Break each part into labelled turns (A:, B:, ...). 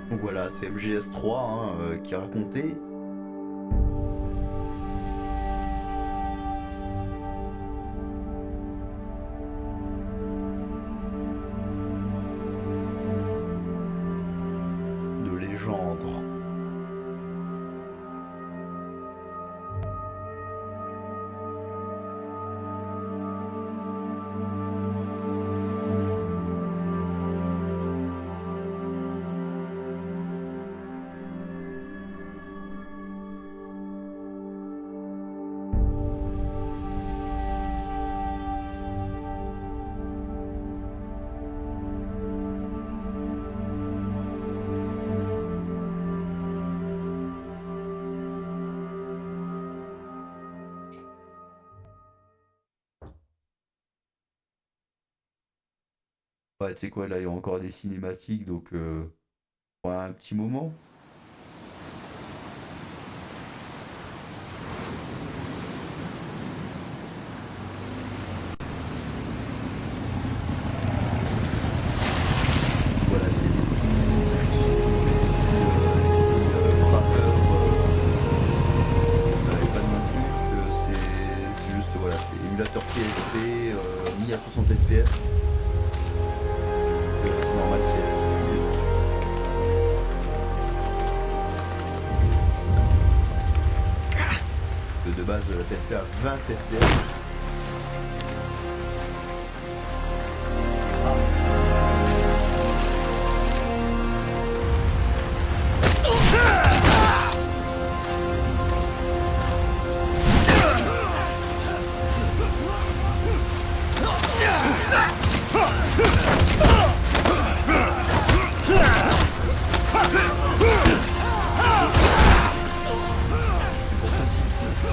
A: Donc voilà, c'est MGS3 hein, qui a raconté. De légende. Ouais, tu sais quoi, là il y a encore des cinématiques, donc pour un petit moment. Voilà, c'est des petits, frappeurs, et pas non plus, c'est juste, voilà, c'est émulateur PSP, mis à 60 FPS. C'est normal, c'est fluide. De base, la PSP a 20 FPS. Pour faciliter.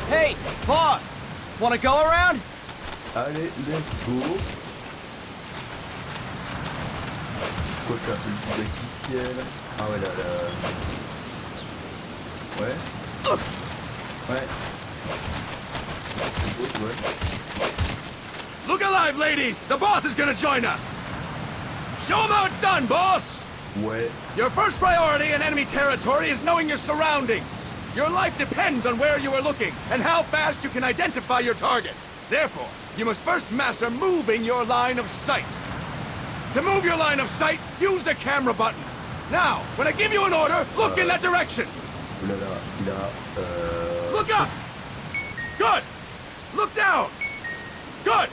B: Hey, boss! Wanna go around?
A: Allez, let's go. Quoi, c'est un peu le coup d'acticiel. Ah ouais, là. Ouais. Ouais. Ouais.
C: Look alive, ladies! The boss is gonna join us! Show him how it's done, boss!
A: Ouais.
C: Your first priority in enemy territory is knowing your surroundings. Your life depends on where you are looking and how fast you can identify your target. Therefore, you must first master moving your line of sight. To move your line of sight, use the camera buttons. Now, when I give you an order, look in that direction.
A: Oh là là, il a.
C: Look up! Good! Look down! Good!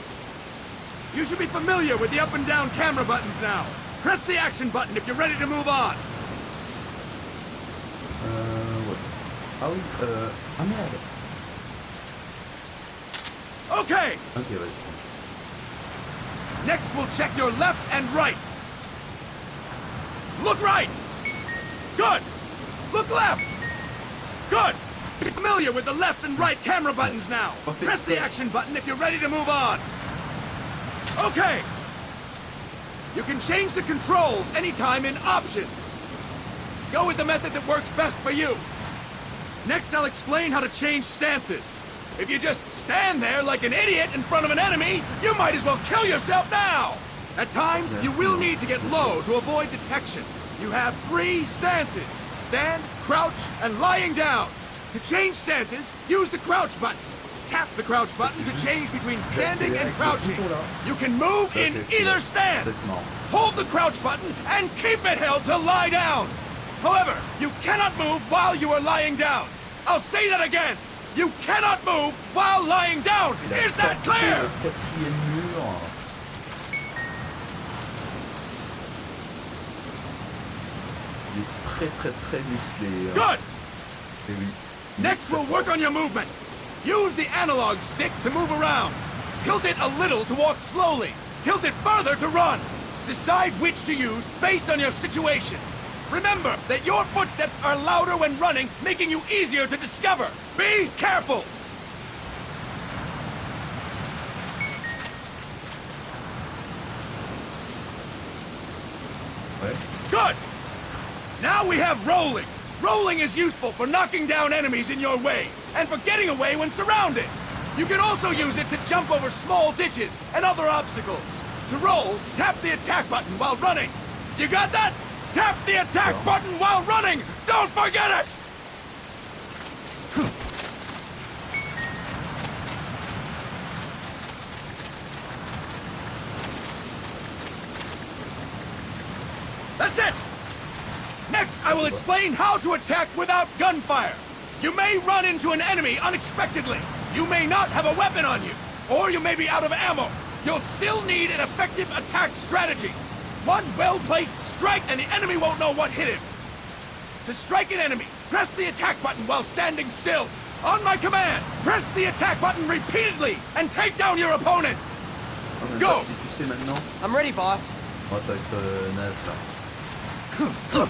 C: You should be familiar with the up and down camera buttons now. Press the action button if you're ready to move on.
A: Ouais. Ah oui, ah merde.
C: Okay,
A: Ok, vas-y.
C: next we'll check your left and right. Look right! Good! Look left! Good! Be familiar with the left and right camera buttons now. Press the action button if you're ready to move on. Okay! You can change the controls anytime in Options. Go with the method that works best for you. Next, I'll explain how to change stances. If you just stand there like an idiot in front of an enemy, you might as well kill yourself now! At times, you will need to get low to avoid detection. You have 3 stances: stand, crouch, and lying down. To change stances, use the crouch button. Tap the crouch button to change between standing and crouching. You can move in either stance. Hold the crouch button and keep it held to lie down. However, you cannot move while you are lying down. I'll say that again. You cannot move while lying down. Is that clear?
A: Le quatrième mur. Il est très musclé. Hein.
C: Good.
A: Et oui.
C: Next, we'll work on your movement. Use the analog stick to move around. Tilt it a little to walk slowly. Tilt it further to run. Decide which to use based on your situation. Remember that your footsteps are louder when running, making you easier to discover. Be careful!
A: Ouais.
C: Good! Now we have rolling. Rolling is useful for knocking down enemies in your way, and for getting away when surrounded. You can also use it to jump over small ditches and other obstacles. To roll, tap the attack button while running. You got that? Tap the attack button while running! Don't forget it! That's it! Next, I will explain how to attack without gunfire. You may run into an enemy unexpectedly. You may not have a weapon on you, or you may be out of ammo. You'll still need an effective attack strategy. One well-placed strike and the enemy won't know what hit him. To strike an enemy, press the attack button while standing still. On my command, press the attack button repeatedly and take down your opponent. Go!
A: Si tu sais maintenant,
B: I'm ready, boss.
A: ouais, ça va être naze là.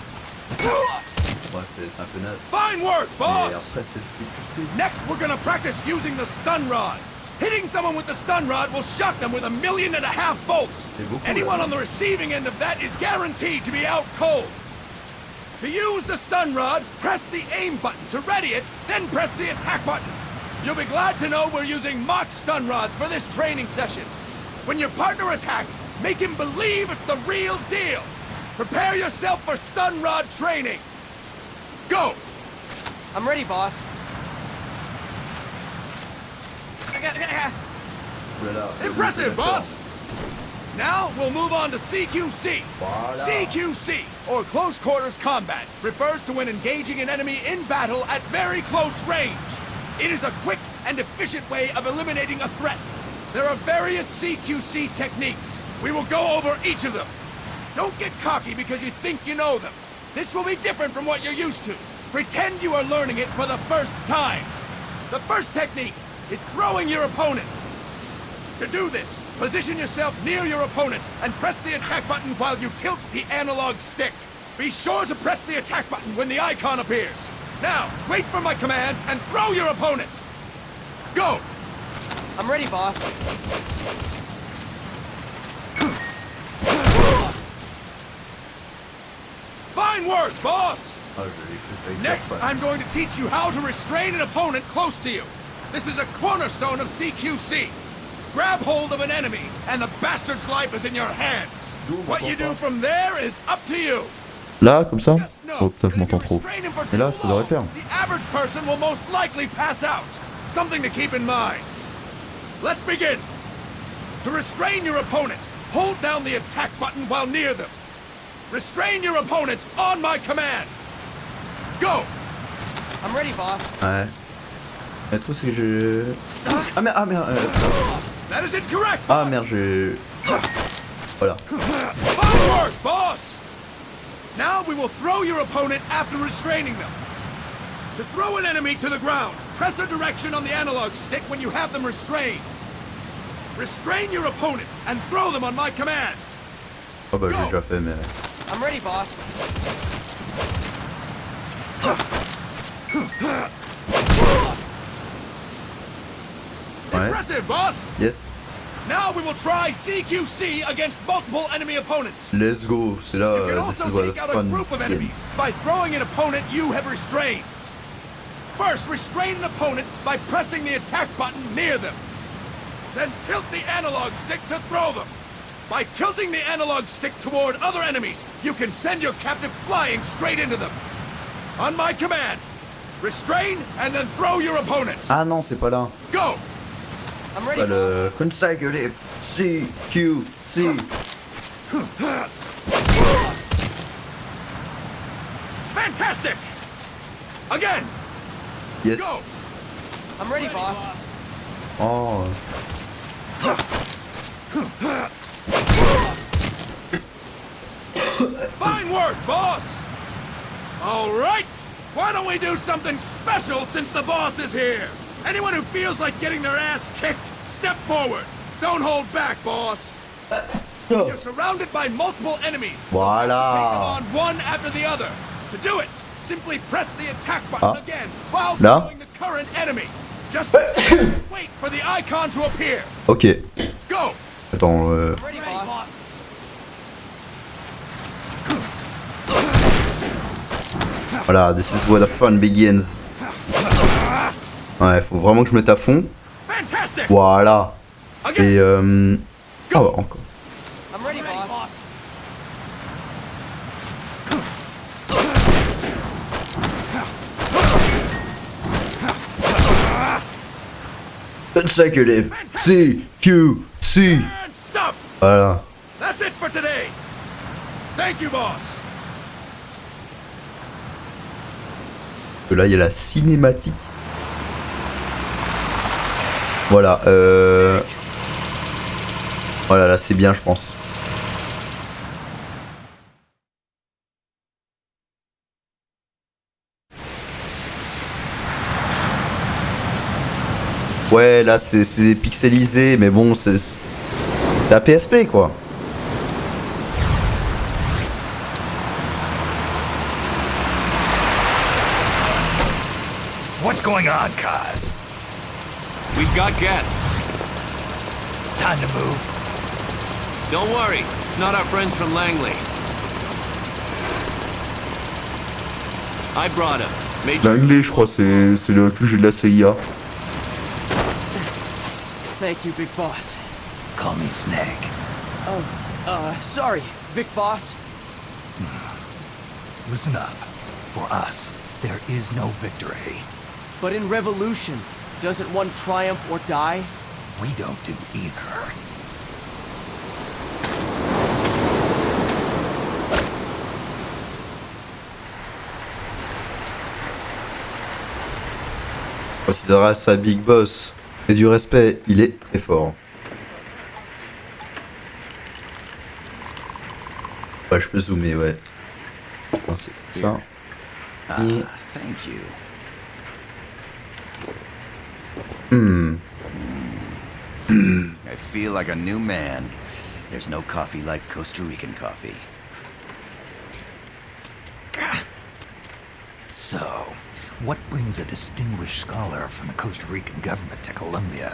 A: Ouais, c'est un peu naze.
C: Fine work,
A: Et
C: boss!
A: après, celle-ci, tu sais.
C: Next, we're gonna practice using the stun rod. Hitting someone with the stun rod will shock them with 1.5 million bolts. Anyone on the receiving end of that is guaranteed to be out cold. To use the stun rod, press the aim button to ready it, then press the attack button. You'll be glad to know we're using mock stun rods for this training session. When your partner attacks, make him believe it's the real deal. Prepare yourself for stun rod training. Go!
B: I'm ready, boss.
A: Voilà.
C: Impressive, boss! Now, we'll move on to CQC.
A: Voilà.
C: CQC, or Close Quarters Combat, refers to when engaging an enemy in battle at very close range. It is a quick and efficient way of eliminating a threat. There are various CQC techniques. We will go over each of them. Don't get cocky because you think you know them. This will be different from what you're used to. Pretend you are learning it for the first time. The first technique is throwing your opponent. To do this, position yourself near your opponent and press the attack button while you tilt the analog stick. Be sure to press the attack button when the icon appears. Now, wait for my command and throw your opponent. Go!
B: I'm ready, boss.
C: Fine work, boss!
A: Ah, je l'ai fait avec
C: Next,
A: la face.
C: I'm going to teach you how to restrain an opponent close to you. This is a cornerstone of CQC. Grab hold of an enemy, and the bastard's life is in your hands. What you do from there is up to you.
D: Là, comme ça.
C: Just know
D: Oh putain, je
C: that if
D: m'entends
C: you
D: trop.
C: restrain him for
D: Et là,
C: too
D: ça devrait le faire.
C: long, The average person will most likely pass out. Something to keep in mind. Let's begin. To restrain your opponent, hold down the attack button while near them. Restrain your opponent on my command. Go!
B: I'm ready, boss.
D: Ouais. Le truc, c'est que je. Ah merde,
C: That is incorrect,
D: Ah
C: boss.
D: merde, je. Voilà.
C: Fine work, boss! Now we will throw your opponent after restraining them. To throw an enemy to the ground, press a direction on the analog stick when you have them restrained. Restrain your opponent and throw them on my command.
D: Oh bah, j'ai déjà fait, mais.
B: I'm ready, boss.
D: Ouais.
C: Impressive, boss!
D: Yes.
C: Now we will try CQC against multiple enemy opponents.
D: Let's go. C'est là,
C: You can
D: this
C: also
D: is where the
C: take out a
D: fun
C: group of enemies
D: begins.
C: by throwing an opponent you have restrained. First, restrain an opponent by pressing the attack button near them. Then tilt the analog stick to throw them. By tilting the analog stick toward other enemies, you can send your captive flying straight into them. On my command, restrain and then throw your opponent.
D: Ah non, c'est pas là.
C: Go!
B: I'm
D: C'est
B: ready,
D: pas
B: boss.
D: le consecutive CQC.
C: Fantastic! Again,
D: Yes.
C: go!
B: I'm ready, boss.
D: Oh.
C: Fine work, boss! All right! Why don't we do something special since the boss is here? Anyone who feels like getting their ass kicked, step forward. Don't hold back, boss. You're surrounded by multiple enemies.
A: Voilà.
C: Take them on one after the other. To do it, simply press the attack button again while
D: Là.
C: following the current enemy. Just wait for the icon to appear.
D: Ok.
C: Go.
D: Attends,
B: Ready, boss.
D: voilà, this is where the fun begins. Ouais, faut vraiment que je mette à fond.
C: Fantastic.
D: Voilà. Et
C: Again.
D: ah ouais, encore.
B: I'm ready, boss.
D: 25 élèves. C, Q, C.
C: And stop.
D: Voilà.
C: That's it for today. Thank you, boss.
D: Là, il y a la cinématique. Voilà. Voilà, là, c'est bien, je pense. Ouais, là, c'est pixelisé, mais bon, c'est la PSP, quoi.
E: What's going on, Kaz?
B: We've got guests.
E: Time to move.
B: Don't worry, it's not our friends from Langley. I brought him.
D: L'anglais, je crois, c'est le QG de la CIA.
B: Thank you, Big Boss.
E: Call me Snake.
B: Sorry, Vic Boss.
E: Listen up. For us, there is no victory.
B: But in revolution, doesn't one triumph or die?
E: We don't do either.
D: Quand tu t'adresses à Big Boss et du respect, il est très fort. Ouais, je peux zoomer, ouais. Non, c'est ça. Et...
E: Thank you. I feel like a new man. There's no coffee like Costa Rican coffee. So, what brings a distinguished scholar from the Costa Rican government to Colombia?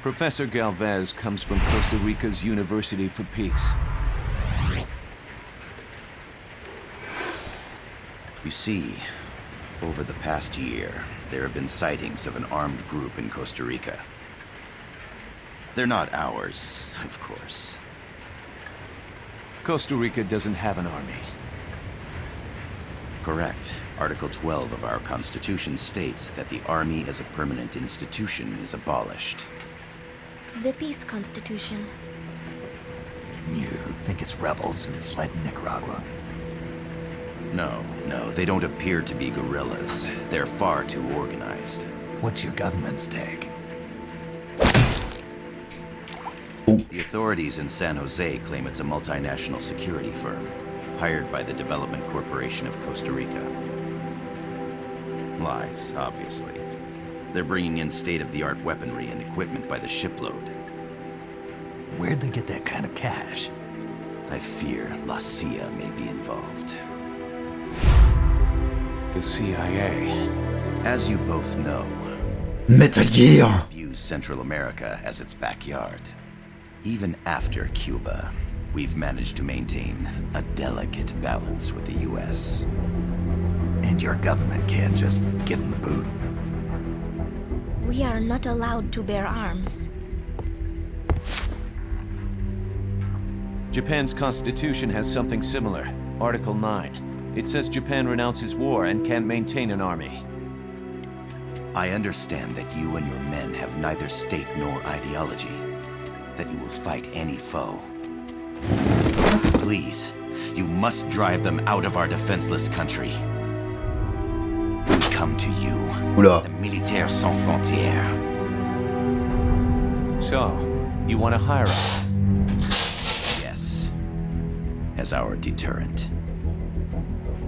F: Professor Galvez comes from Costa Rica's University for Peace.
E: You see, over the past year, there have been sightings of an armed group in Costa Rica. They're not ours, of course.
F: Costa Rica doesn't have an army.
E: Correct. Article 12 of our Constitution states that the Army as a permanent institution is abolished.
G: The Peace Constitution.
E: You think it's rebels who fled Nicaragua? No, they don't appear to be guerrillas. They're far too organized. What's your government's take? The authorities in San Jose claim it's a multinational security firm, hired by the Development Corporation of Costa Rica. Lies, obviously. They're bringing in state-of-the-art weaponry and equipment by the shipload. Where'd they get that kind of cash? I fear La CIA may be involved.
F: The CIA.
E: As you both know,
D: Metal Gear.
E: views Central America as its backyard. Even after Cuba, we've managed to maintain a delicate balance with the U.S. And your government can't just give them the boot.
G: We are not allowed to bear arms.
F: Japan's constitution has something similar. Article 9. It says Japan renounces war and can't maintain an army.
E: I understand that you and your men have neither state nor ideology. That you will fight any foe. Please, you must drive them out of our defenseless country. We come to you,
D: Oula.
E: the Militaires Sans Frontières.
F: So, you want to hire us?
E: Yes, as our deterrent.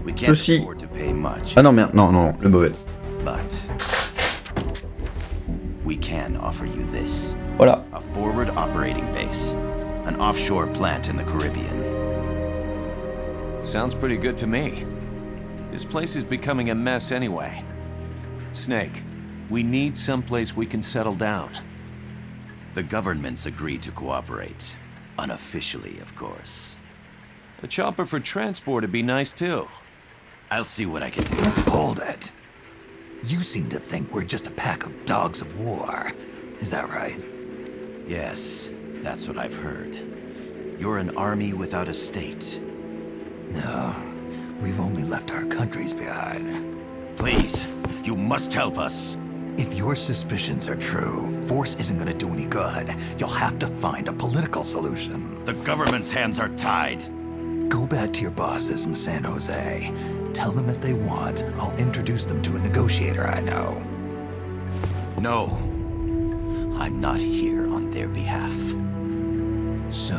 E: We can't
D: Ceci.
E: afford to pay much,
D: Ah non, merde, non, le mauvais.
E: but we can offer you this.
D: Voilà.
E: A forward operating base, An offshore plant in the Caribbean.
F: Sounds pretty good to me. This place is becoming a mess anyway. Snake, we need someplace we can settle down.
E: The governments agreed to cooperate. Unofficially, of course.
F: A chopper for transport would be nice too.
E: I'll see what I can do.
H: Hold it. You seem to think we're just a pack of dogs of war. Is that right?
E: Yes, that's what I've heard. You're an army without a state.
H: No, we've only left our countries behind.
E: Please, you must help us.
H: If your suspicions are true, force isn't gonna do any good. You'll have to find a political solution.
E: The government's hands are tied.
H: Go back to your bosses in San Jose. Tell them if they want, I'll introduce them to a negotiator I know.
E: No. I'm not here on their behalf.
H: So,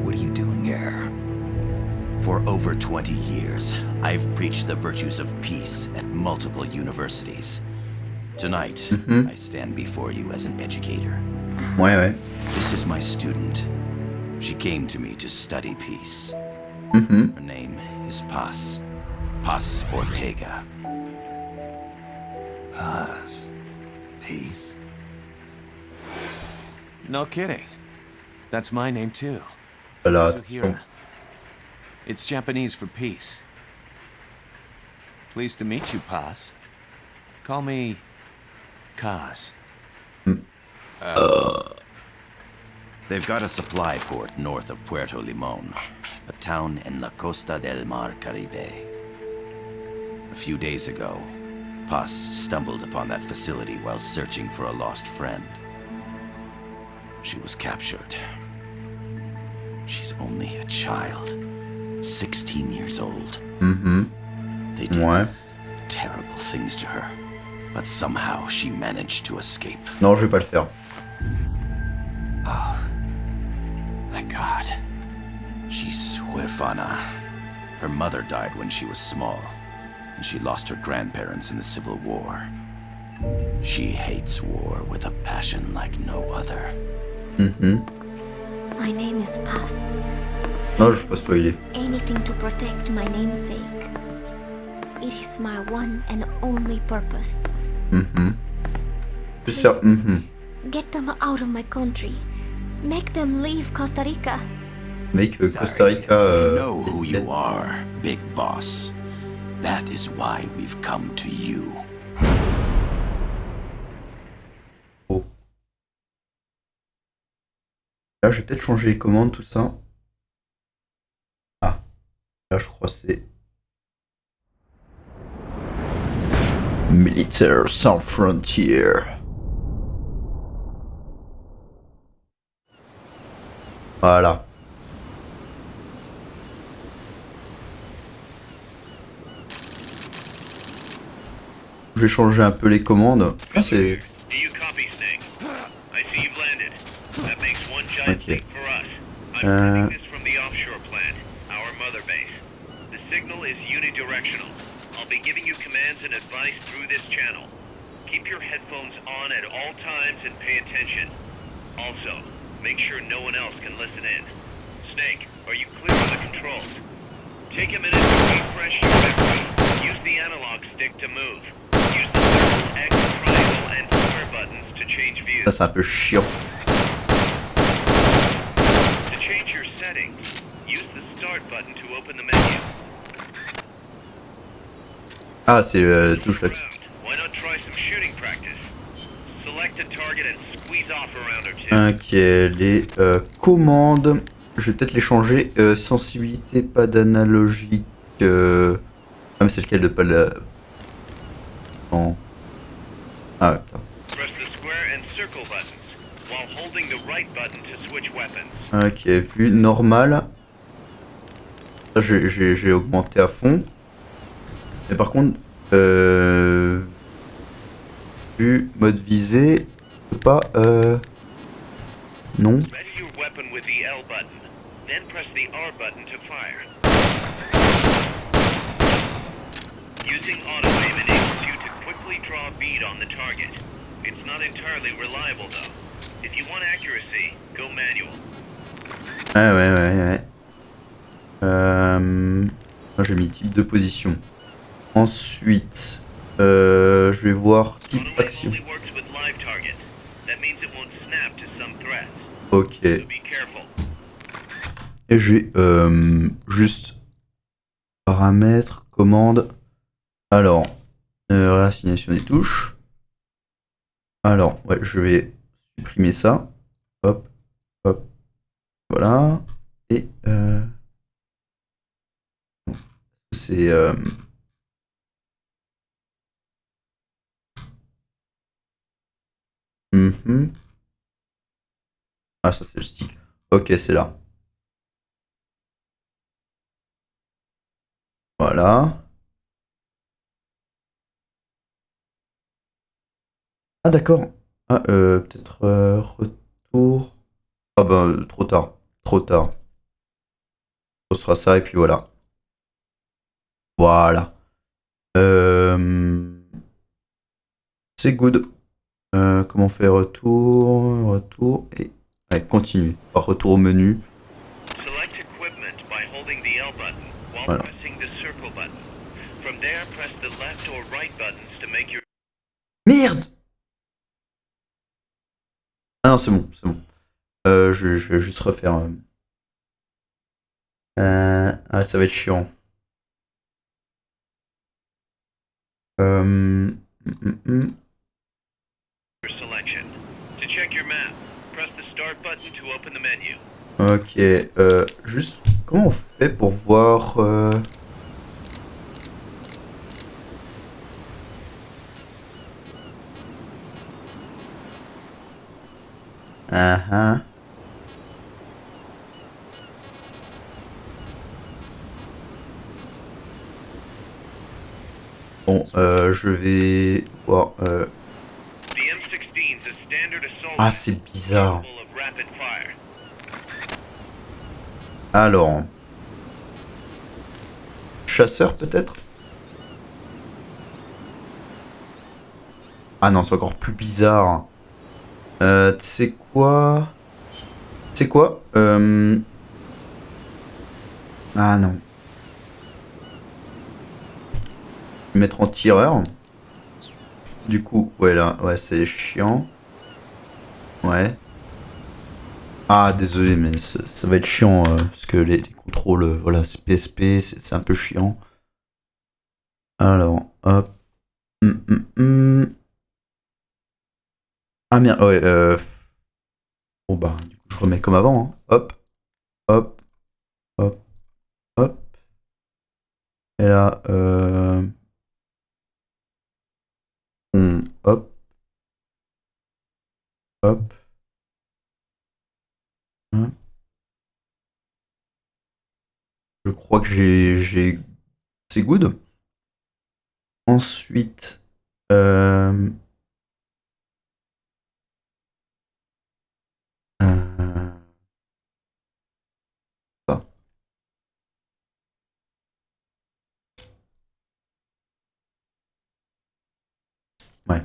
H: what are you doing here?
E: For over 20 years, I've preached the virtues of peace at multiple universities. Tonight, I stand before you as an educator.
D: Ouais, ouais.
E: This is my student. She came to me to study peace. Her name is Paz. Paz Ortega.
H: Paz. Peace.
F: No kidding. That's my name too.
D: Voilà,
F: Zuhira.
D: attention.
F: It's Japanese for peace. Pleased to meet you, Paz. Call me Kaz.
E: They've got a supply port north of Puerto Limon, a town in la Costa del Mar Caribe. A few days ago, Paz stumbled upon that facility while searching for a lost friend. She was captured. She's only a child, 16 years old. They did
D: Ouais.
E: terrible things to her, but somehow she managed to escape.
D: Non, je vais pas le faire.
E: My God. She's huérfana. Her mother died when she was small, and she lost her grandparents in the Civil War. She hates war with a passion like no other.
G: My name is Paz.
D: Non, je sais pas spoiler.
G: Anything to protect my namesake. It is my one and only purpose.
D: Juste faire.
G: Get them out of my country. Make them leave Costa Rica.
D: Mec, Costa Rica.
E: We know who you are, Big Boss. That is why we've come to you.
D: Oh. Là, je vais peut-être changer les commandes, tout ça. Ah. Là, je crois que c'est. Militaire sans frontières. Voilà. Je vais changer un peu les commandes. Ah, c'est...
I: Do you copy, Snake? I see you've landed. That makes one giant
D: Okay.
I: leap for us. I'm sending this from the offshore plant, our mother base. The signal is unidirectional. I'll be giving you commands and advice through this channel. Keep your headphones on at all times and pay attention. Also, make sure no one else can listen in. Snake, are you clear on the controls? Take a minute to refresh your memory. Use the analog stick to move. Use the circle, X, triangle, and square buttons to change views.
D: Ça, c'est un peu chiant.
I: To change your settings, use the start button to open the menu.
D: Ah, c'est touche là.
I: Why not try some shooting practice? Select a target and squeeze off a round or two.
D: Ok, les commandes. Je vais peut-être les changer. Sensibilité, pas d'analogique. Ah, mais c'est lequel de pas la. Non. Ah, ouais, putain.
I: Press the square and circle buttons while holding the right button to switch weapons.
D: Ok, vue normale. Ça, j'ai augmenté à fond. Mais par contre, vue mode visée, pas. Non.
I: Ready your weapon with the L button, then press the R button to fire. Using auto aim enables you to quickly draw a bead on the target. It's not entirely reliable though. If you want accuracy, go manual.
D: Ouais. Moi j'ai mis type de position. Ensuite, je vais voir type
I: Autowave
D: action.
I: only works with live targets. That means it won't snap to some threats.
D: Ok.
I: So be careful.
D: Et j'ai juste paramètres, commande. Alors, réassignation des touches. Alors, ouais, je vais supprimer ça. Hop, hop, voilà. Et c'est mhm. Ah, ça c'est le stick. Ok, c'est là. Voilà. Ah, d'accord. Ah, peut-être retour. Ah, ben, trop tard. Trop tard. Ce sera ça, et puis voilà. Voilà. C'est good. Comment faire retour, et ouais, continue. Par retour au menu.
I: Select equipment by holding the L button while
D: Voilà.
I: pressing the circle button. From there, press the left or right buttons to make your...
D: Merde! Ah non, c'est bon, c'est bon. Je vais juste refaire. Ah, ça va être chiant.
I: selection. To check your map, press the start button to open the menu.
D: Ok, juste comment on fait pour voir ah. Bon, je vais voir.
I: The M16 is a standard assault
D: Ah, c'est bizarre.
I: capable of rapid fire.
D: Alors, chasseur peut-être? Ah non, c'est encore plus bizarre. Tu sais quoi? Tu sais quoi? Ah non. Mettre en tireur. Du coup, ouais là, ouais c'est chiant. Ouais. Ah désolé, mais ça va être chiant parce que les contrôles, voilà, c'est PSP, c'est un peu chiant. Alors, hop. Ah merde, ouais. Bon bah, du coup, je remets comme avant. Hein. Hop, hop, hop, hop. Et là, hop, hop. Hop. Je crois que c'est good. Ensuite, ça. Ouais.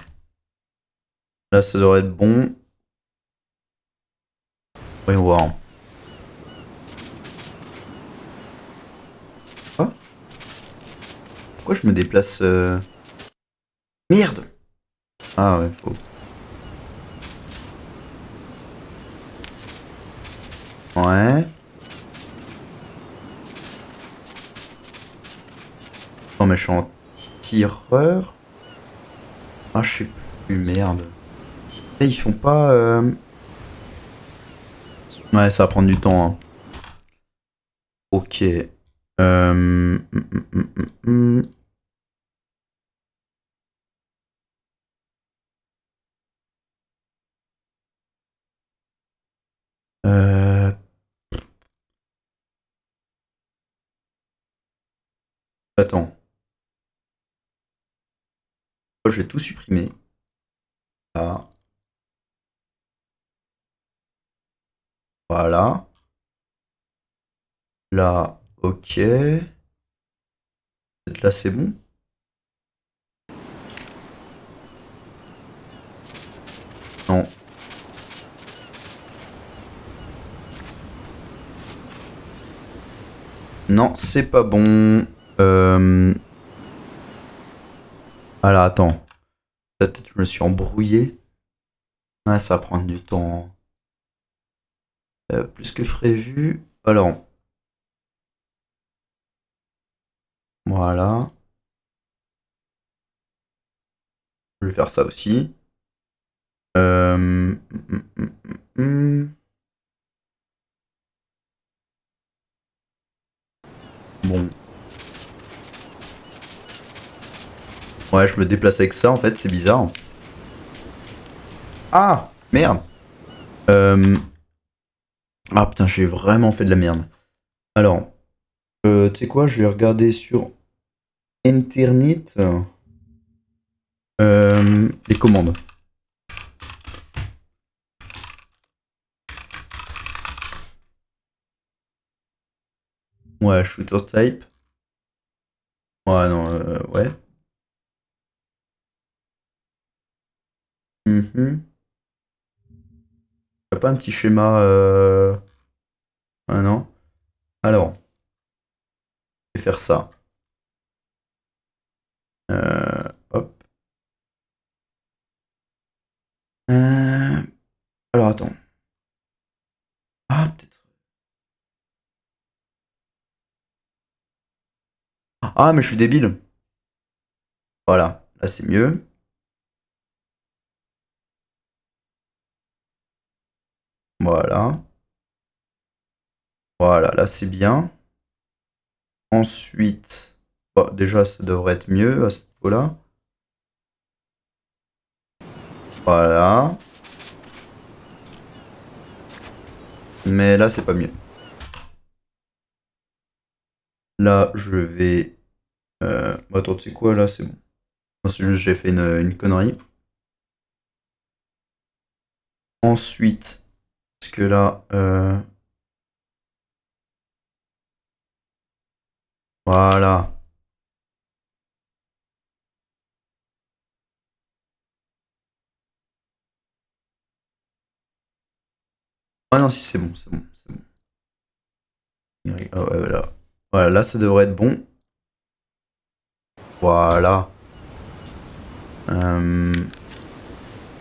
D: Là, ça devrait être bon. Voyons voir. Ah. Pourquoi je me déplace Merde! Ah ouais, faut. Ouais. Non mais je suis en tireur. Ah je sais plus, merde. Et ils font pas... Ouais, ça va prendre du temps. Hein. Ok. Hum, hum, hum, hum, hum. Euh... Attends. Je vais tout supprimer. Là. Voilà. Là, ok. Peut-être là c'est bon. Non. Non, c'est pas bon. Alors attends. Peut-être que je me suis embrouillé. Ouais, ça va prendre du temps. Plus que prévu. Alors. Voilà. Je vais faire ça aussi. Bon. Ouais, je me déplace avec ça en fait, c'est bizarre. Ah, merde. Ah putain, j'ai vraiment fait de la merde. Alors, tu sais quoi, je vais regarder sur Internet les commandes. Ouais, shooter type. Ouais, non, ouais. Y'a pas un petit schéma Ah non. Alors, je vais faire ça. Hop. Alors attends. Ah, peut-être. Ah, mais je suis débile. Voilà, là c'est mieux. Voilà. Voilà, là c'est bien. Ensuite, bon, déjà ça devrait être mieux à ce niveau-là. Voilà. Mais là c'est pas mieux. Là je vais... Attends, tu sais quoi là c'est bon. Non, c'est juste j'ai fait une connerie. Ensuite, parce que là... Voilà. Ah non, si c'est bon, c'est bon, c'est bon. Ah ouais, voilà. Voilà, là ça devrait être bon. Voilà.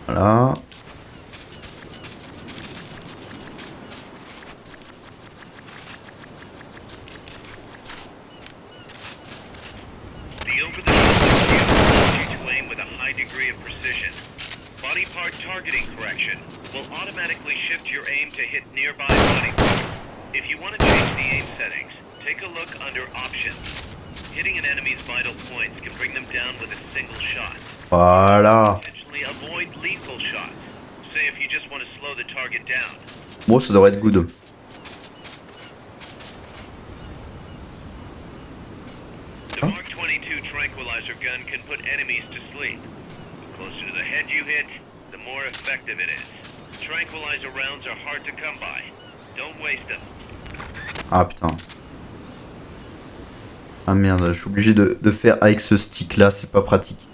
D: Voilà.
I: The over-the-top shield allows you to aim with a high degree of precision. Body part targeting correction will automatically shift your aim to hit nearby body parts. If you want to change the aim settings, take a look under Options. Hitting an enemy's vital points can bring them down with a single shot.
D: Voilà.
I: Potentially avoid lethal shots. Say if you just want to slow the target down.
D: Bon, ça devrait être good.
I: The Mark 22 tranquilizer gun can put enemies to sleep. The closer to the head you hit, the more effective it is. Tranquilizer rounds are hard to come by. Don't waste them.
D: Ah putain. Ah merde, je suis obligé de faire avec ce stick là, c'est pas pratique.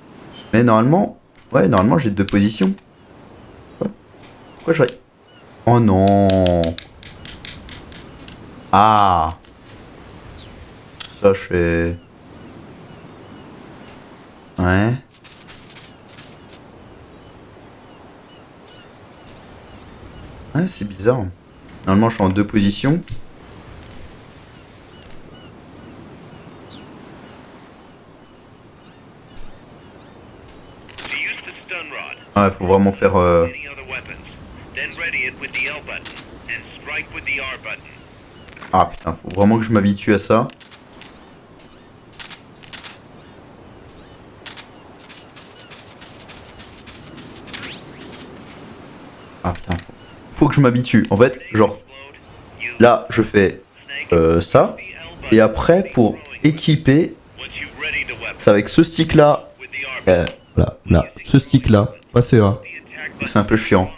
D: Mais normalement, ouais, normalement j'ai deux positions. Pourquoi j'arrive? Oh non. Ah. Ça je fais... Ouais. Ouais, c'est bizarre. Normalement je suis en deux positions. Ouais, faut vraiment faire... Ah putain, faut vraiment que je m'habitue à ça. Ah putain, faut que je m'habitue. En fait, genre, là, je fais ça. Et après, pour équiper, c'est avec ce stick-là. Là, ce stick-là, pas celui-là. C'est un peu chiant.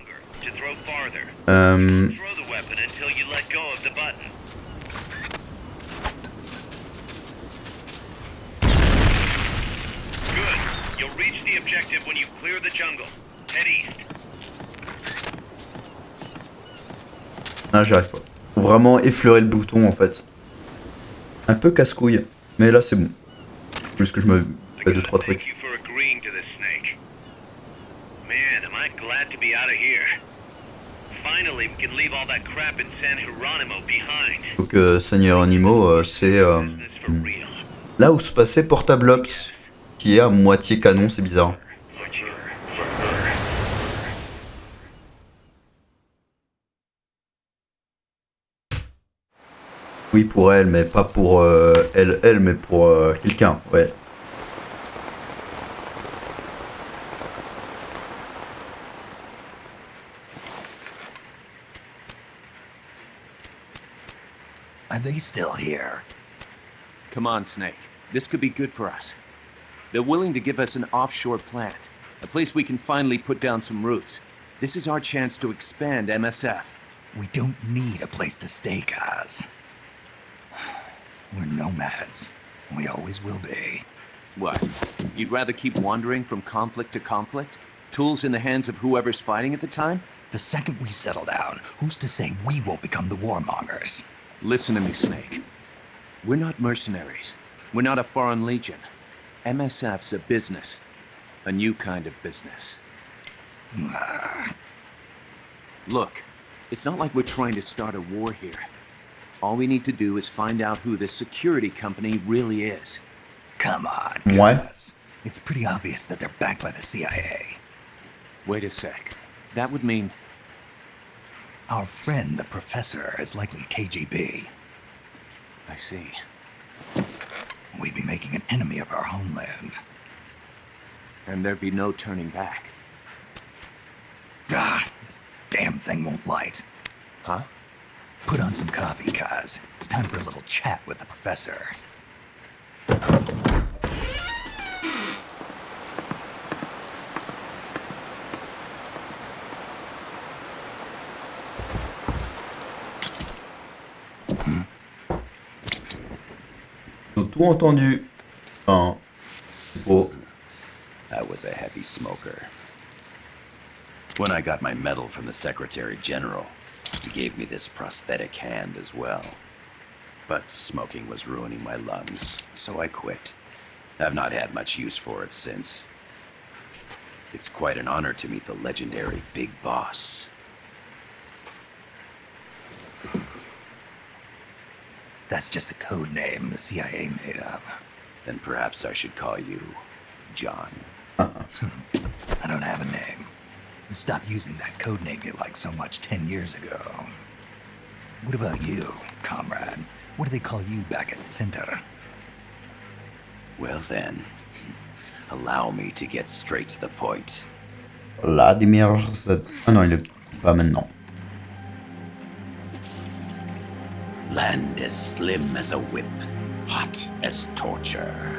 D: Ah, j'y arrive pas. Faut vraiment effleurer le bouton en fait. Un peu casse-couille. Mais là, c'est bon. Juste que je me fais 2-3
I: Thank
D: trucs.
I: you for agreeing to this, Snake. Man, am I glad to be out of here. Finally, we can leave all that crap in San Geronimo behind.
D: Donc San Geronimo, c'est
I: Business for real.
D: là où se passait Portable Ops, qui est à moitié canon, c'est bizarre.
I: Marcheur.
D: Oui, pour elle, mais pas pour elle, mais pour quelqu'un, ouais.
H: Are they still here?
F: Come on, Snake. This could be good for us. They're willing to give us an offshore plant, a place we can finally put down some roots. This is our chance to expand MSF.
H: We don't need a place to stay, guys. We're nomads. We always will be.
F: What? You'd rather keep wandering from conflict to conflict? Tools in the hands of whoever's fighting at the time?
H: The second we settle down, who's to say we won't become the warmongers?
F: Listen to me, Snake. We're not mercenaries. We're not a foreign legion. MSF's a business. A new kind of business. Look, it's not like we're trying to start a war here. All we need to do is find out who this security company really is.
H: Come on,
D: Ouais.
H: guys. It's pretty obvious that they're backed by the CIA.
F: Wait a sec. That would mean...
H: Our friend, the professor, is likely KGB.
F: I see.
H: We'd be making an enemy of our homeland.
F: And there'd be no turning back.
H: Ah, this damn thing won't light.
F: Huh?
H: Put on some coffee, Kaz. It's time for a little chat with the professor.
D: Ils ont tout entendu. Enfin, c'est beau.
E: I was a heavy smoker. When I got my medal from the Secretary General, he gave me this prosthetic hand as well. But smoking was ruining my lungs, so I quit. I've not had much use for it since. It's quite an honor to meet the legendary Big Boss.
H: That's just a code name the CIA made up.
E: Then perhaps I should call you John.
H: I don't have a name. Stop using that code name you liked so much 10 years ago. What about you, comrade? What do they call you back at Center?
E: Well then, allow me to get straight to the point.
D: Vladimir Z. Ah non, il est pas maintenant.
E: Land as slim as a whip, hot as torture.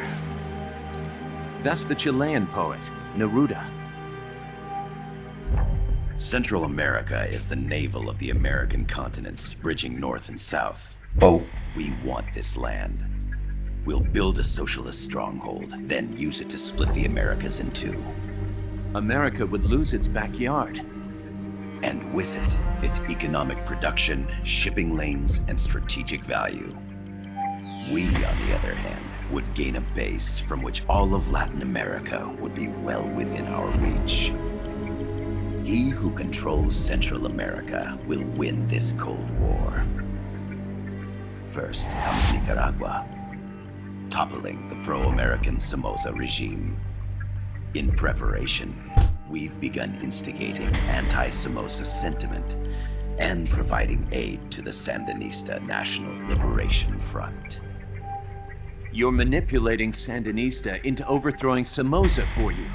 F: That's the Chilean poet, Neruda.
E: Central America is the navel of the American continents, bridging north and south.
D: Oh.
E: We want this land. We'll build a socialist stronghold, then use it to split the Americas in two.
F: America would lose its backyard.
E: And with it, its economic production, shipping lanes, and strategic value. We, on the other hand, would gain a base from which all of Latin America would be well within our reach. He who controls Central America will win this Cold War. First comes Nicaragua, toppling the pro-American Somoza regime. In preparation, we've begun instigating anti-Somoza sentiment and providing aid to the Sandinista National Liberation Front.
F: You're manipulating Sandinista into overthrowing Somoza for you.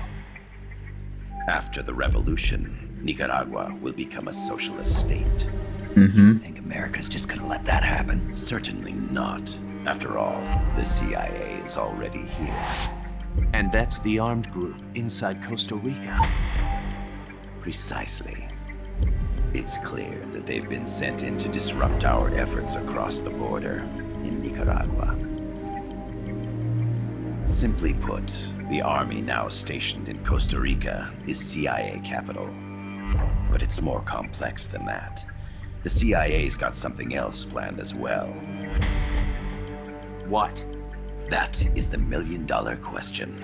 E: After the revolution, Nicaragua will become a socialist state.
H: You think America's just gonna let that happen?
E: Certainly not. After all, the CIA is already here.
F: And that's the armed group inside Costa Rica.
E: Precisely. It's clear that they've been sent in to disrupt our efforts across the border in Nicaragua. Simply put, the army now stationed in Costa Rica is CIA capital. But it's more complex than that. The CIA's got something else planned as well.
F: What?
E: That is the million-dollar question.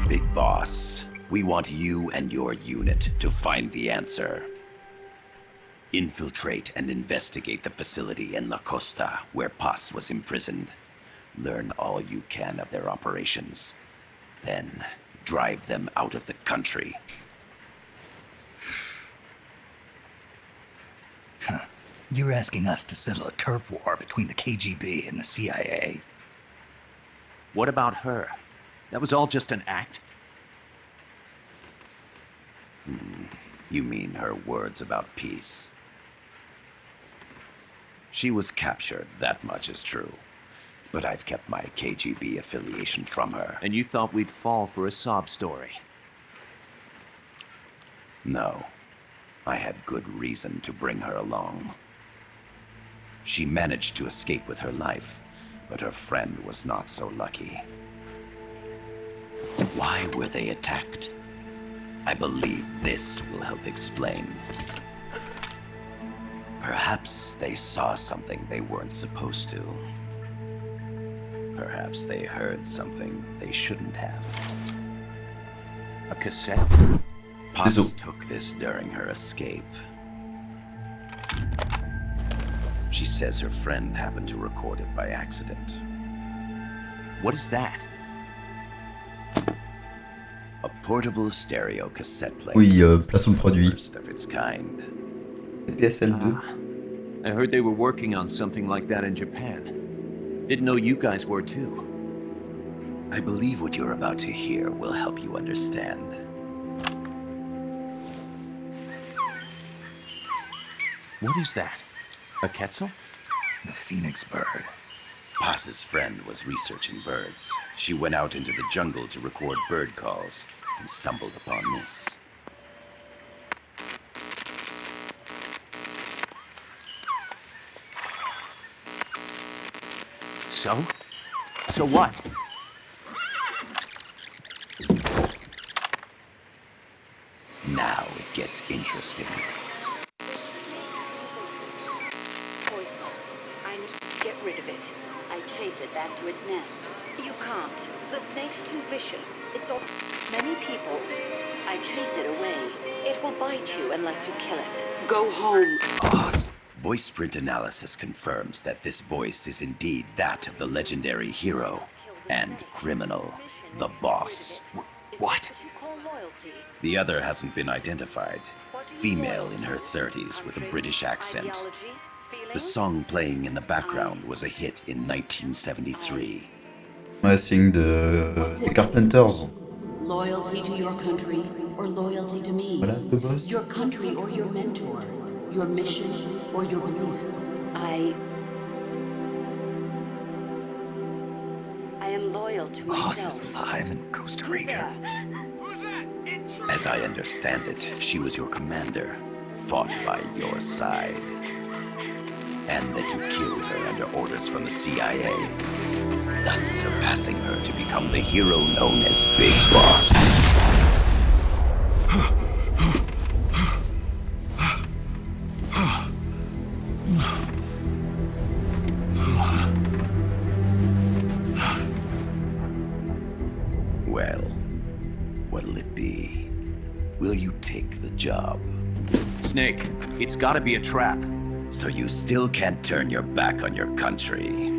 E: Big Boss, we want you and your unit to find the answer. Infiltrate and investigate the facility in La Costa where Paz was imprisoned. Learn all you can of their operations. Then, drive them out of the country.
H: You're asking us to settle a turf war between the KGB and the CIA.
F: What about her? That was all just an act?
E: You mean her words about peace? She was captured, that much is true. But I've kept my KGB affiliation from her.
F: And you thought we'd fall for a sob story?
E: No. I had good reason to bring her along. She managed to escape with her life, but her friend was not so lucky. Why were they attacked? I believe this will help explain. Perhaps they saw something they weren't supposed to. Perhaps they heard something they shouldn't have.
F: A cassette?
E: Paz took this during her escape. She says her friend happened to record it by accident.
F: What is that?
E: A portable stereo cassette player.
D: Oui, placement de produit.
E: First of its kind.
D: PSL2.
F: I heard they were working on something like that in Japan. Didn't know you guys were too.
E: I believe what you're about to hear will help you understand.
F: What is that? A quetzal?
H: The phoenix bird.
E: Paz's friend was researching birds. She went out into the jungle to record bird calls and stumbled upon this.
F: So? So what?
E: Now it gets interesting.
J: Poisonous. I need to get rid of it. I chase it back to its nest. You can't. The snake's too vicious. It's all many people. I chase it away. It will bite you unless you kill it. Go home.
E: Boss. Voice print analysis confirms that this voice is indeed that of the legendary hero and criminal, the boss.
F: What?
E: The other hasn't been identified. Female in her 30s with a British accent. The song playing in the background was a hit in 1973.
D: Ouais, signe de Carpenters.
K: Loyalty to your country or loyalty to me.
D: Voilà, le boss.
K: Your country or your mentor. Your mission or your beliefs.
J: I am loyal to
H: Boss
J: myself.
H: is alive in Costa Rica.
E: As I understand it, she was your commander, fought by your side. And that you killed her under orders from the CIA, thus surpassing her to become the hero known as Big Boss. Well, what'll it be? Will you take the job?
F: Snake, it's gotta be a trap.
E: So you still can't turn your back on your country?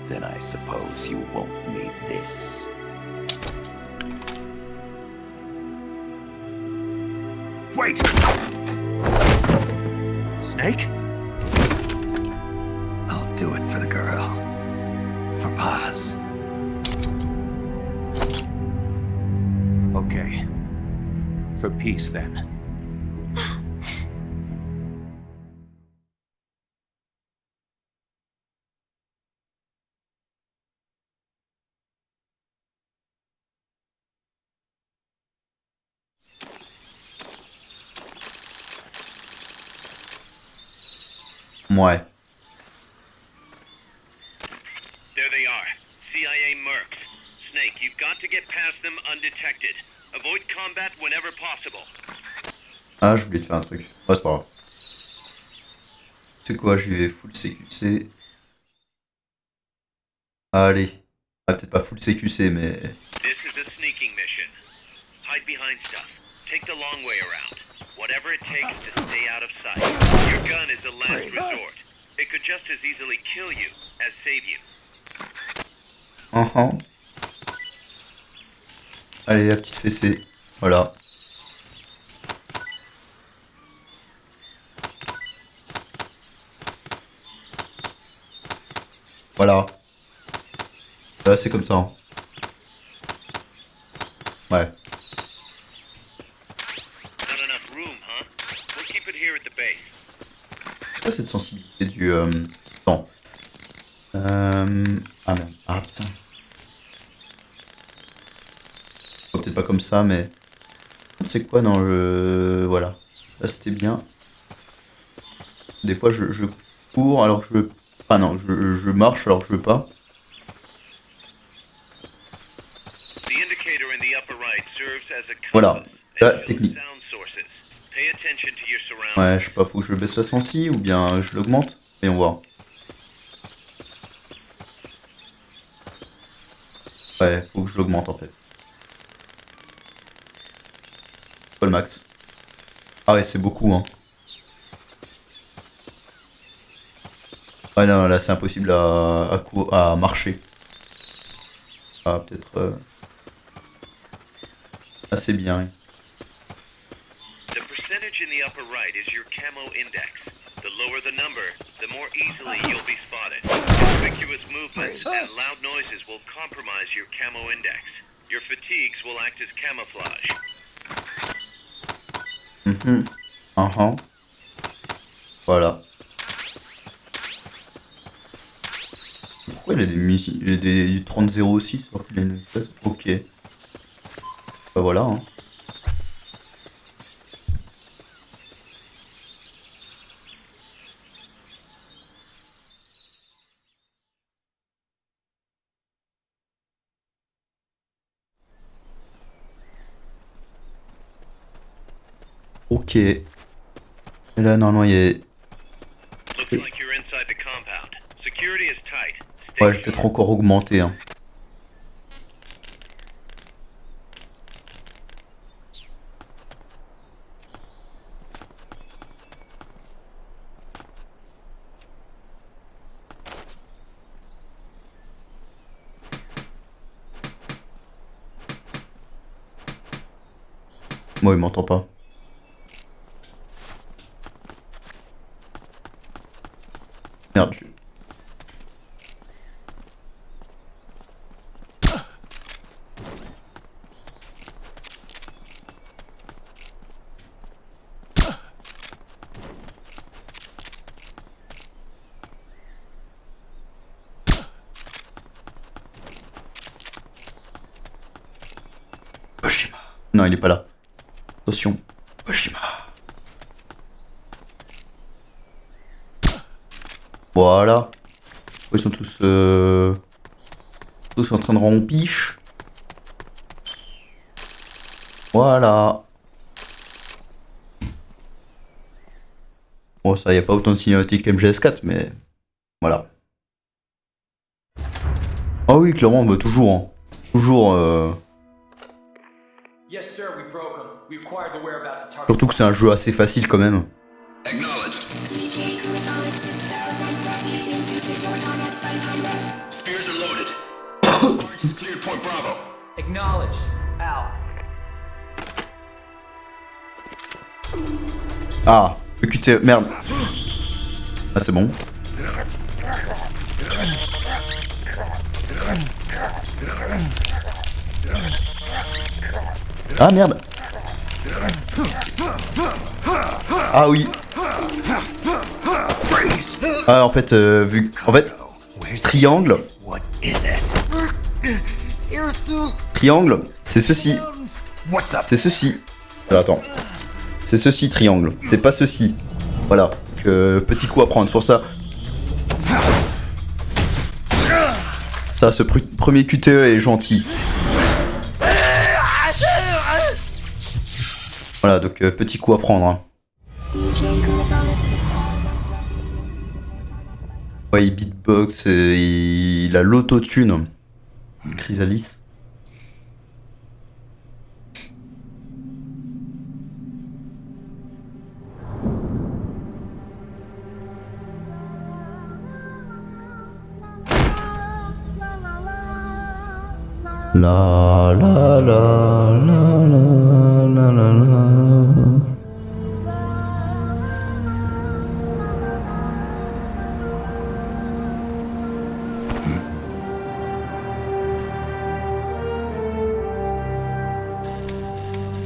E: Then I suppose you won't need this. Wait!
F: Snake?
H: I'll do it for the girl. For Paz.
F: Okay. For peace, then.
D: Ouais.
I: There they are. CIA mercs. Snake, you've got to get past them undetected. Avoid combat whenever possible.
D: Ah, j'ai oublié de faire un truc. Ouais, c'est pas grave. C'est quoi, j'y vais full CQC. Allez. Ah, peut-être pas full CQC, mais...
I: This is a sneaking mission. Hide behind stuff. Take the long way around. Whatever it takes to stay out of sight. Your gun is a last resort. It could just as easily kill you as save you.
D: Allez, la petite fessée. Voilà. Voilà. C'est comme ça. Hein. Ouais. C'est quoi cette sensibilité du temps? Ah merde. Ah putain. Peut-être pas comme ça, mais... C'est quoi dans le... Voilà. Là c'était bien. Des fois je cours alors que je veux... Ah non, je marche alors que je veux pas. Voilà, la technique. Ouais, je sais pas, faut que je baisse la sensi ou bien je l'augmente. Voyons voir. Ouais, faut que je l'augmente en fait. Pas le max. Ah ouais, c'est beaucoup hein. Ouais non, là c'est impossible à marcher. Ah peut-être... Ah c'est bien.
I: The percentage in the upper right is your camo index. The lower the number, the more easily you'll be spotted. Conspicuous movements and loud noises will compromise your camo index. Your fatigues will act as camouflage.
D: Voilà. Pourquoi il a du 30-06 alors qu'il a une espèce? Ok. Bah voilà hein. Ok. Et là normalement il y a... Ouais, je vais peut-être encore augmenter hein. Moi, il m'entend pas. Merde, je... Oshima. Non, il est pas là. Attention. Oshima. Voilà. Ils sont tous en train de rompiche. Voilà. Bon, ça y a pas autant de cinématiques MGS4, mais voilà. Ah oui, clairement, bah, toujours. Hein. Toujours. Surtout que c'est un jeu assez facile quand même.
L: Acknowledged. Spears are loaded. Targets cleared point Bravo.
B: Acknowledged. Out.
D: Ah, le QT, merde. Ah, c'est bon. Ah merde. Ah oui. Ah en fait vu en fait triangle. Triangle, c'est ceci. C'est ceci. Alors, attends. C'est ceci triangle, c'est pas ceci. Voilà. Donc, petit coup à prendre c'est pour ça. Ça, ce premier QTE est gentil. Voilà, donc petit coup à prendre. Hein. Ouais, il beatbox, il a l'autotune. Chrysalis. La la la la la la la la.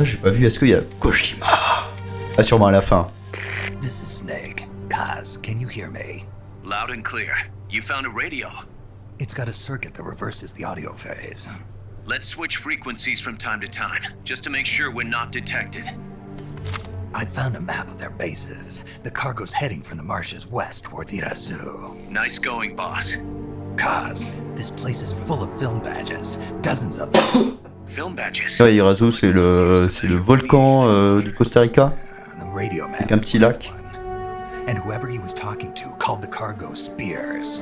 D: J'ai pas vu, est-ce qu'il y a Kojima? Ah, sûrement à la fin.
H: This is Snake. Kaz, can you hear me?
I: Loud and clear. You found a radio.
H: It's got a circuit that reverses the audio phase.
I: Let's switch frequencies from time to time, just to make sure we're not detected.
H: I found a map of their bases. The cargo's heading from the marshes west towards Irasu.
I: Nice going, boss.
H: Kaz, this place is full of film badges. Dozens of them.
I: Film badges.
D: Ouais, Irazu, c'est le volcan du Costa Rica.
H: The radio map.
D: Avec un petit lac.
H: And whoever he was talking to called the cargo spears.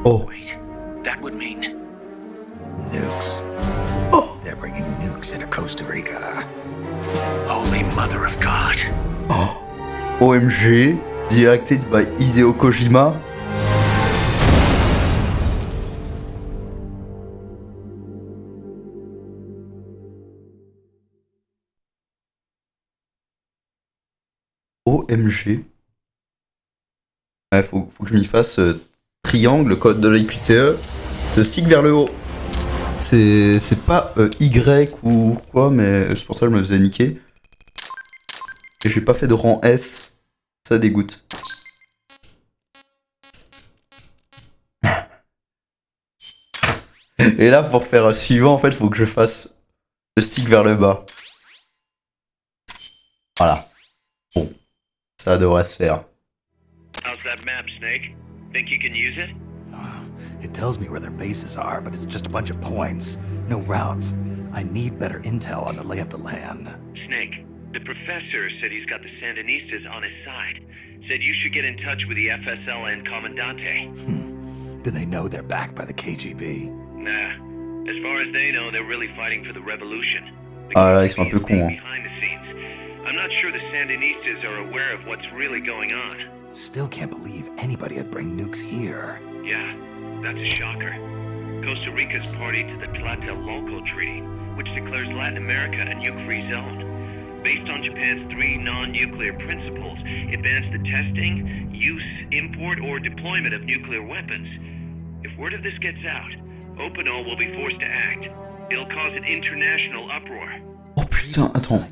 D: Oh.
I: Wait, that would mean
H: Nukes. Oh. They're bringing nukes into Costa Rica.
I: Holy Mother of God.
D: Oh. OMG, directed by Hideo Kojima. OMG. Ouais, faut que je m'y fasse triangle, code de l'IQTE. C'est le stick vers le haut. C'est pas Y ou quoi, mais c'est pour ça que je me faisais niquer. Et j'ai pas fait de rang S. Ça dégoûte. Et là, pour faire le suivant, en fait, faut que je fasse le stick vers le bas. Voilà. Bon. Ça devrait se faire.
I: How's that map, Snake? Think you can use it?
H: It tells me where their bases are, but it's just a bunch of points. No routes. I need better intel on the lay of the land.
I: Snake, the professor said he's got the Sandinistas on his side. Said you should get in touch with the FSL and Commandante.
H: Do they know they're backed by the KGB?
I: Nah. As far as they know, they're really fighting for the revolution.
D: Ah là, ils sont un peu cons. Hein.
I: Behind the scenes. I'm not sure the Sandinistas are aware of what's really going on.
H: Still can't believe anybody would bring nukes here.
I: Yeah, that's a shocker. Costa Rica's party to the Tlatelolco Treaty, which declares Latin America a nuke-free zone. Based on Japan's 3 non-nuclear principles, it bans the testing, use, import, or deployment of nuclear weapons. If word of this gets out, Opino will be forced to act. It'll cause an international uproar.
D: Oh putain, attends,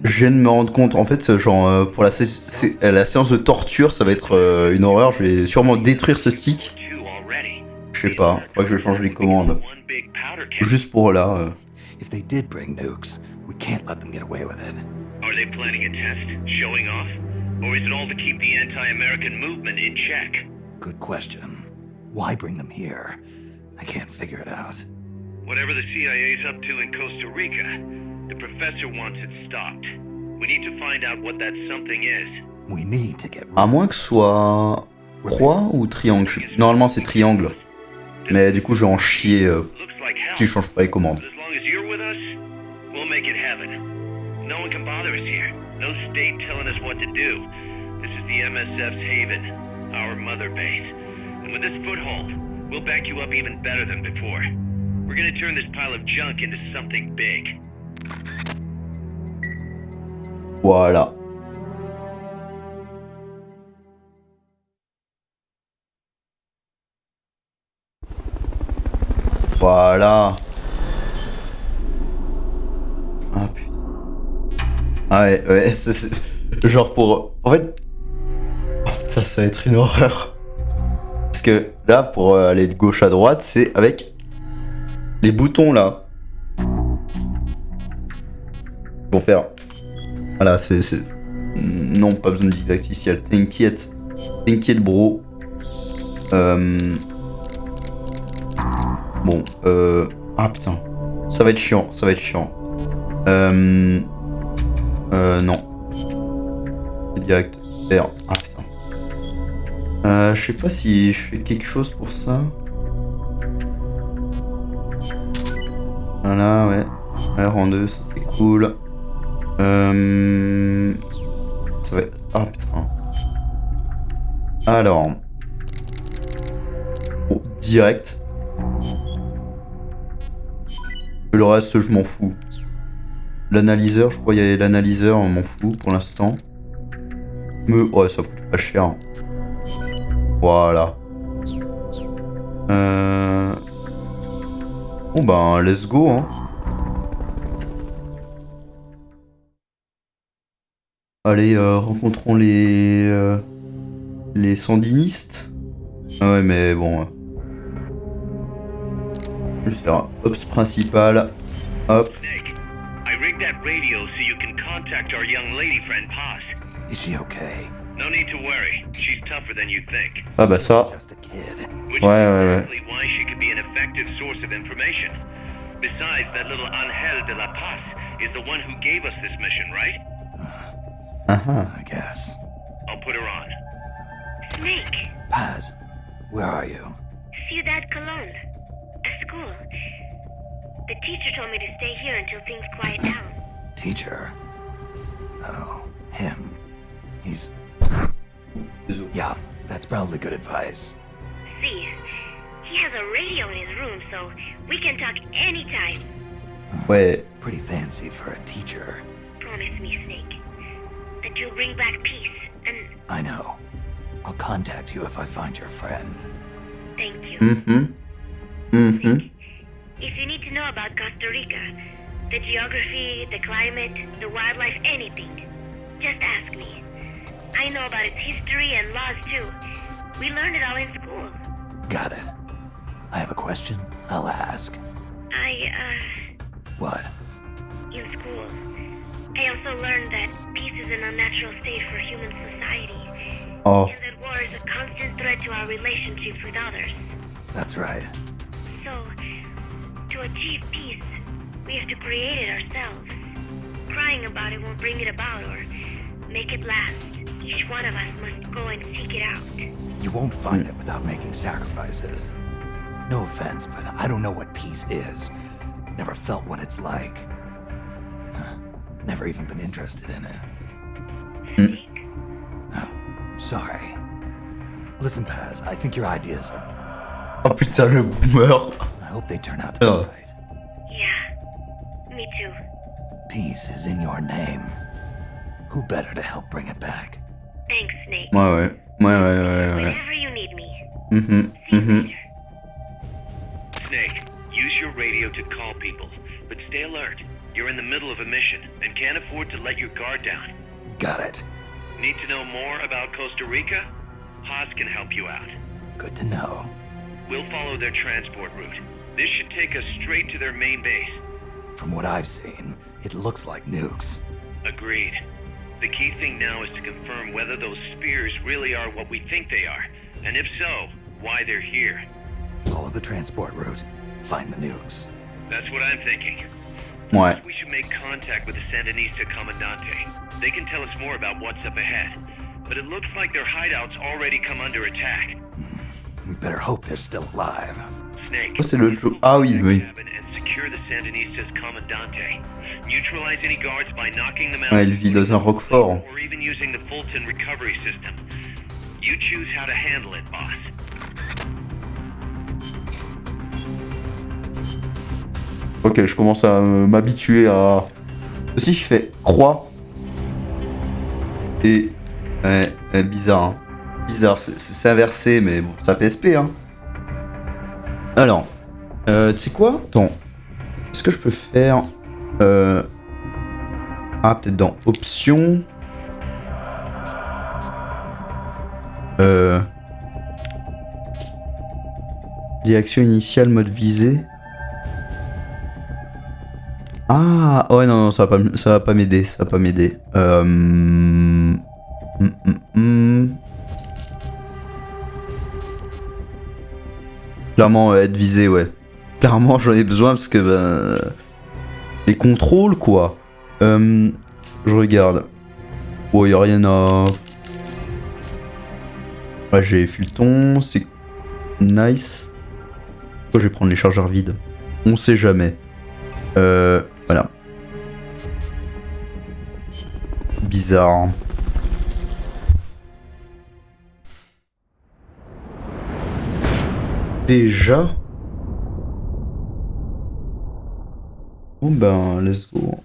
D: je viens de me rendre compte, en fait, genre, pour la séance de torture, ça va être une horreur, je vais sûrement détruire ce stick. Je sais pas, faudrait que je change les commandes. Juste pour là.
H: If they did bring nukes, we can't let them get away with it.
I: Are they planning a test, showing off? Or is it all to keep the anti-American movement in check?
H: Good question. Why bring them here? I can't figure it out.
I: Whatever the CIA's up to in Costa Rica, the professor wants it stopped. We need to find out what that something is.
H: We need to get...
D: À moins que ce soit croix ou triangle. Normalement c'est triangle. Mais du coup je vais en chier si je change pas les commandes.
I: As long as you're with us, we'll make it heaven. No one can bother us here. No state telling us what to do. This is the MSF's haven, our mother base. And with this foothold, we'll back you up even better than before. We're gonna turn this pile of junk into something big.
D: Voilà. Voilà. Ah putain. Ah ouais, c'est... Genre pour... En fait... Oh putain, ça va être une horreur. Parce que là, pour aller de gauche à droite, c'est avec les boutons là. Pour faire... Voilà, c'est... Non, pas besoin de didacticiel. T'inquiète. T'inquiète, bro. Bon, ah putain. Ça va être chiant, ça va être chiant. Non. Direct. R. Ah putain. Je sais pas si je fais quelque chose pour ça. Voilà, ouais. R en 2, ça c'est cool. Ça va être... Ah putain. Alors... Oh, direct. Le reste, je m'en fous. L'analyseur, je crois qu'il y a l'analyseur, on m'en fout pour l'instant. Mais ouais, ça coûte pas cher. Voilà. Bon ben, let's go, hein. Allez, rencontrons les sandinistes. Ah ouais, mais bon. Je vais faire ops principal. Hop.
I: Snake, I rigged that radio so you can contact our young lady friend Paz.
H: Is she okay?
I: No need to worry. She's tougher than you think.
D: Ah bah ça.
H: Just a kid.
I: Which
D: Ouais,
I: is
D: ouais,
I: exactly why she could be an effective source of information. Besides, that little Angel de la Paz is the one who gave us this mission, right?
H: I guess.
I: I'll put her on.
J: Snake,
H: Paz, where are you?
J: Ciudad Colon. A school. The teacher told me to stay here until things quiet down.
H: Teacher? Oh, him. He's... Yeah, that's probably good advice.
J: See, he has a radio in his room, so we can talk anytime.
D: Ouais.
H: Pretty fancy for a teacher.
J: Promise me, Snake, that you'll bring back peace, and
H: I know. I'll contact you if I find your friend.
J: thank you. If you need to know about Costa Rica, the geography, the climate, the wildlife, anything, just ask me. I know about its history and laws too. We learned it all in school.
H: Got it. I have a question. I'll ask. What?
J: In school, I also learned that peace is an unnatural state for human society.
D: Oh.
J: And that war is a constant threat to our relationships with others.
H: That's right.
J: So, to achieve peace, we have to create it ourselves. Crying about it won't bring it about or make it last. Each one of us must go and seek it out.
H: You won't find it without making sacrifices. No offense, but I don't know what peace is. Never felt what it's like. Never even been interested in it. Oh, sorry. Listen, Paz, I think your ideas are...
D: Oh putain, le boomer.
H: I hope they turn out to be
D: Oh.
H: right.
J: Yeah, me too.
H: Peace is in your name. Who better to help bring it back?
J: Thanks, Snake.
D: Ouais.
J: Whenever you need me. See you later.
I: Snake, use your radio to call people, but stay alert. You're in the middle of a mission and can't afford to let your guard down.
H: Got it.
I: Need to know more about Costa Rica? Haas can help you out.
H: Good to know.
I: We'll follow their transport route. This should take us straight to their main base.
H: From what I've seen, it looks like nukes.
I: Agreed. The key thing now is to confirm whether those spears really are what we think they are, and if so, why they're here.
H: Follow the transport route. Find the nukes.
I: That's what I'm thinking.
D: Ouais.
I: We should make contact with the Sandinista Comandante. They can tell us more about what's up ahead. But it looks like their hideout's already come under attack.
H: We better hope they're still alive.
I: Snake,
D: Oh, c'est le jeu. Ah oui, oui.
I: cabin and secure the Sandinista's Comandante. Neutralize any guards by knocking them out.
D: Ouais, elle vit dans un roquefort.
I: Or even using the Fulton recovery system. You choose how to handle it, boss.
D: Ok, je commence à m'habituer à... Aussi, je fais croix. Et... Ouais, bizarre, hein. Bizarre, c'est inversé, mais bon, ça PSP, hein. Alors, tu sais quoi? Attends. Est-ce que je peux faire... Ah, peut-être dans Options. Direction initiale, mode visée. Ah, ouais, non, ça va pas m'aider, ça va pas m'aider. Clairement, être visé, ouais. Clairement, j'en ai besoin parce que, ben... les contrôles, quoi. Je regarde. Oh, y a rien à... Ouais, j'ai Fulton, c'est nice. Pourquoi je vais prendre les chargeurs vides? On sait jamais. Voilà. Bizarre. Déjà? Bon ben, let's go.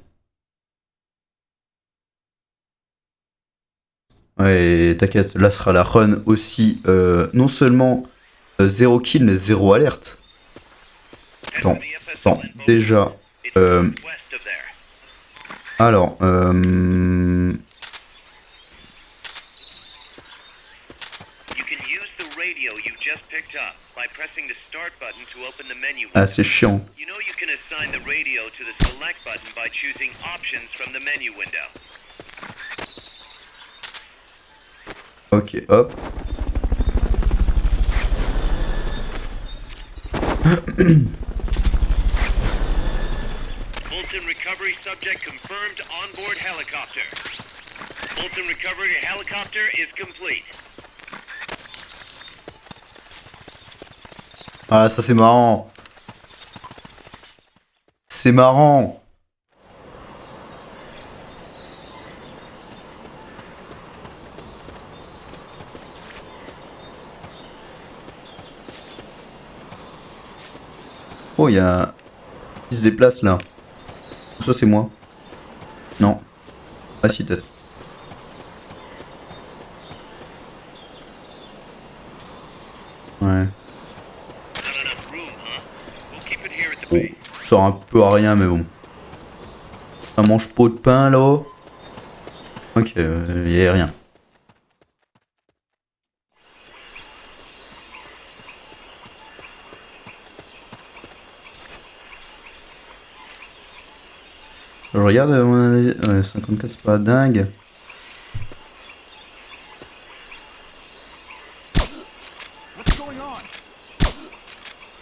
D: Ouais, t'inquiète, là sera la run aussi, non seulement 0 kill, mais 0 alerte. Attends, déjà... alors, ah, c'est chiant. Ok, hop.
I: Fulton recovery subject confirmed on board helicopter. Fulton recovery helicopter is complete.
D: Ah, ça c'est marrant. C'est marrant. Oh, il y a... qui se déplace là. Ça c'est moi. Non. Ah si, peut-être. Ouais. Bon, ça sert un peu à rien, mais bon. Ça mange pas de pain là. Ok, y a rien. Je regarde, 54 c'est pas dingue.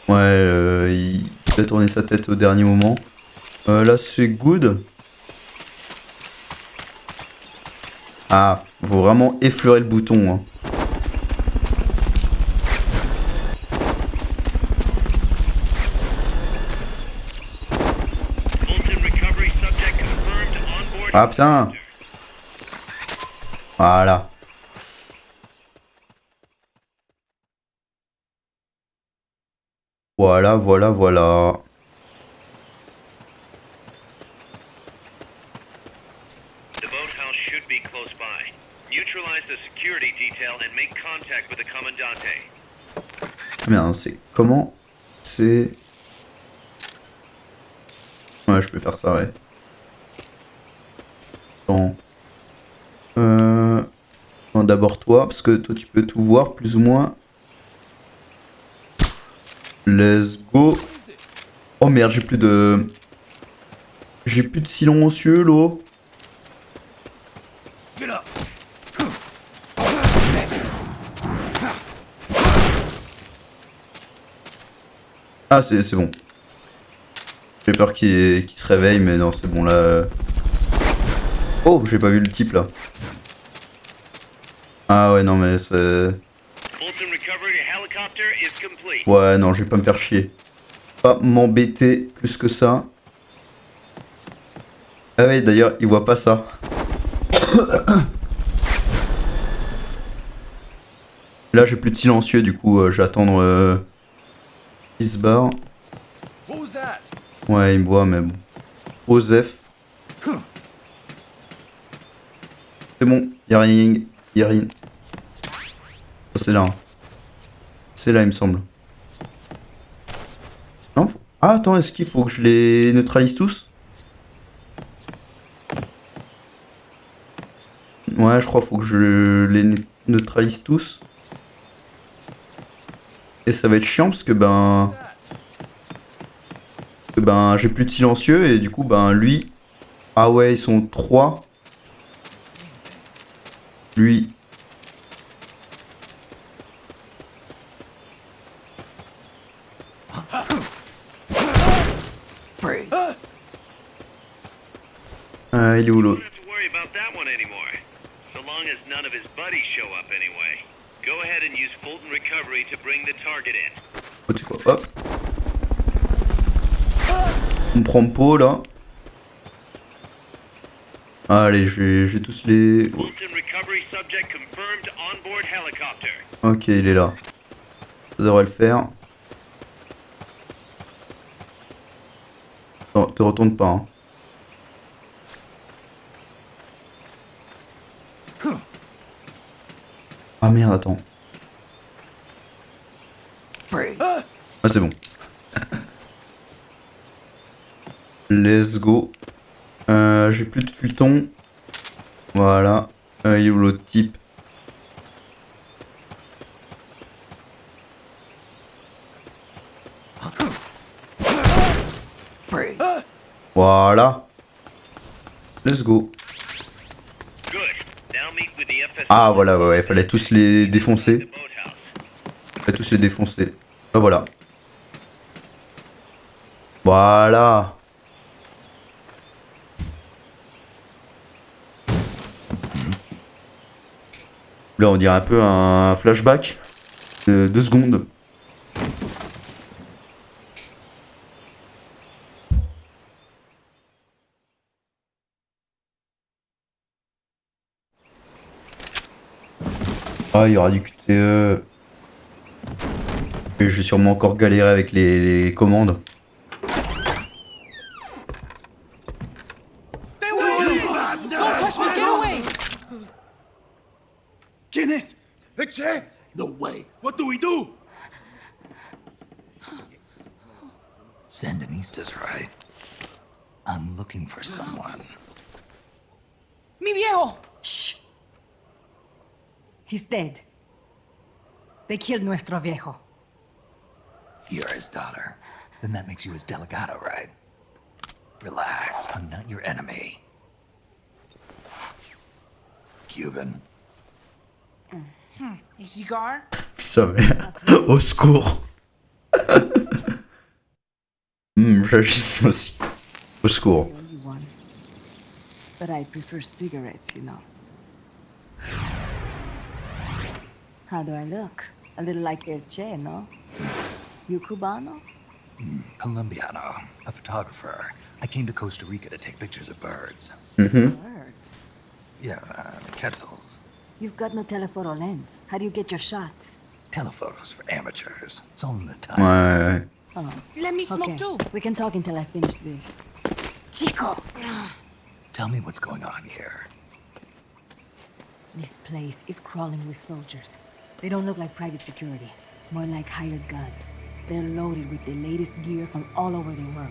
D: Ouais, il a tourné sa tête au dernier moment. Là c'est good. Ah, faut vraiment effleurer le bouton. Hein. Ah putain. Voilà. Voilà, voilà, voilà.
I: The boathouse should be close by. Neutralize the security detail and make contact with the commandante.
D: Ah bien, c'est comment? C'est... Ouais, je peux faire ça, ouais. Attends. Non, d'abord toi, parce que toi tu peux tout voir, plus ou moins. Let's go. Oh merde, j'ai plus de... J'ai plus de silencieux, là. Ah, c'est bon. J'ai peur qu'il se réveille, mais non, c'est bon, là... Oh, j'ai pas vu le type, là. Ah ouais, non, mais c'est... Ouais, non, je vais pas me faire chier. Pas m'embêter plus que ça. Ah ouais, d'ailleurs, il voit pas ça. Là, j'ai plus de silencieux, du coup, je vais attendre... Il se barre. Ouais, il me voit, mais bon. Osef. C'est bon, y'a rien. Y'a rien. Oh, c'est là. Hein. C'est là, il me semble. Non, faut... Ah, attends, est-ce qu'il faut que je les neutralise tous? Ouais, je crois qu'il faut que je les neutralise tous. Et ça va être chiant parce que j'ai plus de silencieux et du coup lui... Ah ouais, ils sont 3. Lui... Ah, il est où l'autre?
I: Go ahead and use Fulton Recovery to bring the target in.
D: Oh, tu sais quoi, hop. On prend pot là. Allez, j'ai tous les...
I: Fulton Recovery subject confirmed on board helicopter.
D: Ok, il est là. Ça devrait le faire. Non, te retourne pas. Hein. Ah merde, attends. Ah, c'est bon. Let's go. J'ai plus de futon. Voilà. Il est où l'autre type? Voilà. Let's go. Ah voilà, ouais, fallait tous les défoncer. Fallait tous les défoncer. Ah voilà. Voilà. Là on dirait un peu un flashback de 2 secondes. Ah, il y aura du QTE. Et je vais sûrement encore galérer avec les commandes.
B: Stay away! Don't touch me! Get away!
C: Guinness! The chair! No way! What do we do?
H: Sandinista's right. I'm looking for someone.
B: Mi viejo!
M: Shh. He's dead. They killed nuestro viejo.
H: You're his daughter. Then that makes you his delegado, right? Relax, I'm not your enemy. Cuban.
B: A cigar?
D: Sa mère. Au secours. J'agis aussi. Au secours.
M: But I prefer cigarettes, you know. How do I look? A little like El Che, no? You Cubano?
H: Colombiano, a photographer. I came to Costa Rica to take pictures of birds.
M: Birds?
H: Yeah, quetzals.
M: You've got no telephoto lens. How do you get your shots?
H: Telephotos for amateurs. It's all in the time.
D: Ouais.
M: Oh.
B: Let me smoke
M: Okay.
B: too.
M: We can talk until I finish this. Chico!
H: Tell me what's going on here.
M: This place is crawling with soldiers. They don't look like private security, more like hired guns. They're loaded with the latest gear from all over the world.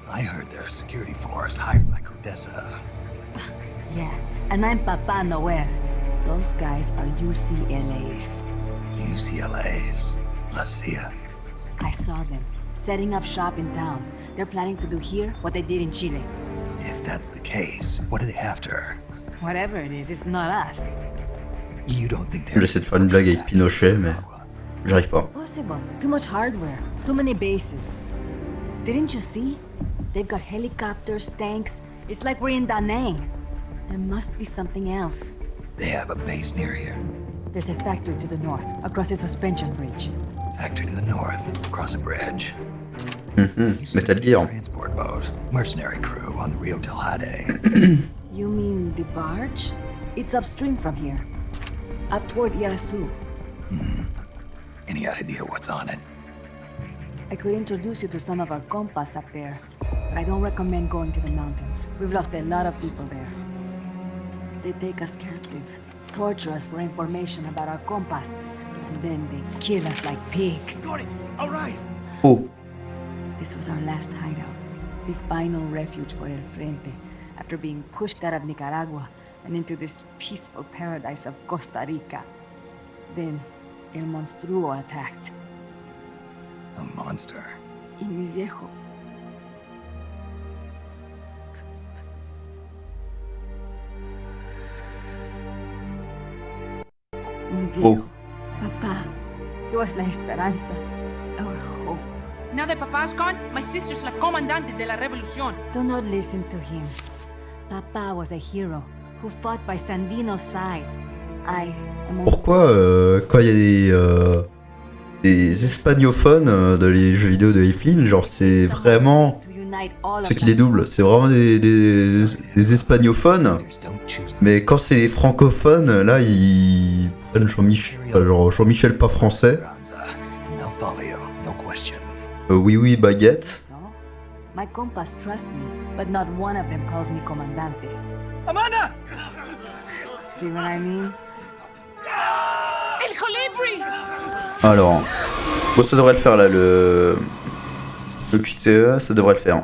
H: I heard they're a security force hired by Codessa.
M: Yeah, and I'm Papa Noel. Those guys are UCLAs.
H: UCLA's. La CIA.
M: I saw them, setting up shop in town. They're planning to do here what they did in Chile.
H: If that's the case, what are they after?
M: Whatever it is, it's not us.
H: You don't think they're...
D: J'essaie de faire une blague avec Pinochet, mais j'arrive pas.
M: Possible. Too much hardware. Too many bases. Didn't you see? They've got helicopters, tanks. It's like we're in Da Nang. There must be something else.
H: They have a base near here.
M: There's a factory to the north, across the suspension bridge.
H: Factory to the north, across a bridge.
D: Metal Gear.
H: Transport boat. Mercenary crew on the Rio del Jade.
M: You mean the barge? It's upstream from here. Up toward Irasu.
H: Any idea what's on it?
M: I could introduce you to some of our compas up there, but I don't recommend going to the mountains. We've lost a lot of people there. They take us captive, torture us for information about our compas, and then they kill us like pigs.
C: Got it! Alright!
D: Oh.
M: This was our last hideout, the final refuge for El Frente, after being pushed out of Nicaragua and into this peaceful paradise of Costa Rica. Then, El Monstruo attacked.
H: A monster.
M: Y mi viejo. Mi viejo. Papá. He was la esperanza. Our hope.
B: Now that Papa's gone, my sister's la comandante de la revolución.
M: Do not listen to him. Papa was a hero who fought by Sandino's side. I am
D: Pourquoi quand il y a des hispanophones dans les jeux vidéo de Evelyn, genre c'est vraiment
M: to unite all
D: ceux
M: of
D: qui les
M: us.
D: doublent, c'est vraiment des hispanophones, mais quand c'est les francophones, là ils prennent Jean-Michel, genre Jean-Michel pas français.
H: And they'll follow you, no question.
D: Oui oui baguette.
M: So, my compas trust me, but not one of them calls me comandante.
C: Amanda!
M: See what I mean?
J: El Colibri!
D: Alors, bon ça devrait le faire là, le QTE, ça devrait le faire.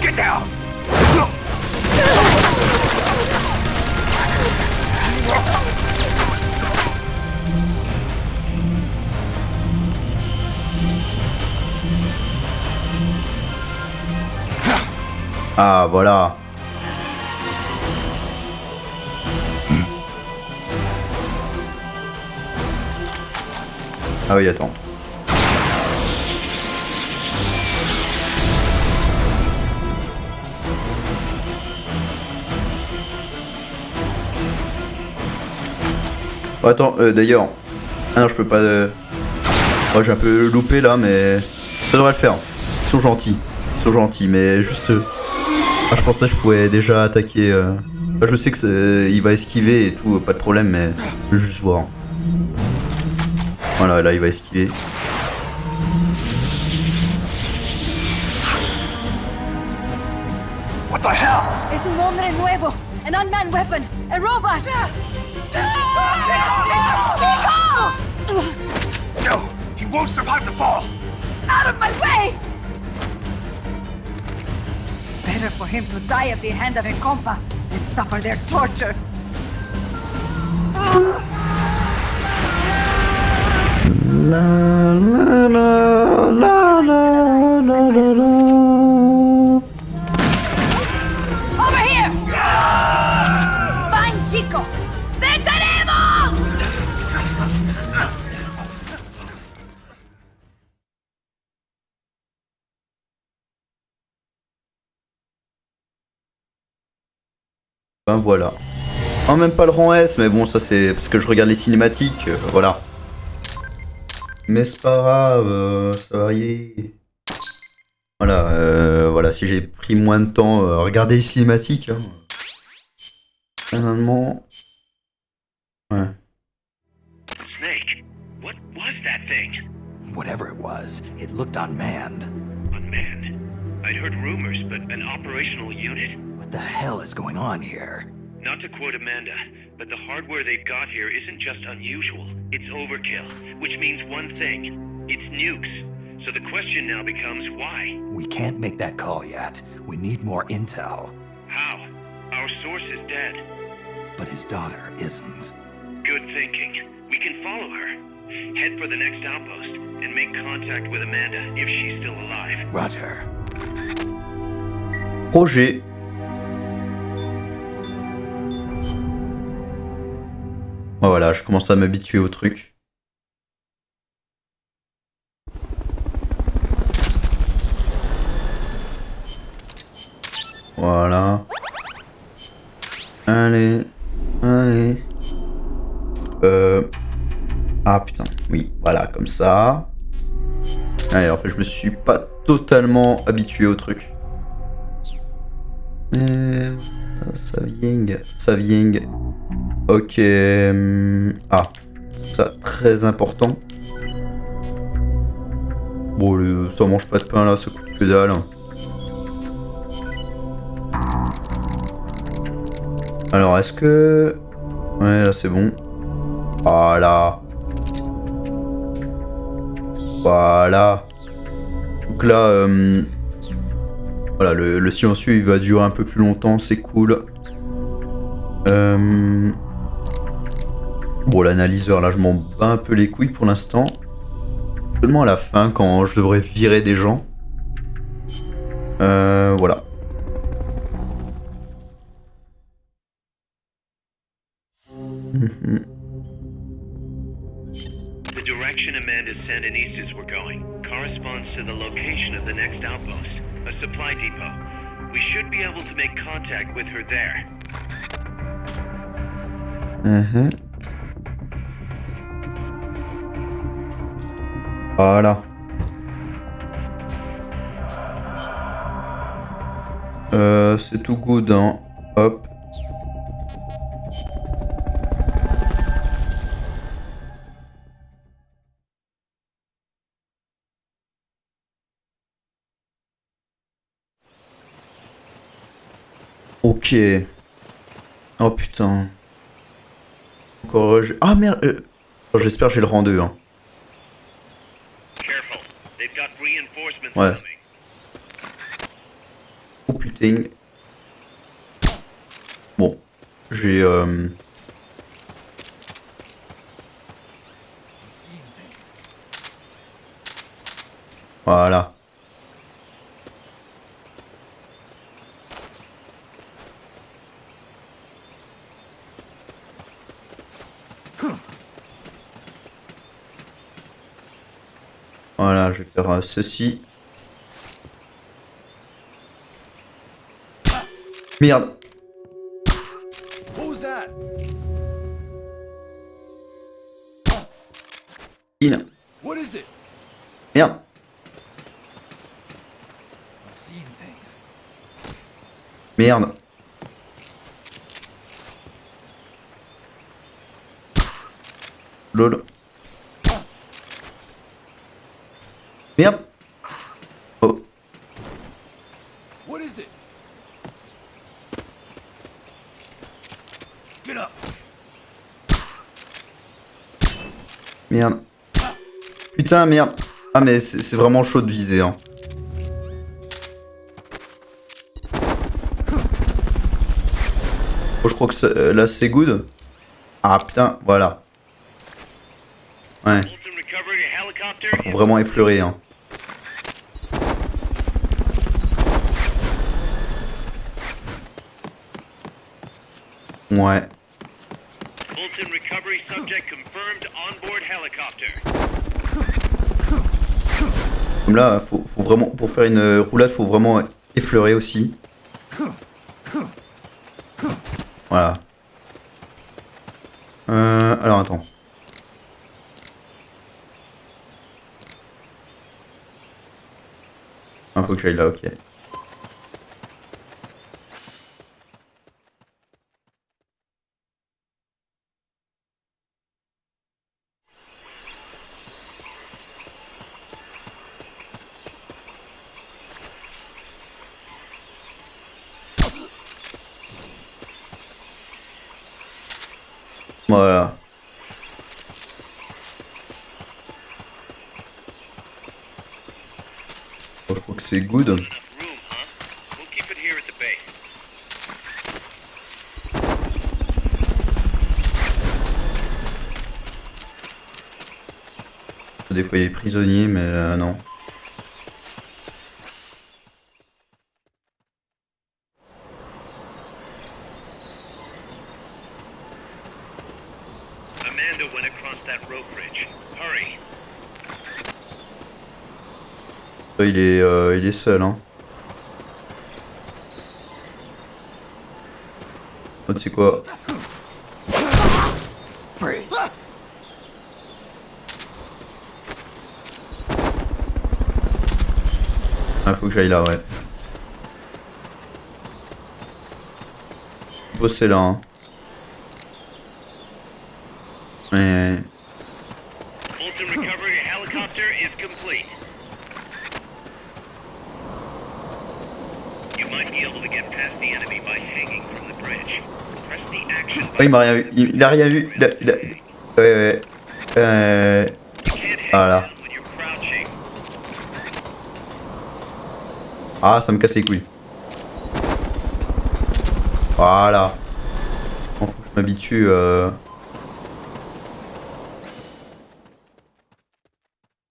C: Get down!
D: Ah voilà. Ah oui attends. Oh, attends, d'ailleurs. Ah non, je peux pas. Oh, j'ai un peu loupé là, mais ça devrait le faire. Ils sont gentils, mais juste. Ah, je pensais que je pouvais déjà attaquer. Enfin, je sais que il va esquiver et tout, pas de problème, mais je veux juste voir. Voilà, là il va esquiver.
C: What the hell?
M: Es un hombre nuevo, an unmanned weapon, a robot!
C: No, he won't survive the fall.
M: Out of my way! Better for him to die at the hand of a compa than suffer their torture.
D: La la la la la la la la.
M: Over here! Fine, chico! ¡Venceremos!
D: Ben voilà. Oh, même pas le rang S, mais bon, ça c'est parce que je regarde les cinématiques, voilà. Mais c'est pas grave, ça va y aller. Voilà, voilà, si j'ai pris moins de temps à regarder les cinématiques, hein. Finalement. Ouais.
I: Snake, what was that thing?
H: Whatever it was, it looked unmanned.
I: Unmanned? I'd heard rumors, but an operational unit?
H: What the hell is going on here?
I: Not to quote Amanda, but the hardware they've got here isn't just unusual, it's overkill, which means one thing, it's nukes. So the question now becomes why?
H: We can't make that call yet. We need more intel.
I: How? Our source is dead.
H: But his daughter isn't.
I: Good thinking. We can follow her. Head for the next outpost, and make contact with Amanda if she's still alive.
H: Roger.
D: Projet. Oh, voilà, je commence à m'habituer au truc. Voilà. Allez, allez. Ah putain, oui, voilà, comme ça. Allez, en fait, je me suis pas totalement habitué au truc. Ça vient. Ok. Ah, ça, très important. Bon, ça mange pas de pain là, ça coûte que dalle. Alors, est-ce que... Ouais, là c'est bon. Voilà. Voilà. Donc là, voilà, le silencieux il va durer un peu plus longtemps, c'est cool. Bon, l'analyseur, là, je m'en bats un peu les couilles pour l'instant. Seulement à la fin, quand je devrais virer des gens. Voilà.
I: The direction Amanda's Sandinistas were going corresponds to the location of the next outpost, a supply depot. We should be able to make contact with her there.
D: Voilà. C'est tout good, hein. Hop. Ok. Oh putain. Encore... Ah merde. J'espère que j'ai le rang 2. Hein. Ouais. Oh putain. Bon. J'ai... Voilà. Voilà, je vais faire ceci. Merde.
C: Who's that?
D: In.
C: What is it?
D: Merde.
C: I'm seeing things.
D: Merde. Lol. Merde. Oh.
C: What is it? Get up.
D: Merde. Putain, merde. Ah, mais c'est vraiment chaud de viser, hein. Oh, je crois que là, c'est good. Ah, putain, voilà. Ouais. Faut vraiment effleurer, hein. Ouais.
I: Bolton recovery subject confirmed onboard helicopter.
D: Comme là, faut vraiment, pour faire une roulade, faut vraiment effleurer aussi. Voilà. Alors attends. Ah, faut que j'aille là, ok. Voilà. Bon, je crois que c'est good. Des fois il est prisonnier, mais non.
I: Amanda went across that rope bridge. Hurry.
D: Il est seul, hein. Oh, tu sais quoi? Ah, faut que j'aille là, ouais. Bosser là, hein. Mais...
I: Bolton recovery helicopter is complete. You might be able to get past the enemy by hanging from the bridge. Press the action button.
D: Oh, il m'a rien vu. Il a rien vu. Ouais, ouais. Voilà. Ah, ça me casse les couilles. Voilà. m'habitue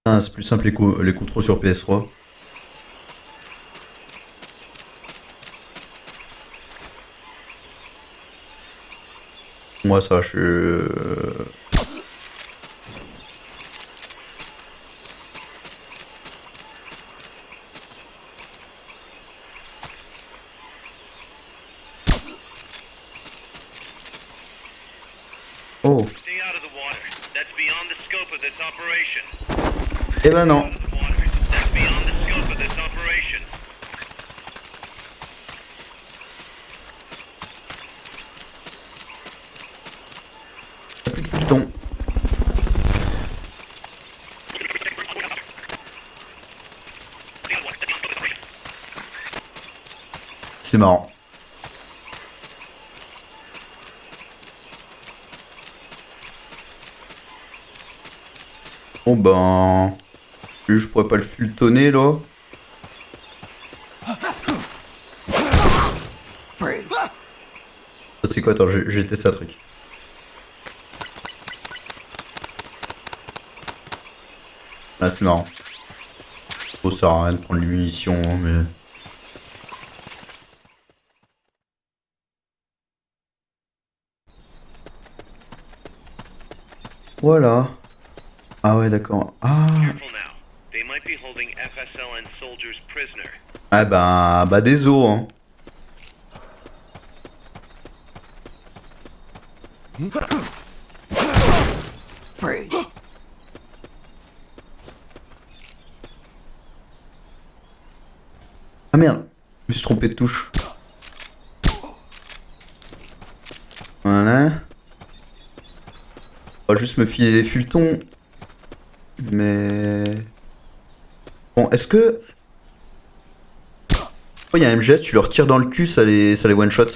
D: Ah, c'est plus simple les contrôles sur PS3. Moi ça, je suis... Oh.
I: Stay out of the water. That's beyond the scope of this operation.
D: Eh ben non.
I: That's beyond the scope of this operation.
D: Plus de futon. C'est marrant. Bon ben... Lui, je pourrais pas le fultonner là. C'est quoi? Attends, j'ai testé un truc. Ah, c'est marrant. Bon, ça sert à rien de prendre les munitions, mais... Voilà. Ah ouais, d'accord. Ah. Ah bah désolé, hein. Ah merde, je me suis trompé de touche. Voilà. On va juste me filer des fulletons. Mais... Bon, est-ce que... Oh, il y a un MGS, tu leur tires dans le cul, ça les one-shot.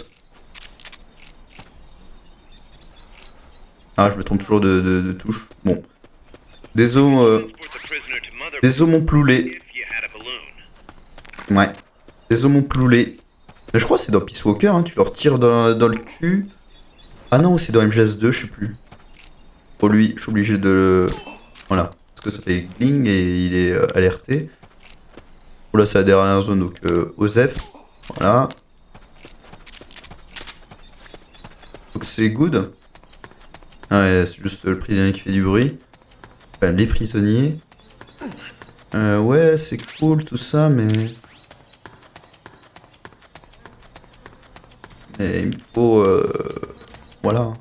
D: Ah, je me trompe toujours de touche. Bon. Désolé, désolé mon ploulet. Ouais. Désolé mon ploulet. Mais je crois que c'est dans Peace Walker, hein, tu leur tires dans le cul. Ah non, c'est dans MGS2, je sais plus. Pour lui, je suis obligé de le... Voilà. Parce que ça fait gling et il est alerté. Là, c'est la dernière zone, donc OZEF. Voilà. Donc c'est good. Ah ouais, c'est juste le prisonnier qui fait du bruit. Enfin, les prisonniers. Ouais, c'est cool tout ça, mais... Et il me faut... Voilà.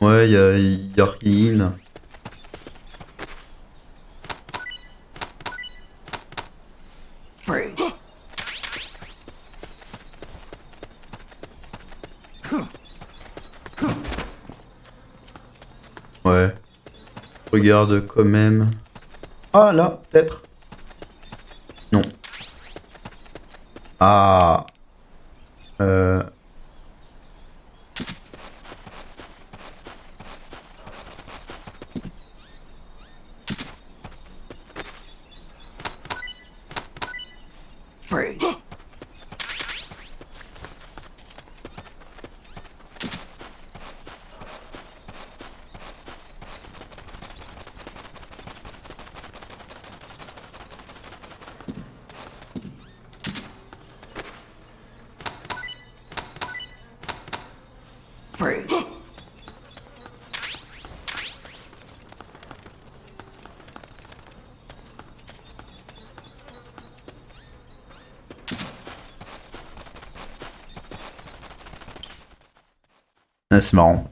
D: Ouais, y a rien. Ouais. Regarde quand même. Ah là, peut-être. Non. Ah. Ah, c'est marrant.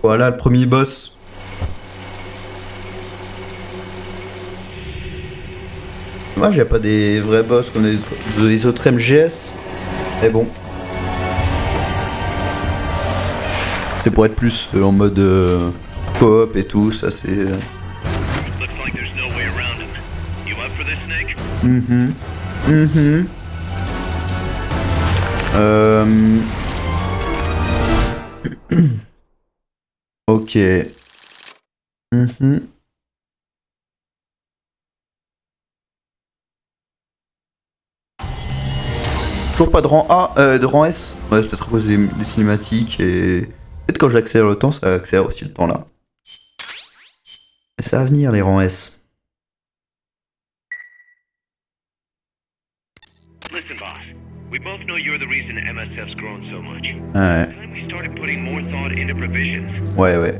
D: Voilà le premier boss. Dommage, il n'y a pas des vrais boss comme les autres MGS. Mais bon. C'est pour être plus en mode coop et tout, ça c'est...
I: Looks like there's no way around him. You up for this, Snake?
D: Ok. Toujours pas de rang A, de rang S. Ouais, peut-être à cause des cinématiques et... Peut-être quand j'accélère le temps, ça accélère aussi le temps là. Mais ça va venir les rangs S.
I: Listen, boss. We both know you're the reason MSF's grown so much.
D: Ouais.
I: Time we started putting more thought into provisions.
D: Ouais.
H: A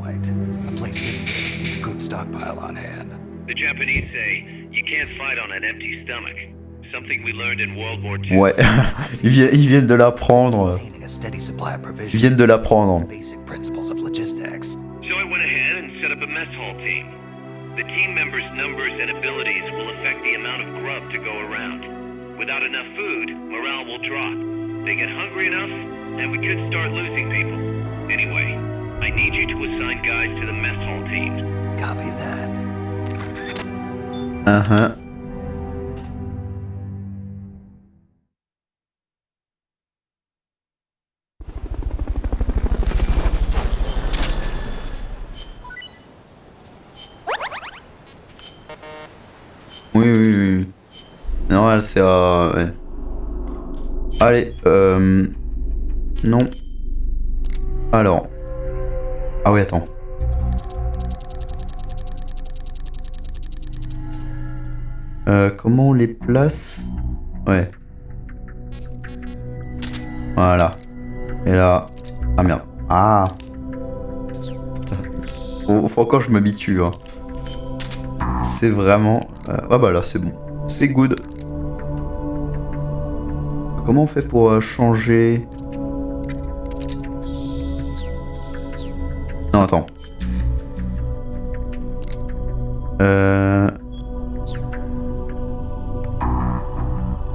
H: place this big needs a good stockpile on hand.
I: The Japanese say you can't fight on an empty stomach. Something we learned in World War II.
D: Ouais. Ils viennent de l'apprendre.
H: Maintaining a steady supply of
D: Ils
H: provisions.
D: viennent de l'apprendre.
H: Basic principles of logistics.
I: So I went ahead and set up a mess hall team. The team members' numbers and abilities will affect the amount of grub to go around. Without enough food, morale will drop. They get hungry enough, and we could start losing people. Anyway, I need you to assign guys to the mess hall team.
H: Copy that.
D: Oui. Non, c'est à... Ouais. Allez, non. Alors. Ah oui, attends. Comment on les place? Ouais. Voilà. Et là... Ah merde. Ah. Putain. Faut encore que je m'habitue, hein. C'est vraiment... Ah bah là, c'est bon. C'est good. Comment on fait pour changer... Non, attends.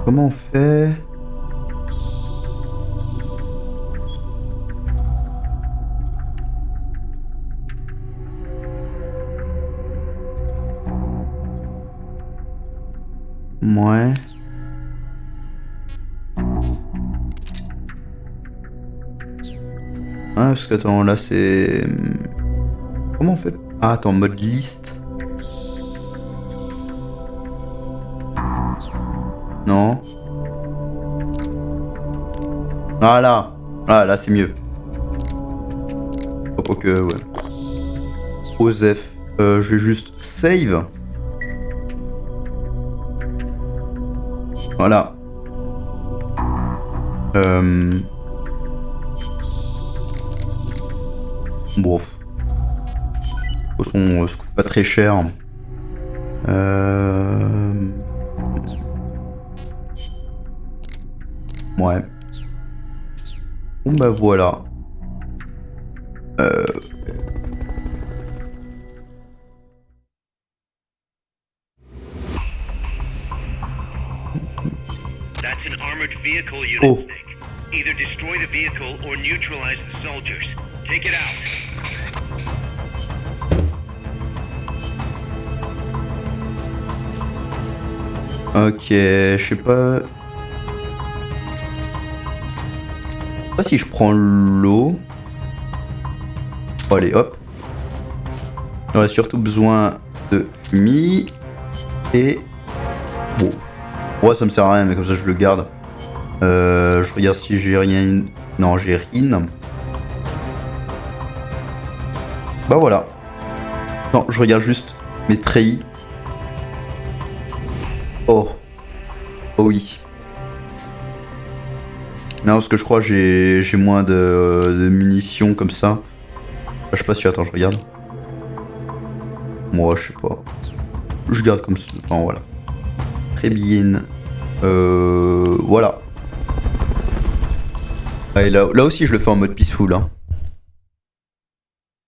D: Comment on fait... Ouais. Ah, parce que attends, là c'est... Comment on fait? Ah, attends, mode liste. Non. Ah là. Ah là, c'est mieux. Ok, ouais. Osef. Je vais juste save. Voilà. Bon. De toute façon, ça coûte pas très cher. Ouais. Bon bah voilà.
I: That's an armored vehicle unit,
D: Oh.
I: Snake. Either destroy the vehicle or neutralize the soldiers. Take it out.
D: Ok, je sais pas. Je sais pas si je prends l'eau. Allez, hop. J'aurais surtout besoin de fumier. Et... Bon. Ouais, ça me sert à rien, mais comme ça je le garde. Je regarde si j'ai rien... Non, j'ai rien. Bah voilà. Non, je regarde juste mes treillis. Oh. Oh oui. Non, parce que je crois que j'ai moins de munitions comme ça. Je sais pas si... Attends, je regarde. Moi, je sais pas. Je garde comme ça. Enfin, voilà. Très bien. Voilà. Et là aussi, je le fais en mode peaceful. Hein.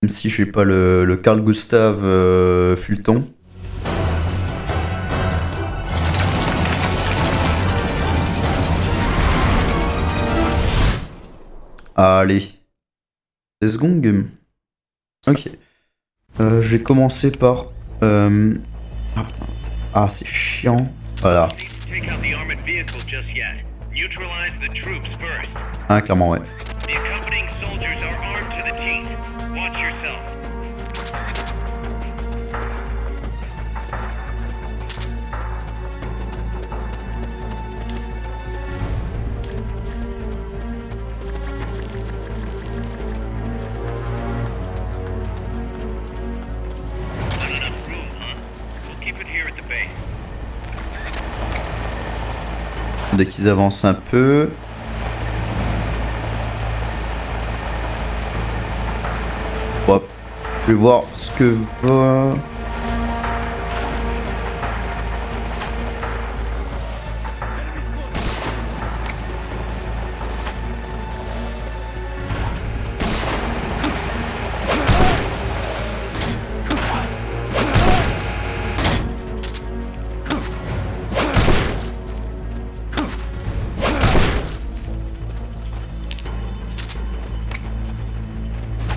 D: Même si j'ai pas le Carl Gustav Fulton. Allez. Let's go. Ok. J'ai commencé par... Ah putain, ah c'est chiant. Voilà.
I: Take out the armored vehicle just yet. Neutralize the troops first.
D: Ah clairement ouais.
I: The accompanying soldiers are armed to the teeth. Watch yourself. Not enough room, huh? We'll keep it here at the base.
D: Dès qu'ils avancent un peu. Hop. Je vais voir ce que va...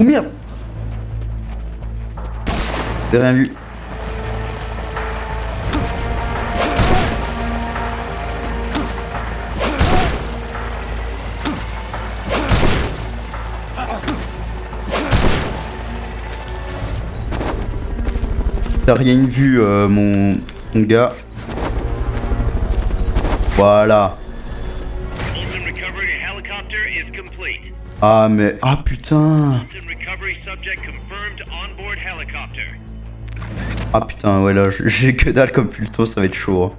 D: Oh merde! J'ai rien vu. T'as rien vu, mon gars. Voilà.
I: Fulton recovery helicopter is complete.
D: Ah mais... Ah putain!
I: Fulton recovery subject confirmed on board helicopter.
D: Ah putain, ouais là, j'ai que dalle comme fulto, ça va être chaud. Hein.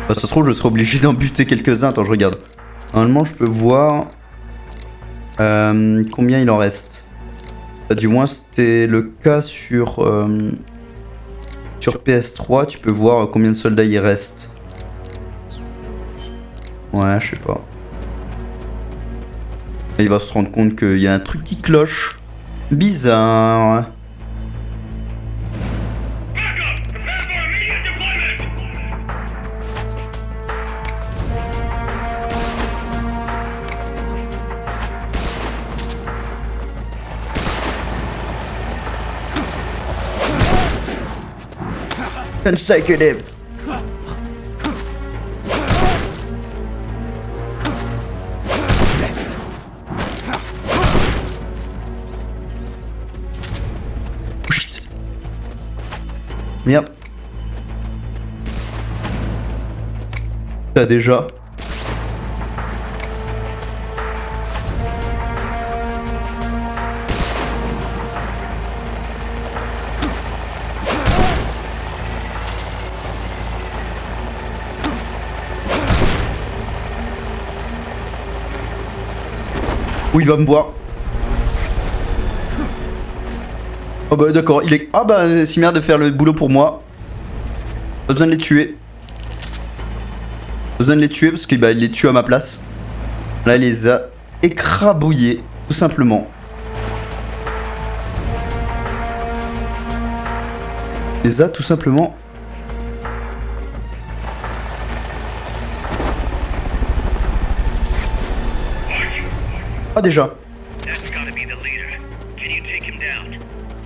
D: Bah, ça se trouve, je serai obligé d'en buter quelques-uns. Attends, je regarde. Normalement, je peux voir combien il en reste. Bah, du moins, c'était le cas sur PS3. Tu peux voir combien de soldats il reste. Ouais, je sais pas. Et il va se rendre compte qu'il y a un truc qui cloche. Bizarre. Consecutive. Merde. T'as déjà. Où il va me voir. Oh bah d'accord, il est... Ah bah c'est merde de faire le boulot pour moi. Pas besoin de les tuer. Pas besoin de les tuer parce qu'il bah, il les tue à ma place. Là il les a écrabouillés, tout simplement. Il les a tout simplement... Ah déjà.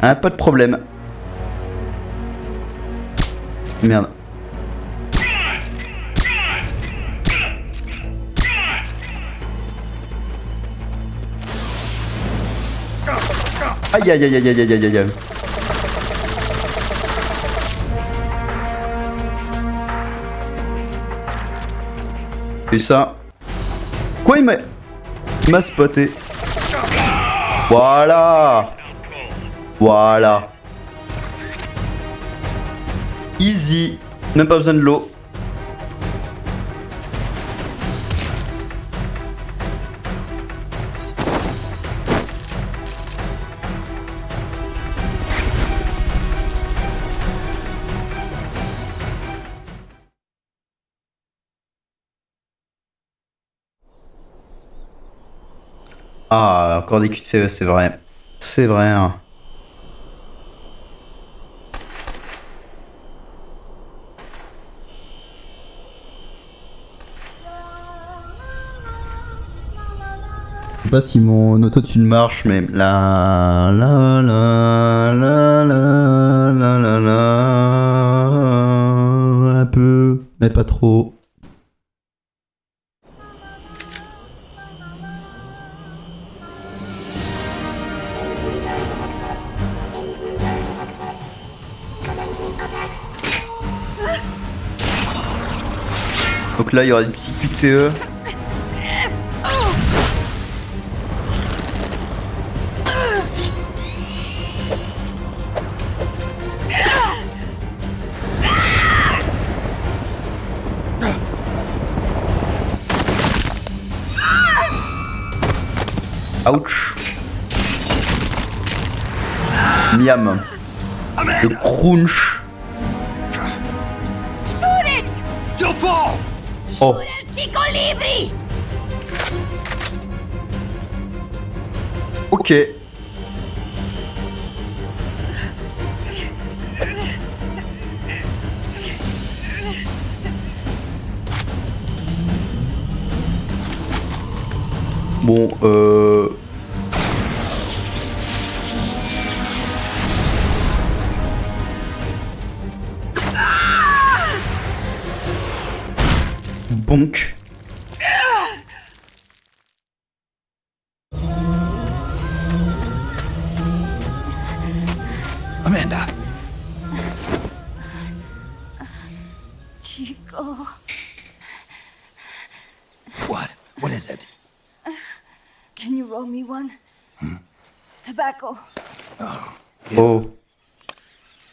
D: Hein, pas de problème. Merde. Aïe aïe aïe aïe aïe aïe aïe aïe. Et ça. Quoi il m'a spoté. Voilà. Voilà. Easy. Même pas besoin de l'eau. Ah, encore des QTE, c'est vrai. C'est vrai. Hein. Je sais pas si mon autotune marche, mais la la la la la la la la un peu, mais pas trop. Donc là, il y aura des petits QTE. Ouch. Miam. Le crunch.
N: Shoot it!
C: You'll fall!
D: Oh.
N: Chico Libri!
D: Ok. Bon, bonk.
H: Amanda.
M: Chico.
H: What? What is it?
M: Can you roll me one? Tobacco.
H: Oh.
D: Oh.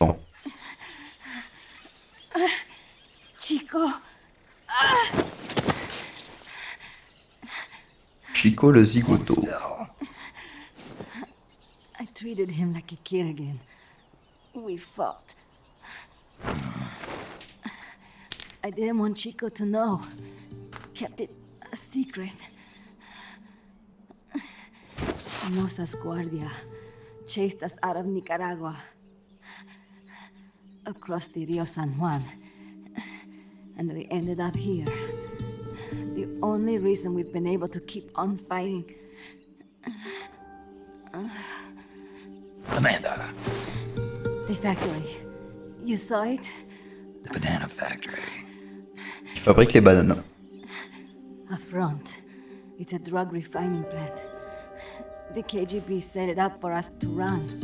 D: Bon.
M: Chico.
D: Chico le zigoto.
M: I treated him like a kid again. We fought. I didn't want Chico to know. Kept it a secret. Somoza's Guardia chased us out of Nicaragua, across the Rio San Juan, and we ended up here. The only reason we've been able to keep on fighting.
H: Amanda.
M: The factory. You saw it?
H: The banana factory.
D: Je fabrique les bananes.
M: A front. It's a drug refining plant. The KGB set it up for us to run.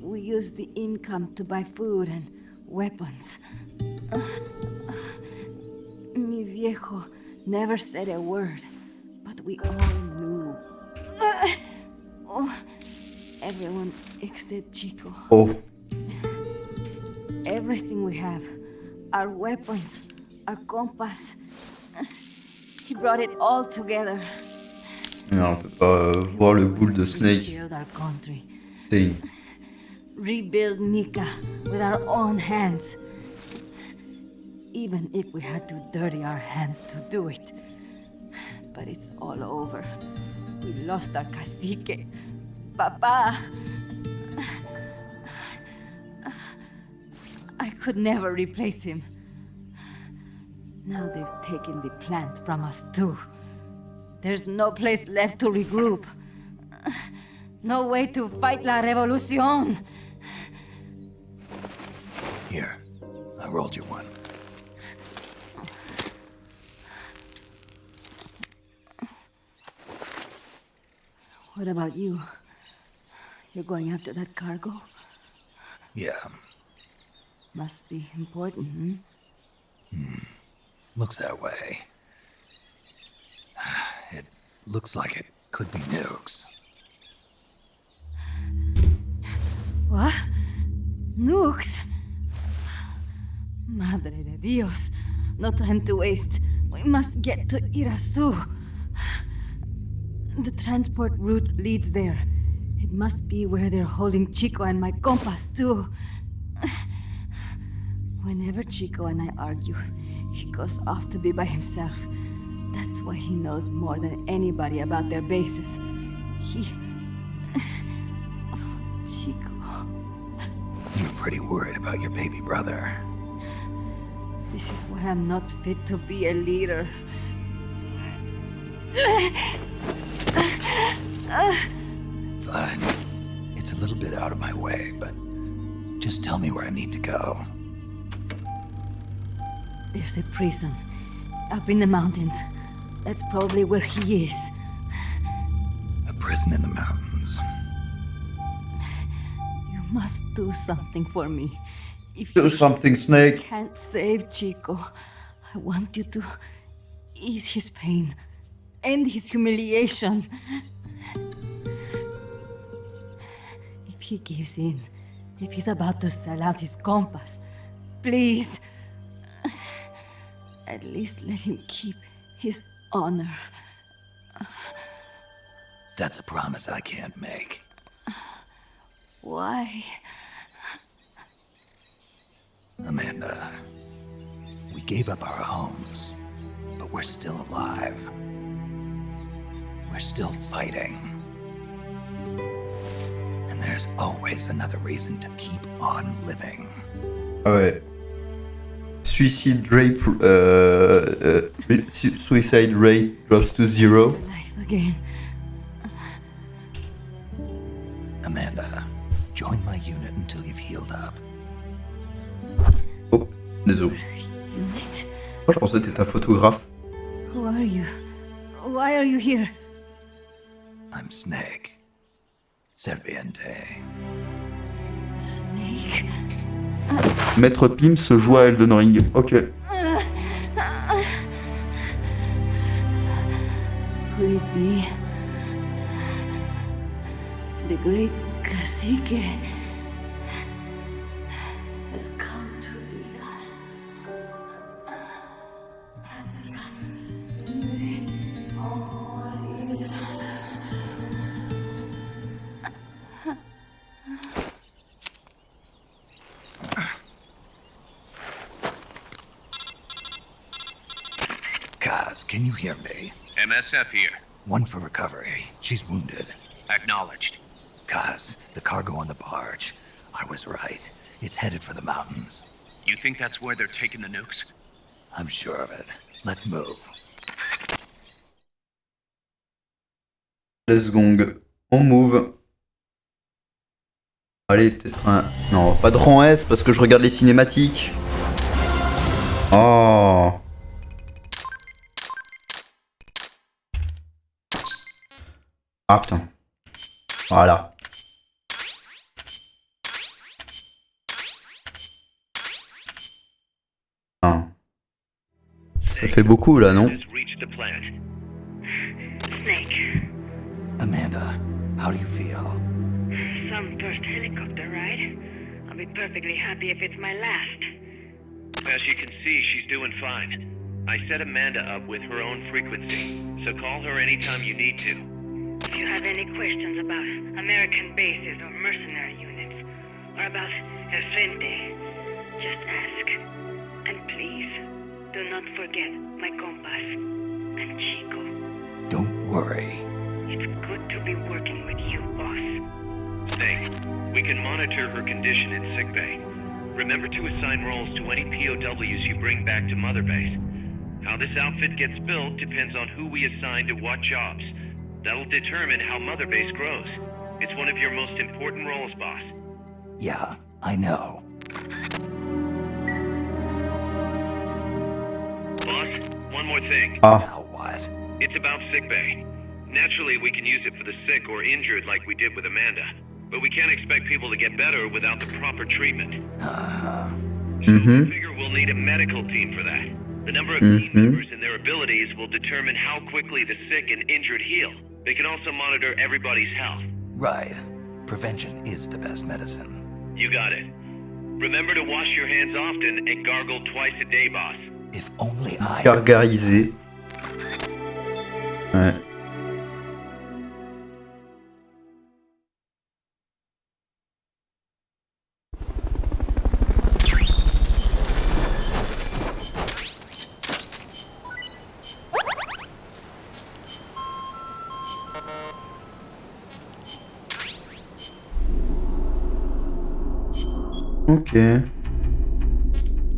M: We used the income to buy food and weapons. Mi viejo never said a word, but we all knew. Everyone except Chico.
D: Oh.
M: Everything we have, our weapons, our compass. He brought it all together.
D: Non, on peut pas voir le boule de Snake.
M: Rebuild our country.
D: C'est...
M: Rebuild Nika with our own hands. Even if we had to dirty our hands to do it. But it's all over. We lost our cacique. Papa. I could never replace him. Now they've taken the plant from us too. There's no place left to regroup. No way to fight la revolución.
H: Here, I rolled you one.
M: What about you? You're going after that cargo?
H: Yeah.
M: Must be important,
H: Looks that way. It looks like it could be nukes.
M: What? Nukes? Madre de Dios. No time to waste. We must get to Irasu. The transport route leads there. It must be where they're holding Chico and my compas, too. Whenever Chico and I argue, he goes off to be by himself. That's why he knows more than anybody about their bases. Chico.
H: You're pretty worried about your baby brother.
M: This is why I'm not fit to be a leader.
H: Fine. It's a little bit out of my way, but just tell me where I need to go.
M: There's a prison up in the mountains. That's probably where he is.
H: A prison in the mountains.
M: You must do something for me. If
D: Do
M: you
D: something, Snake.
M: can't save Chico, I want you to ease his pain, end his humiliation. If he gives in, if he's about to sell out his compass, please, at least let him keep his honor.
H: That's a promise I can't make.
M: Why?
H: Amanda, we gave up our homes, but we're still alive. We're still fighting. And there's always another reason to keep on living.
D: Ah ouais. Suicide rate drops to 0.
M: Life again.
H: Amanda, join my unit until you've healed up.
D: Oh, désolé.
M: Unit?
D: Moi, je pensais que t'étais un photographe.
M: Who are you? Why are you here?
H: I'm Snake. Serviente.
M: Snake?
D: Maître Pim se joue à Elden Ring. Ok.
M: Could it be the great cacique has come to lead us?
H: Kaz, can you hear me?
I: MSF here.
H: One for recovery. She's wounded.
I: Acknowledged.
H: Kaz, the cargo on the barge. I was right. It's headed for the mountains.
I: You think that's where they're taking the nukes?
H: I'm sure of it. Let's move.
D: Let's go. On move. Allez, peut-être un... Non, pas de rang S parce que je regarde les cinématiques. Oh. Ah putain. Voilà. Ah. Ça fait beaucoup là, non?
J: Snake.
H: Amanda, how do you feel?
J: Some first helicopter ride. I'll be perfectly happy if it's my last.
I: As you can see, she's doing fine. I set Amanda up with her own frequency, so call her anytime you need to.
J: If you have any questions about American bases or mercenary units, or about El Frente, just ask. And please, do not forget my compass and Chico.
H: Don't worry.
J: It's good to be working with you, boss.
I: Snake, we can monitor her condition in sickbay. Remember to assign roles to any POWs you bring back to Mother Base. How this outfit gets built depends on who we assign to what jobs. That'll determine how Mother Base grows. It's one of your most important roles, boss.
H: Yeah, I know.
I: Boss, one more thing.
H: Now what?
I: It's about sickbay. Naturally, we can use it for the sick or injured like we did with Amanda. But we can't expect people to get better without the proper treatment. So we figure we'll need a medical team for that. The number of team members and their abilities will determine how quickly the sick and injured heal. They can also monitor everybody's health.
H: Right. Prevention is the best medicine.
I: You got it. Remember to wash your hands often and gargle twice a day, boss.
H: If only I...
D: Gargariser. Ouais. Ok.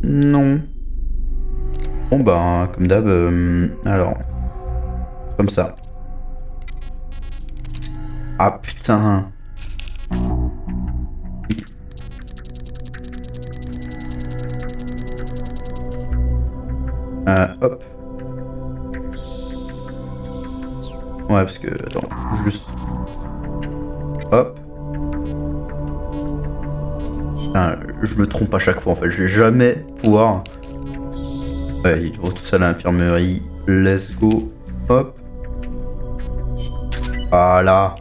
D: Non. Bon bah, comme d'hab, alors. Comme ça. Ah putain. Hop. Ouais, parce que... Attends, juste... Hop. Putain, je me trompe à chaque fois en fait. Je vais jamais pouvoir... Ouais, ils vont tous à l'infirmerie. Let's go. Hop. Voilà.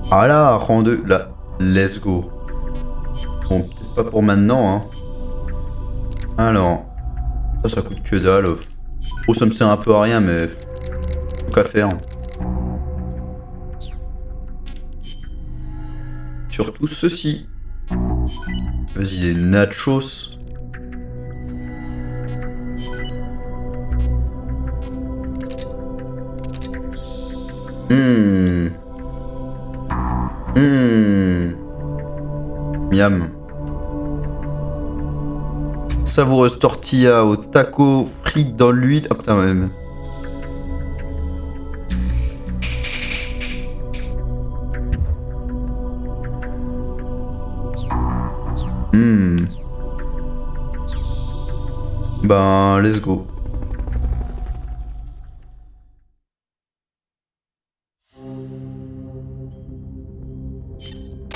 D: Voilà, rang 2. Là. Let's go. Bon, peut-être pas pour maintenant, hein. Alors. Ça coûte que dalle. Oh, ça me sert un peu à rien, mais... Faut qu'à faire. Surtout ceci. Vas-y, les nachos. Miam. Savoureuse tortilla au taco frites dans l'huile. Ah putain, même. Ben, let's go.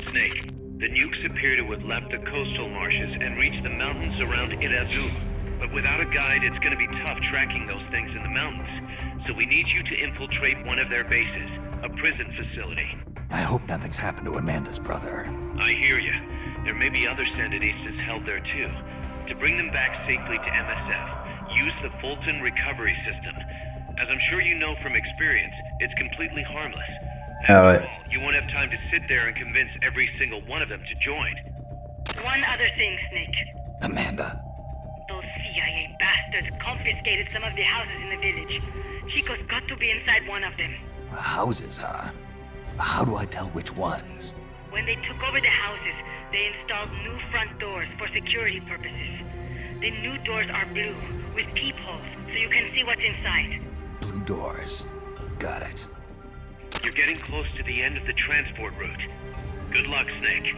I: Snake, the nukes appear to have left the coastal marshes and reached the mountains around Irazu. But without a guide, it's gonna be tough tracking those things in the mountains. So we need you to infiltrate one of their bases, a prison facility.
H: I hope nothing's happened to Amanda's brother.
I: I hear ya. There may be other Sandinistas held there too. To bring them back safely to MSF, use the Fulton recovery system. As I'm sure you know from experience, it's completely harmless. After all, you won't have time to sit there and convince every single one of them to join.
N: One other thing, Snake.
H: Amanda.
N: Those CIA bastards confiscated some of the houses in the village. Chico's got to be inside one of them.
H: Houses, huh? How do I tell which ones?
N: When they took over the houses, they installed new front doors for security purposes. The new doors are blue, with peepholes, so you can see what's inside.
H: Blue doors. Got it.
I: You're getting close to the end of the transport route. Good luck, Snake.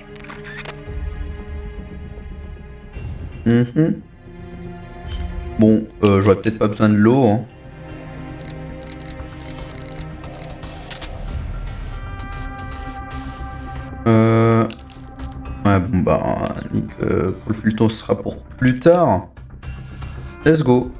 D: Bon, j'aurais peut-être pas besoin de l'eau, hein. Ouais, bon bah, pour le fulton, ce sera pour plus tard. Let's go.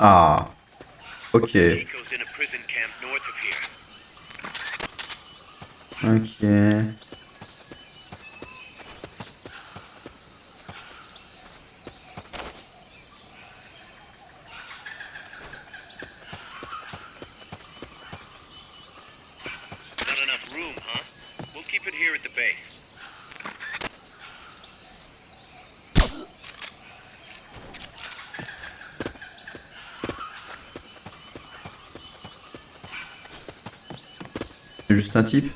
D: Ah, ok. Ok. C'est juste un type.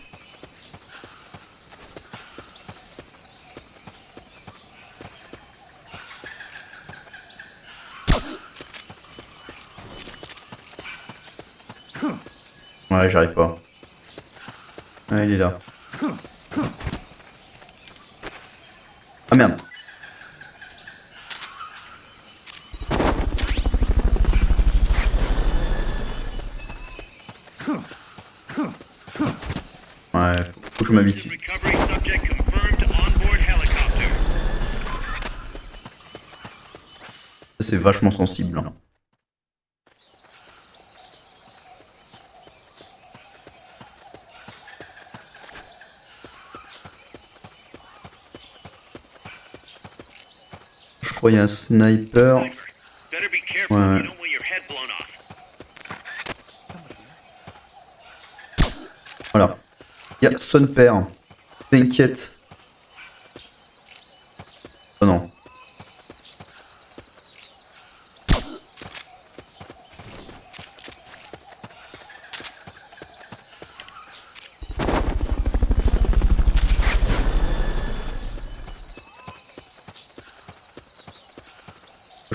D: Ouais, j'arrive pas. Ah, il est là. Ah merde. Ouais, faut que je m'habitue. C'est vachement sensible. Hein. Je crois qu'il y a un sniper. Ouais. Voilà. Il y a son père. T'inquiète. Oh non.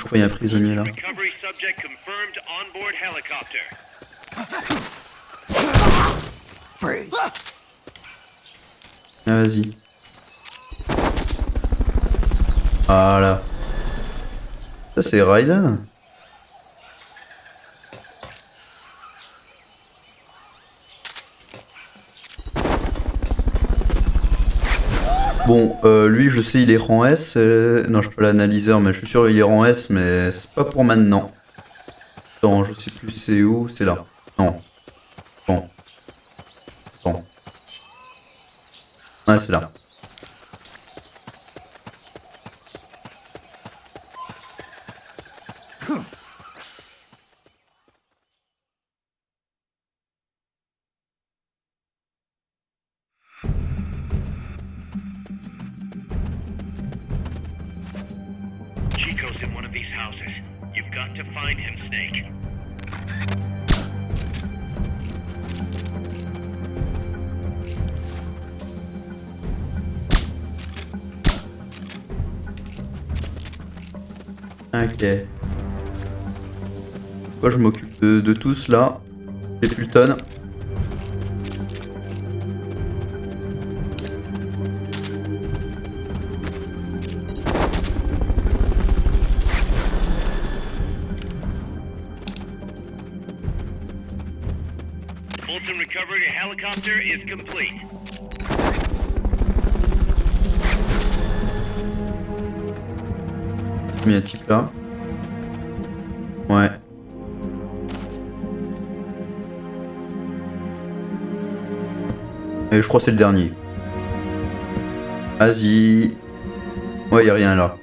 D: crois qu'il y a un prisonnier là.
I: Recovery subject confirmed on board helicopter.
D: Ah, vas-y. Voilà. Ça c'est Raiden. Bon, lui je sais il est rang S. Non, je peux l'analyseur, mais je suis sûr il est rang S, mais c'est pas pour maintenant. Attends, je sais plus c'est où, c'est là. Non. Bon. Bon. Ouais, c'est là.
I: Chico's in one of these houses. You've got to find him, Snake.
D: Ok. Moi je m'occupe de tous là. Les Fulton.
I: Fulton recovery helicopter is complete.
D: Il y a un type là. Ouais. Et je crois que c'est le dernier. Vas-y. Ouais, y a rien là.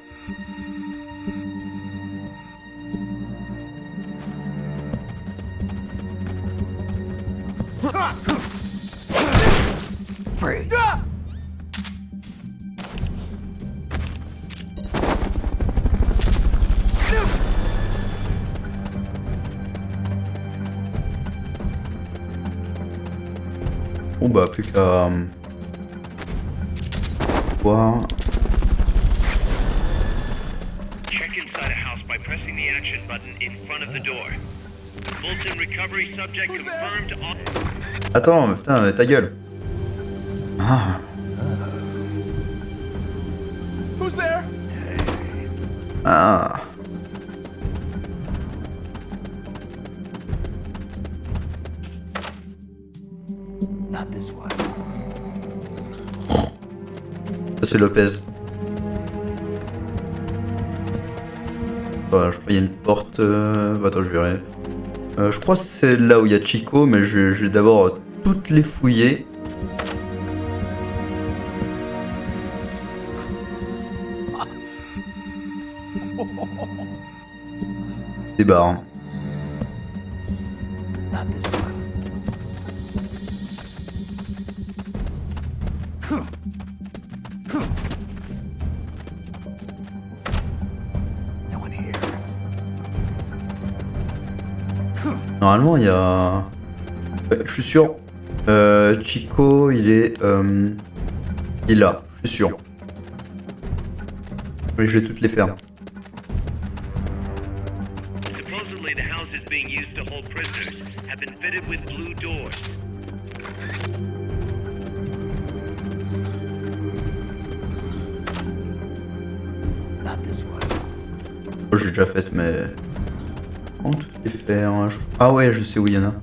D: Bon bah plus qu'à voir.
I: Check inside a house by pressing the action button in front of the door. Fulton recovery subject confirmed on...
D: Attends, putain, ta gueule. Ah.
C: Who's there?
D: Ah.
H: Not this one.
D: Ça c'est Lopez. Voilà, je crois qu'il y a une porte. Attends, je verrai. Je crois que c'est là où il y a Chico, mais je vais d'abord toutes les fouiller. Des barres. Hein.
H: Not this one. No one here.
D: Normalement, il y a. Ouais, je suis sûr. Chico, il est. Il est là, je suis sûr. Oui, je vais toutes les faire.
I: Supposedly the houses being used to hold prisoners have been fitted with blue doors.
H: Not this one.
D: Oh, j'ai déjà fait, mais. Comment toutes les faire hein, Ah ouais, je sais où il y en a.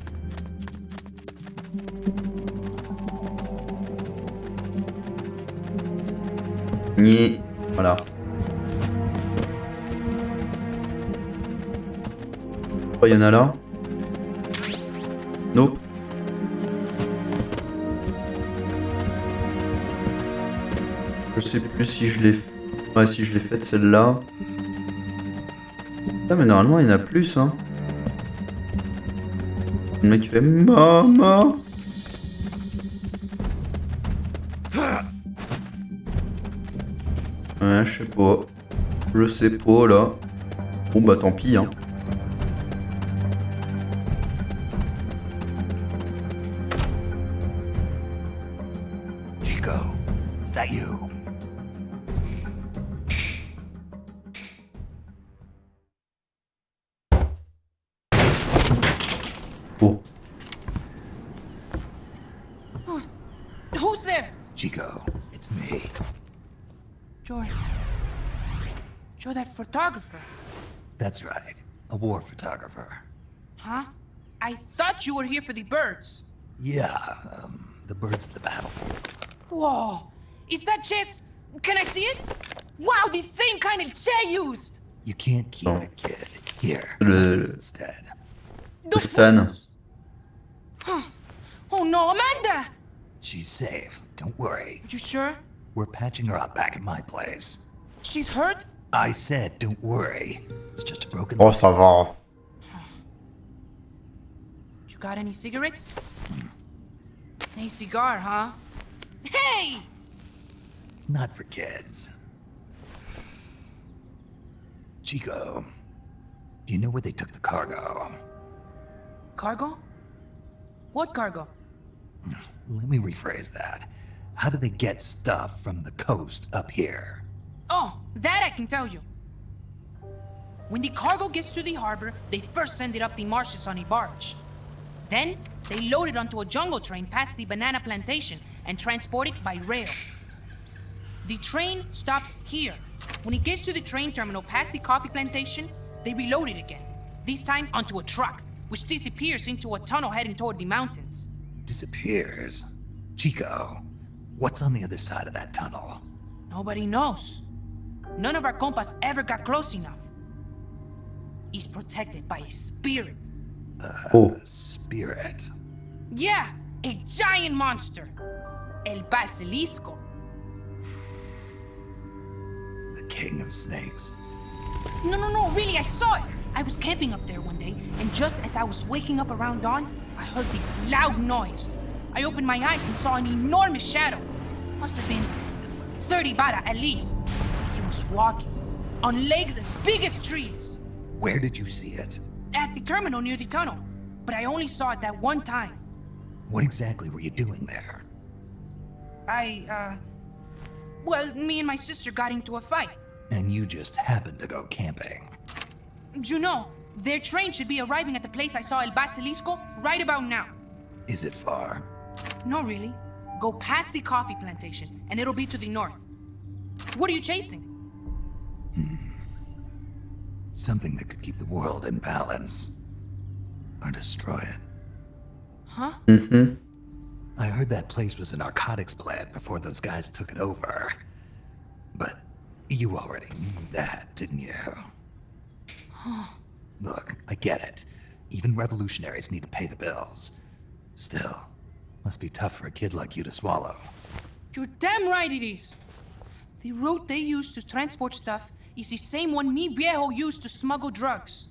D: Ni. Voilà. Oh, il y en a là. Nope. Je sais plus si je l'ai. Ouais, si je l'ai faite celle-là. Ah, mais normalement il y en a plus, hein. Le mec fait maman. Ouais, je sais pas. Je sais pas là. Bon bah tant pis, hein.
H: Chico, is that you? Chico, it's me.
O: You're that photographer.
H: That's right. A war photographer.
O: Huh? I thought you were here for the birds.
H: Yeah, the birds of the battlefield.
O: Whoa! Is that chess? Can I see it? Wow, the same kind of chair used!
H: You can't keep it, kid. Here, instead.
D: Stan.
O: Huh. Oh no, Amanda!
H: She's safe. Don't worry.
O: You sure?
H: We're patching her up back at my place.
O: She's hurt?
H: I said, don't worry. It's just a broken
D: Oh,
H: leg.
D: ça va.
O: You got any cigarettes? A cigar, huh? Hey!
H: It's not for kids. Chico, do you know where they took the cargo?
O: Cargo? What cargo?
H: Let me rephrase that. How do they get stuff from the coast up here?
O: Oh, that I can tell you. When the cargo gets to the harbor, they first send it up the marshes on a barge. Then, they load it onto a jungle train past the banana plantation and transport it by rail. The train stops here. When it gets to the train terminal past the coffee plantation, they reload it again. This time onto a truck, which disappears into a tunnel heading toward the mountains.
H: Disappears? Chico, what's on the other side of that tunnel?
O: Nobody knows. None of our compas ever got close enough. He's protected by a spirit.
H: Spirit?
O: Yeah, a giant monster. El Basilisco.
H: The king of snakes.
O: No, really, I saw it. I was camping up there one day, and just as I was waking up around dawn, I heard this loud noise. I opened my eyes and saw an enormous shadow. Must have been 30 bara at least. He was walking, on legs as big as trees.
H: Where did you see it?
O: At the terminal near the tunnel, but I only saw it that one time.
H: What exactly were you doing there?
O: Well, me and my sister got into a fight.
H: And you just happened to go camping.
O: You know, their train should be arriving at the place I saw El Basilisco right about now.
H: Is it far?
O: No, really. Go past the coffee plantation, and it'll be to the north. What are you chasing?
H: Something that could keep the world in balance. Or destroy it.
O: Huh?
D: Mm-hmm.
H: I heard that place was a narcotics plant before those guys took it over. But you already knew that, didn't you? Look, I get it. Even revolutionaries need to pay the bills. Still, must be tough for a kid like you to swallow.
O: You're damn right it is. The route they use to transport stuff is the same one mi viejo used to smuggle drugs.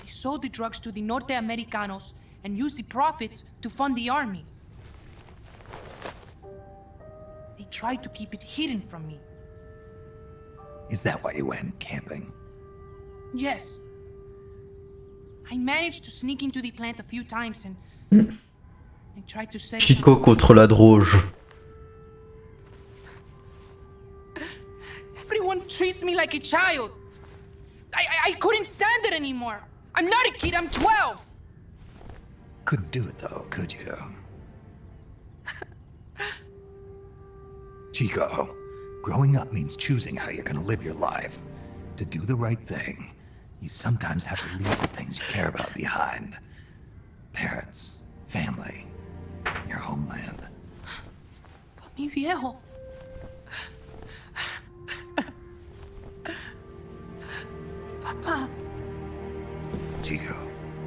O: He sold the drugs to the Norte Americanos and used the profits to fund the army. They tried to keep it hidden from me.
H: Is that why you went camping?
O: Yes. I managed to sneak into the plant a few times and I tried to say
D: Chico contre la droge.
O: Everyone treats me like a child. I couldn't stand it anymore. I'm not a kid, I'm 12.
H: Couldn't do it though, could you? Chico, growing up means choosing how you're gonna live your life. To do the right thing, you sometimes have to leave the things you care about behind. Parents, family, your homeland.
O: But mi viejo. Papa.
H: Chico,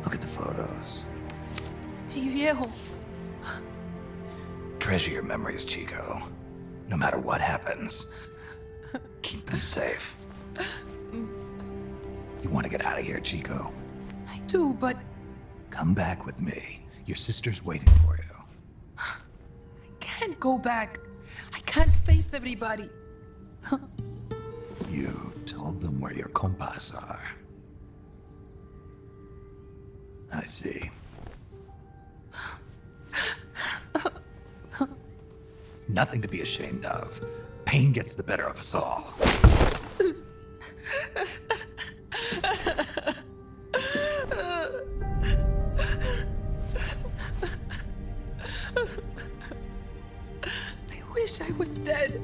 H: look at the photos.
O: Mi viejo.
H: Treasure your memories, Chico. No matter what happens, keep them safe. You want to get out of here, Chico?
O: I do, but...
H: Come back with me. Your sister's waiting for you.
O: I can't go back. I can't face everybody.
H: You told them where your compas are. I see. Nothing to be ashamed of. Pain gets the better of us all. They
O: wish I was dead.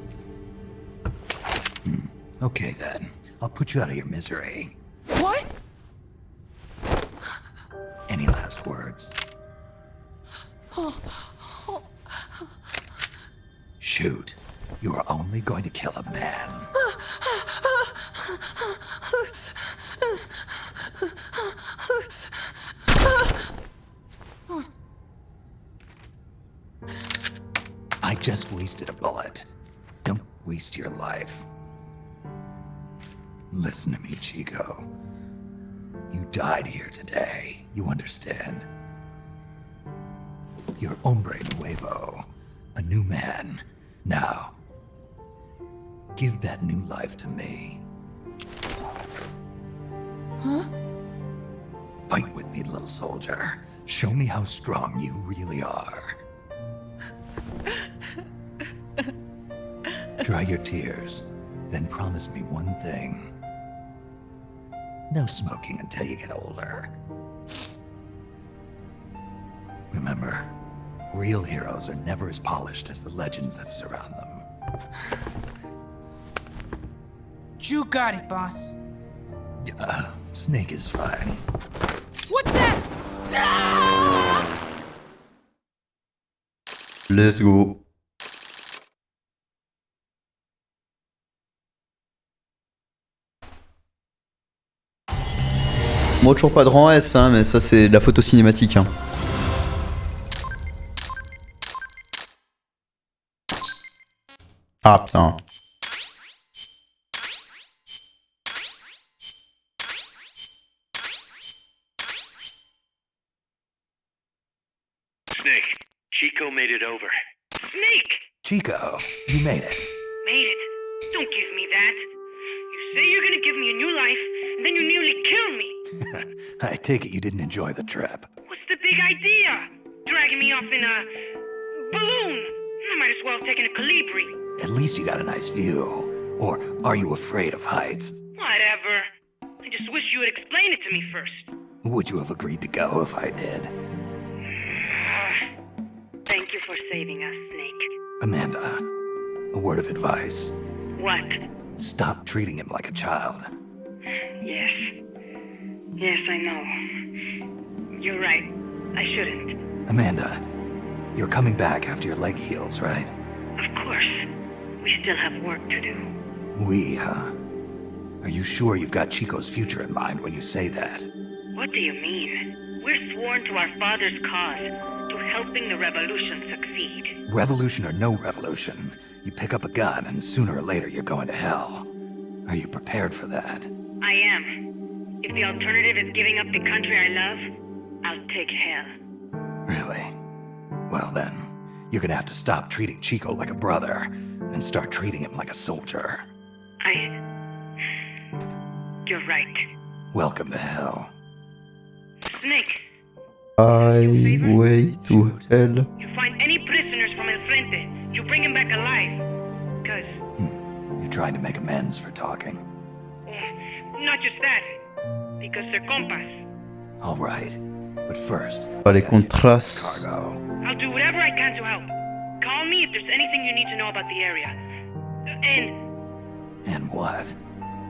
H: Okay then. I'll put you out of your misery.
O: What?
H: Any last words? Shoot. You are only going to kill a man. I just wasted a bullet. Don't waste your life. Listen to me, Chico. You died here today. You understand? You're hombre nuevo. A new man. Now, give that new life to me.
O: Huh?
H: Fight with me, little soldier. Show me how strong you really are. Dry your tears, then promise me one thing. No smoking until you get older. Remember, real heroes are never as polished as the legends that surround them.
O: You got it, boss.
H: Snake is fine.
O: What's that? Ah!
D: Let's go. Bon, toujours pas de rang S, hein, mais ça c'est de la photo cinématique. Hein. Ah putain.
I: Snake, Chico made it over.
N: Snake!
H: Chico, you made it.
N: Made it. Don't give me that. You say you're gonna give me a new life, and then you nearly kill me.
H: I take it you didn't enjoy the trip.
N: What's the big idea? Dragging me off in a balloon? I might as well have taken a Calibri.
H: At least you got a nice view. Or are you afraid of heights?
N: Whatever. I just wish you would explain it to me first.
H: Would you have agreed to go if I did?
N: Thank you for saving us, Snake.
H: Amanda, a word of advice.
N: What?
H: Stop treating him like a child.
N: Yes. Yes, I know. You're right. I shouldn't.
H: Amanda, you're coming back after your leg heals, right?
N: Of course. We still have work to do.
H: We, huh? Are you sure you've got Chico's future in mind when you say that?
N: What do you mean? We're sworn to our father's cause, to helping the revolution succeed.
H: Revolution or no revolution, you pick up a gun and sooner or later you're going to hell. Are you prepared for that?
N: I am. If the alternative is giving up the country I love, I'll take hell.
H: Really? Well then, you're gonna have to stop treating Chico like a brother and start treating him like a soldier.
N: You're right.
H: Welcome to hell.
N: Snake,
D: Highway to hell.
N: you find any prisoners from El Frente, you bring them back alive. Cause...
H: You're trying to make amends for talking.
N: Not just that. Because they're compas.
H: Alright, but first...
D: Pas les contrastes.
H: Cargo.
N: I'll do whatever I can to help. Call me if there's anything you need to know about the area.
H: And what?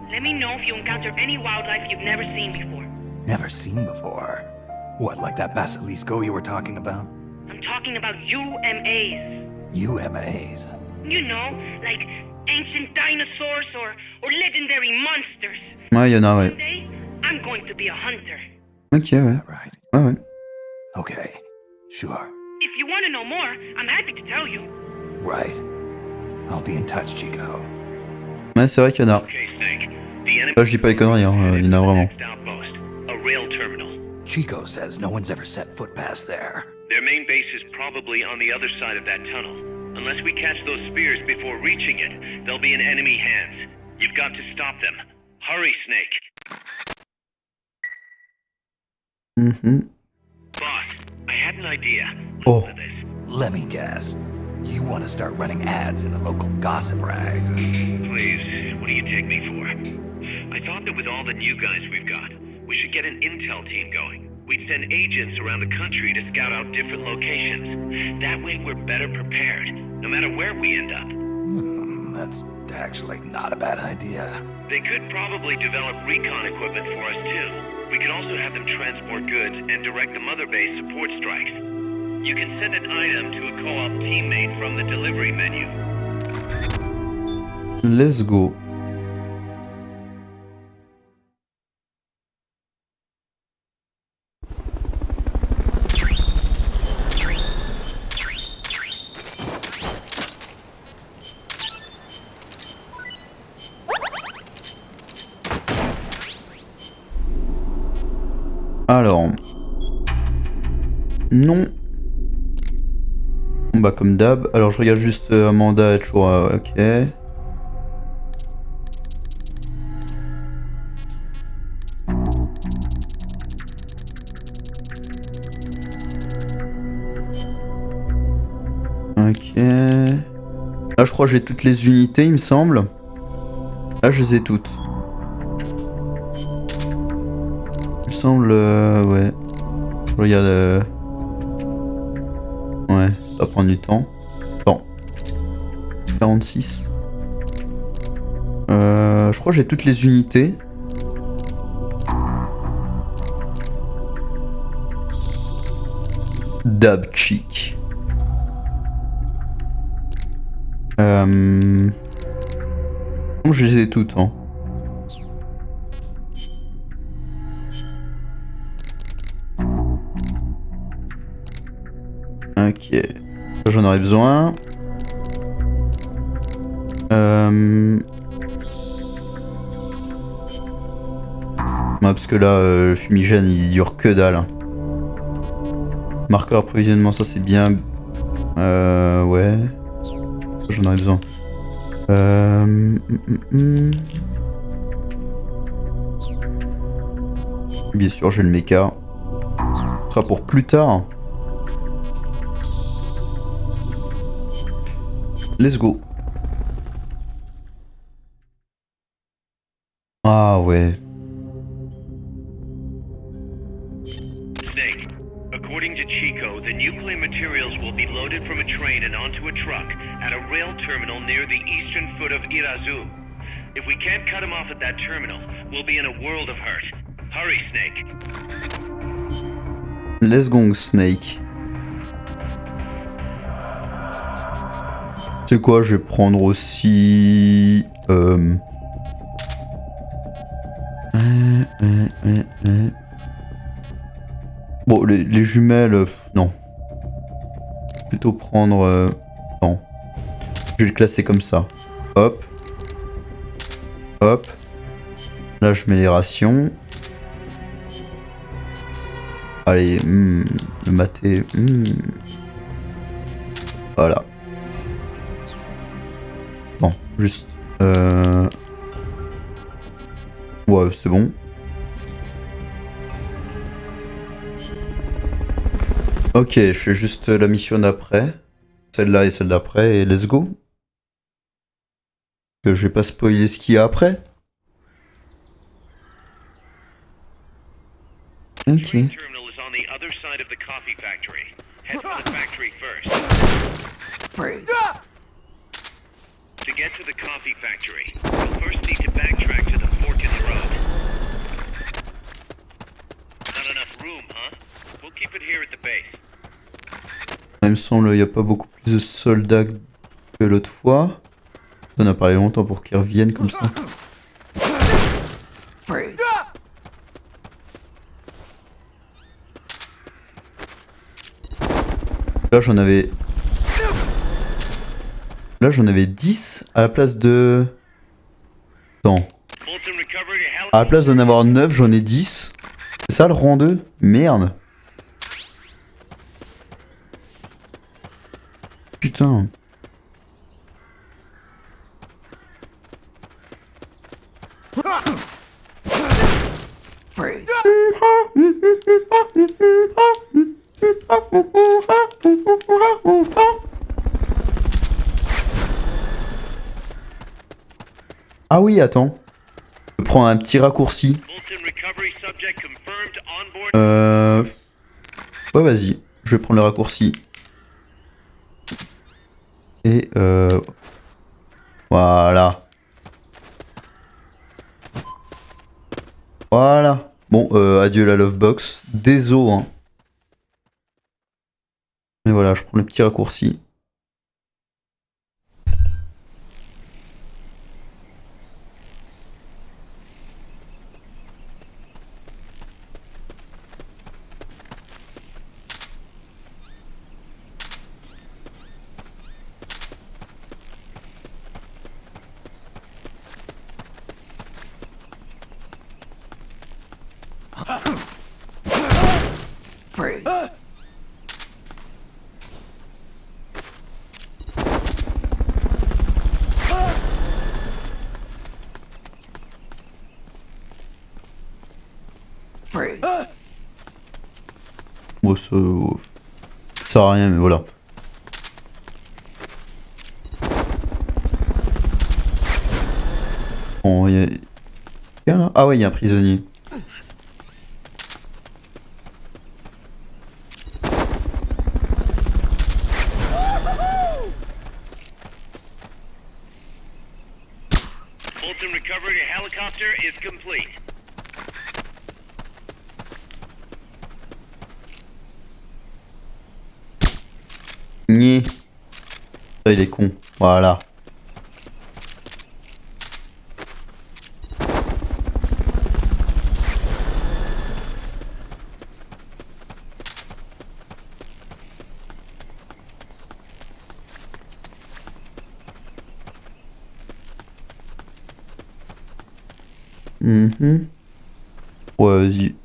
N: Let me know if you encounter any wildlife you've never seen before.
H: Never seen before? What, like that basilisco you were talking about?
N: I'm talking about UMAs.
H: UMAs?
N: You know, like ancient dinosaurs or legendary monsters.
D: Ouais, y'en a, ouais.
N: One day, I'm going to be a hunter.
D: Ok, ouais.
H: Right.
D: Ouais, ouais.
H: Okay, sure.
N: If you want to know more, I'm happy to tell you.
H: Right. I'll be in touch, Chico.
D: Ouais, c'est vrai qu'il y en a.
I: Okay, Snake. The enemy
D: Là, je dis pas les conneries, hein. Il y en a vraiment.
I: next outpost, a rail terminal.
H: Chico says no one's ever set foot past there.
I: Their main base is probably on the other side of that tunnel. Unless we catch those spears before reaching it, they'll be in enemy hands. You've got to stop them. Hurry, Snake. Boss, I had an idea.
D: Oh.
I: For this.
H: Let me guess. You want to start running ads in the local gossip rags?
I: Please, what do you take me for? I thought that with all the new guys we've got, we should get an intel team going. We'd send agents around the country to scout out different locations. That way we're better prepared, no matter where we end up.
H: That's actually not a bad idea.
I: They could probably develop recon equipment for us too. We could also have them transport goods and direct the mother base support strikes. You can send an item to a co-op teammate from the delivery menu.
D: Let's go. Alors, non. Bah comme d'hab. Alors je regarde juste Amanda est toujours ok. Ok. Là je crois que j'ai toutes les unités il me semble. Là je les ai toutes. Il me semble ouais. Je regarde ouais, ça va prendre du temps. Attends. 46. Je crois que j'ai toutes les unités. Dab chic. Je les ai toutes, hein. Ok. J'en aurais besoin. Ouais, parce que là, le fumigène il dure que dalle. Hein. Marqueur approvisionnement, ça c'est bien. Ouais. J'en aurais besoin. Bien sûr, j'ai le mecha. Ce sera pour plus tard. Let's go. Ah ouais.
I: Snake, according to Chico, the nuclear materials will be loaded from a train and onto a truck at a rail terminal near the eastern foot of Irazu. If we can't cut him off at that terminal, we'll be in a world of hurt. Hurry, Snake.
D: Let's go, Snake. C'est quoi, je vais prendre aussi... Bon, les jumelles, non. Plutôt prendre... non. Je vais le classer comme ça. Hop. Hop. Là, je mets les rations. Allez, le maté. Voilà. Bon, juste... Ouais, c'est bon. Ok, je fais juste la mission d'après. Celle-là et celle d'après, et let's go. Que je vais pas spoiler ce qu'il y a après. Ok.
I: To get to the coffee factory, you'll first need to backtrack to the fork in the road. Not enough room, huh? We'll keep it here at the base.
D: Il me semble qu'il n'y a pas beaucoup plus de soldats que l'autre fois. On a parlé longtemps pour qu'ils reviennent comme ça. Là j'en avais... Là j'en avais 10 à la place de... Attends. À la place d'en avoir 9, j'en ai 10. C'est ça le rang 2? Merde. Putain. Ah oui, attends. Je prends un petit raccourci. Ouais, vas-y. Je vais prendre le raccourci. Et voilà. Voilà. Bon, adieu la love box. Désolé, hein. Et voilà, je prends le petit raccourci. Bon, ça sert à rien, mais voilà. Bon, il y a... là ah ouais, il y a un prisonnier.
I: Bolton recovery helicopter is complete.
D: Ni. Ça, il est con. Voilà. Ouais, vas-y.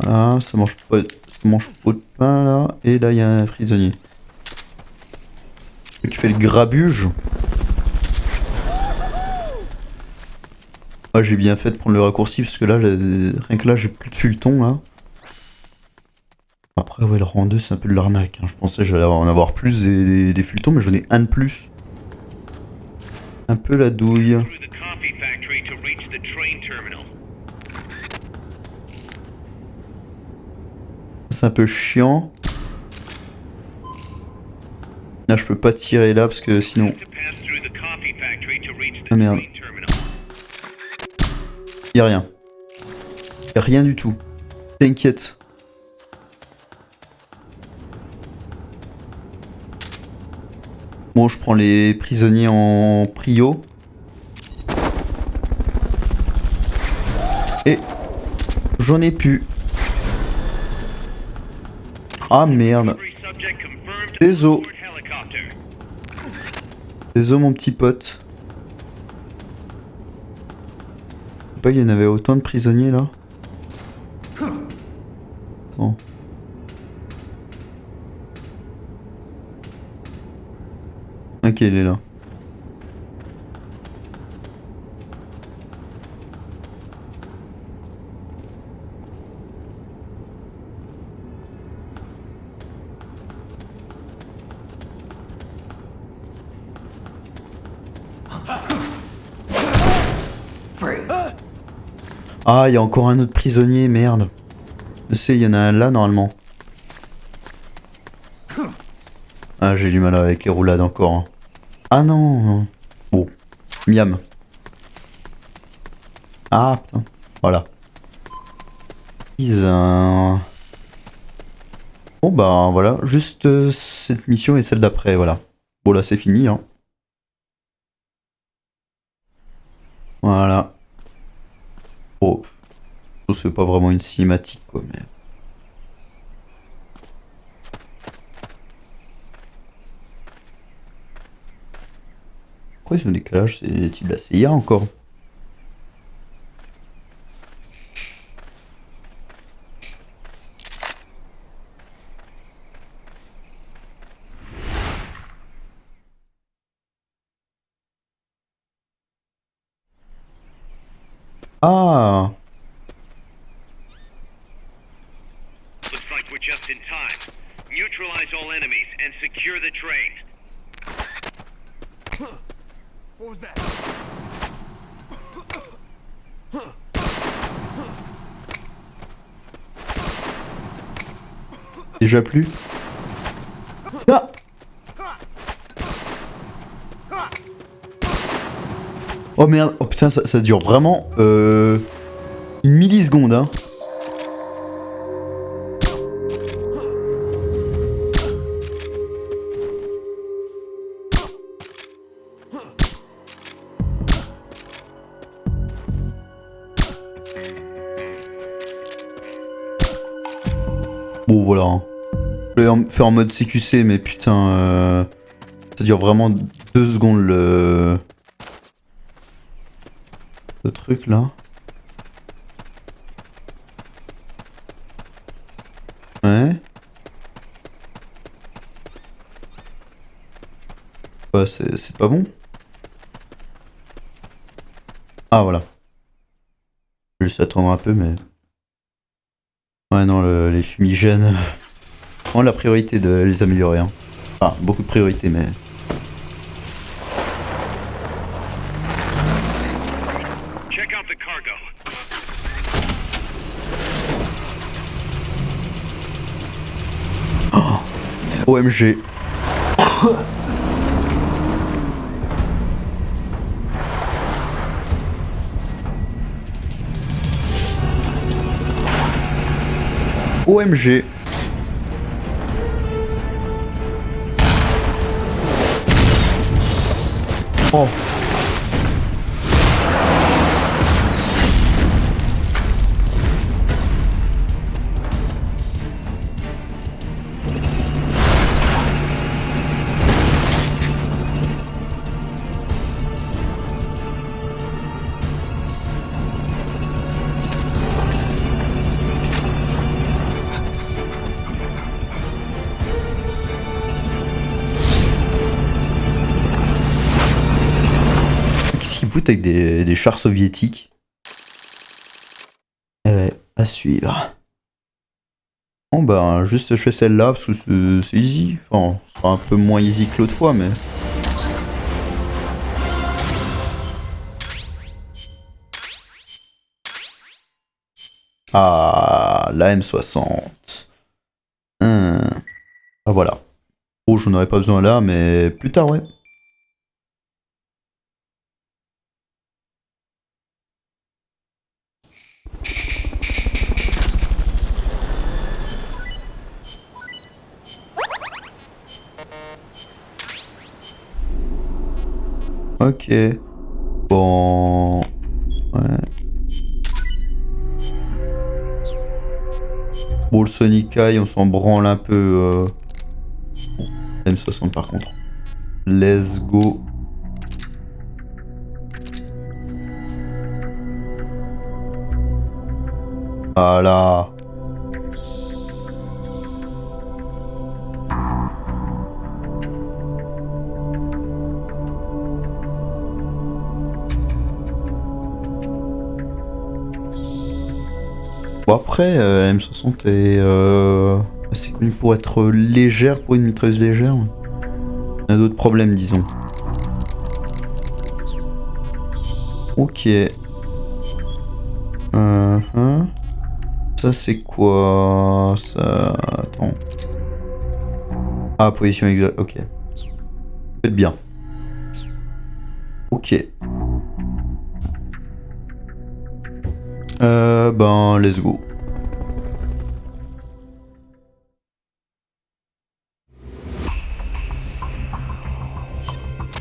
D: Ah, ça mange pas de pain là. Et là, il y a un prisonnier. Qui fait le grabuge. Ah, j'ai bien fait de prendre le raccourci parce que là, rien que là, j'ai plus de fulleton là. Après, ouais, le rang 2, c'est un peu de l'arnaque. Hein. Je pensais que j'allais en avoir plus des fulletons, mais j'en ai un de plus. Un peu la douille. C'est un peu chiant. Là, je peux pas tirer là parce que sinon. Ah merde. Y'a rien. Y'a rien du tout. T'inquiète. Bon, je prends les prisonniers en prio. Et j'en ai plus. Ah merde. Désolé. Désolé mon petit pote. Je sais pas, il y en avait autant de prisonniers là. Bon. Ok, il est là. Ah, il y a encore un autre prisonnier, merde. Je sais, il y en a un là normalement. Ah, j'ai du mal avec les roulades encore. Hein. Ah non. Bon, miam. Ah putain, voilà. Bon bah voilà, juste cette mission et celle d'après, voilà. Bon là c'est fini hein. Voilà. Bon, c'est pas vraiment une cinématique quoi, mais... Pourquoi ils sont en décalage? C'est-il de la CIA encore? Ah!
I: Looks like we're just in time. Neutralize all enemies and secure the train.
C: What was that?
D: Déjà plus. Ah. Oh merde, oh putain, ça dure vraiment une milliseconde, hein. Bon voilà. Hein. Je vais faire en mode CQC, mais putain, ça dure vraiment 2 secondes le truc là. Ouais. Bah c'est pas bon. Ah voilà. Je vais juste attendre un peu, mais... Ouais non, les fumigènes... On a la priorité de les améliorer. Hein. Enfin, beaucoup de priorité, mais...
I: Check out the cargo.
D: Oh, OMG. OMG. Oh. Avec des chars soviétiques. À suivre. Bon bah juste je fais celle-là parce que c'est easy. Enfin, ce sera un peu moins easy que l'autre fois, mais... Ah, la M60. Ah voilà. Oh, j'en aurais pas besoin là, mais plus tard, ouais. Ok. Bon... Ouais. Bon, le Sonic Eye, on s'en branle un peu. Bon, M60 par contre. Let's go. Voilà. Bon après, la M60 est assez connue pour être légère pour une mitrailleuse légère. On a d'autres problèmes, disons. Ok. Ça c'est quoi? Ça... Attends. Ah, position exacte, ok. Faites bien. Ok. Ben, let's go.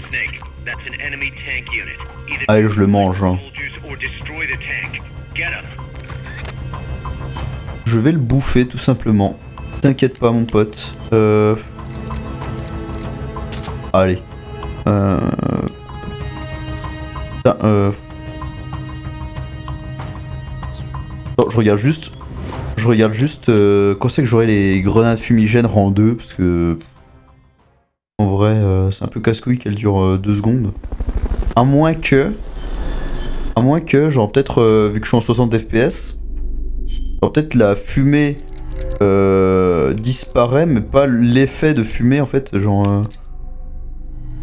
I: Snake, that's an enemy tank unit. Either
D: Allez, je le mange. Hein.
I: or destroy the tank. Get 'em.
D: Je vais le bouffer tout simplement. T'inquiète pas mon pote. Allez. Non, je regarde juste. Quand c'est que j'aurai les grenades fumigènes rang 2 parce que en vrai c'est un peu casse-couille qu'elle dure 2 secondes. À moins que genre peut-être vu que je suis en 60 FPS, genre peut-être la fumée disparaît mais pas l'effet de fumée en fait genre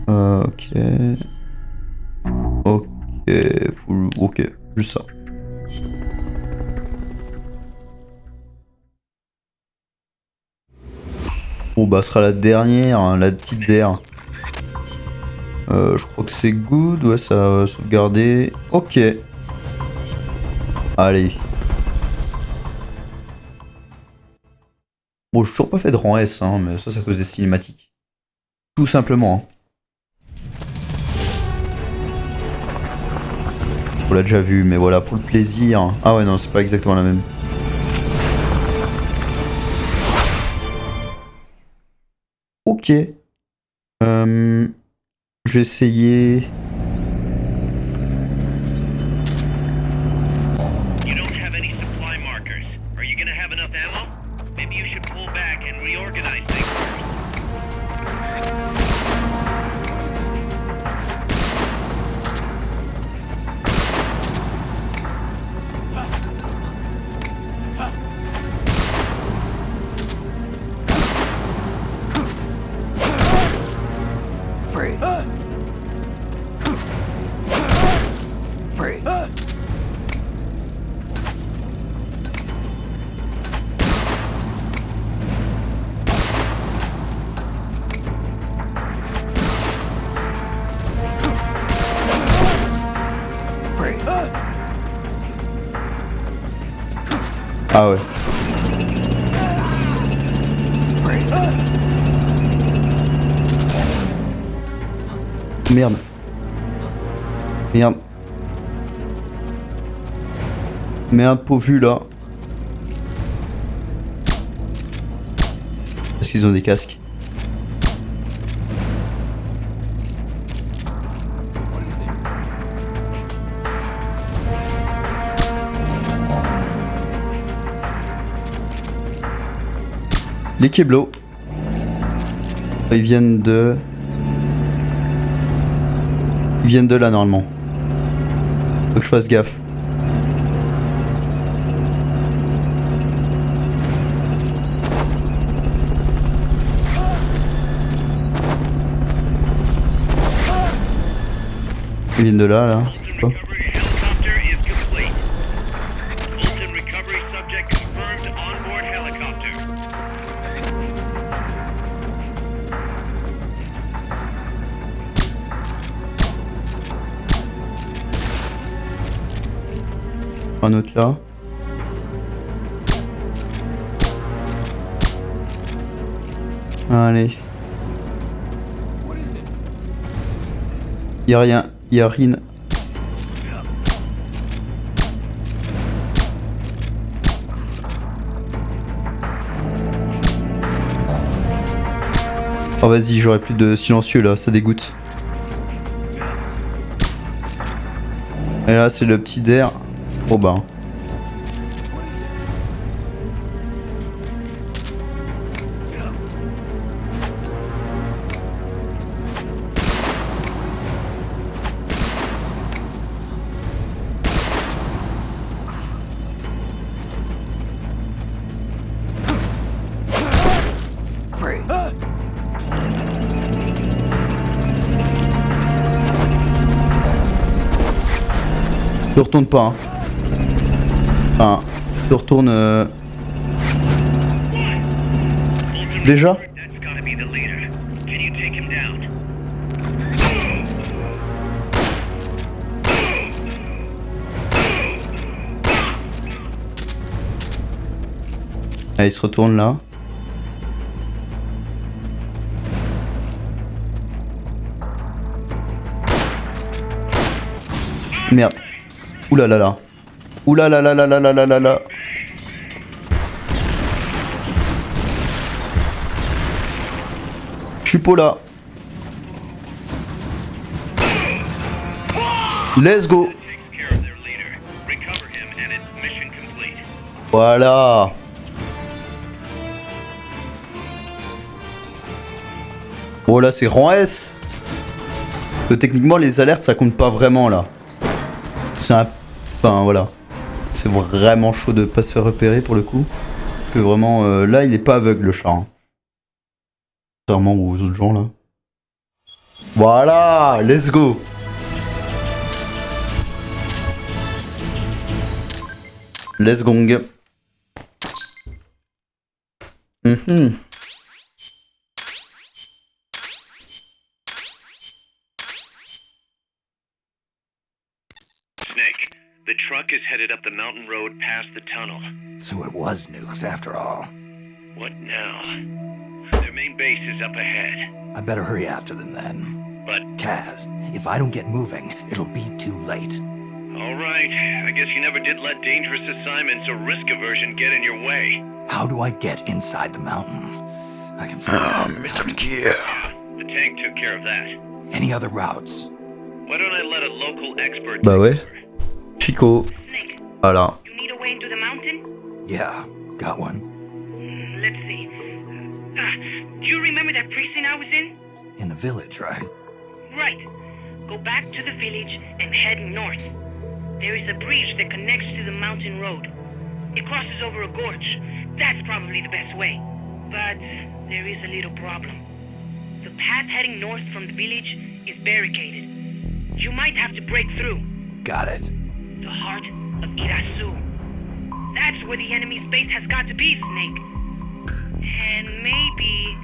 D: ok. Ok, juste ça. bah ce sera la dernière, hein, la petite der. Je crois que c'est good, ouais, ça va sauvegarder. Ok. Allez. Bon, j'ai toujours pas fait de rang S, hein, mais ça c'est à cause des cinématiques. Tout simplement. On l'a déjà vu, mais voilà, pour le plaisir. Ah ouais, non, c'est pas exactement la même. Ok. J'ai essayé...
I: You don't have any supply markers. Are you gonna have enough ammo? Maybe you should pull back and reorganize things first.
D: Ah ouais. Merde. Merde. Merde, pauvre vue là. Parce qu'ils ont des casques. Les Keblos. Ils viennent de... Ils viennent de là normalement. Faut que je fasse gaffe. Ils viennent de là, je sais pas. Un autre là. Allez. Y'a rien, y'a rien. Oh vas-y, j'aurai plus de silencieux là, ça dégoûte. Et là c'est le petit d'air. Oh bah. Ne retourne pas hein. Enfin, je retourne... Déjà ? Allez, il se retourne là. Merde. Ouh là là là. Ouh là là là là là là là là là. Je suis pas là. Let's go. Voilà. Oh là c'est rang S. Techniquement les alertes ça compte pas vraiment là. C'est un... Enfin voilà. C'est vraiment chaud de pas se faire repérer pour le coup. Parce que vraiment là il est pas aveugle le chat. Hein. Contrairement aux autres gens là. Voilà, let's go. Let's gong.
I: Snake, the truck is headed up the mountain road past the tunnel.
H: So it was nukes after all.
I: What now? Their main base is up ahead.
H: I better hurry after them then.
I: But
H: Kaz, if I don't get moving, it'll be too late.
I: all right, I guess you never did let dangerous assignments or risk aversion get in your way.
H: How do I get inside the mountain? I can figure out.
D: Metal Gear.
I: The tank took care of that.
H: Any other routes?
I: Why don't I let a local expert
D: Bah
I: take
D: ouais.
I: over?
D: Chico.
N: Snake,
D: Voilà.
N: you need a way into the mountain?
H: Yeah, got one.
N: Let's see. Do you remember that precinct I was in?
H: In the village, right?
N: Right. Go back to the village and head north. There is a bridge that connects to the mountain road. It crosses over a gorge. That's probably the best way. But there is a little problem. The path heading north from the village is barricaded. You might have to break through.
H: Got it.
N: The heart of Irasu. That's where the enemy's base has got to be, Snake. And maybe...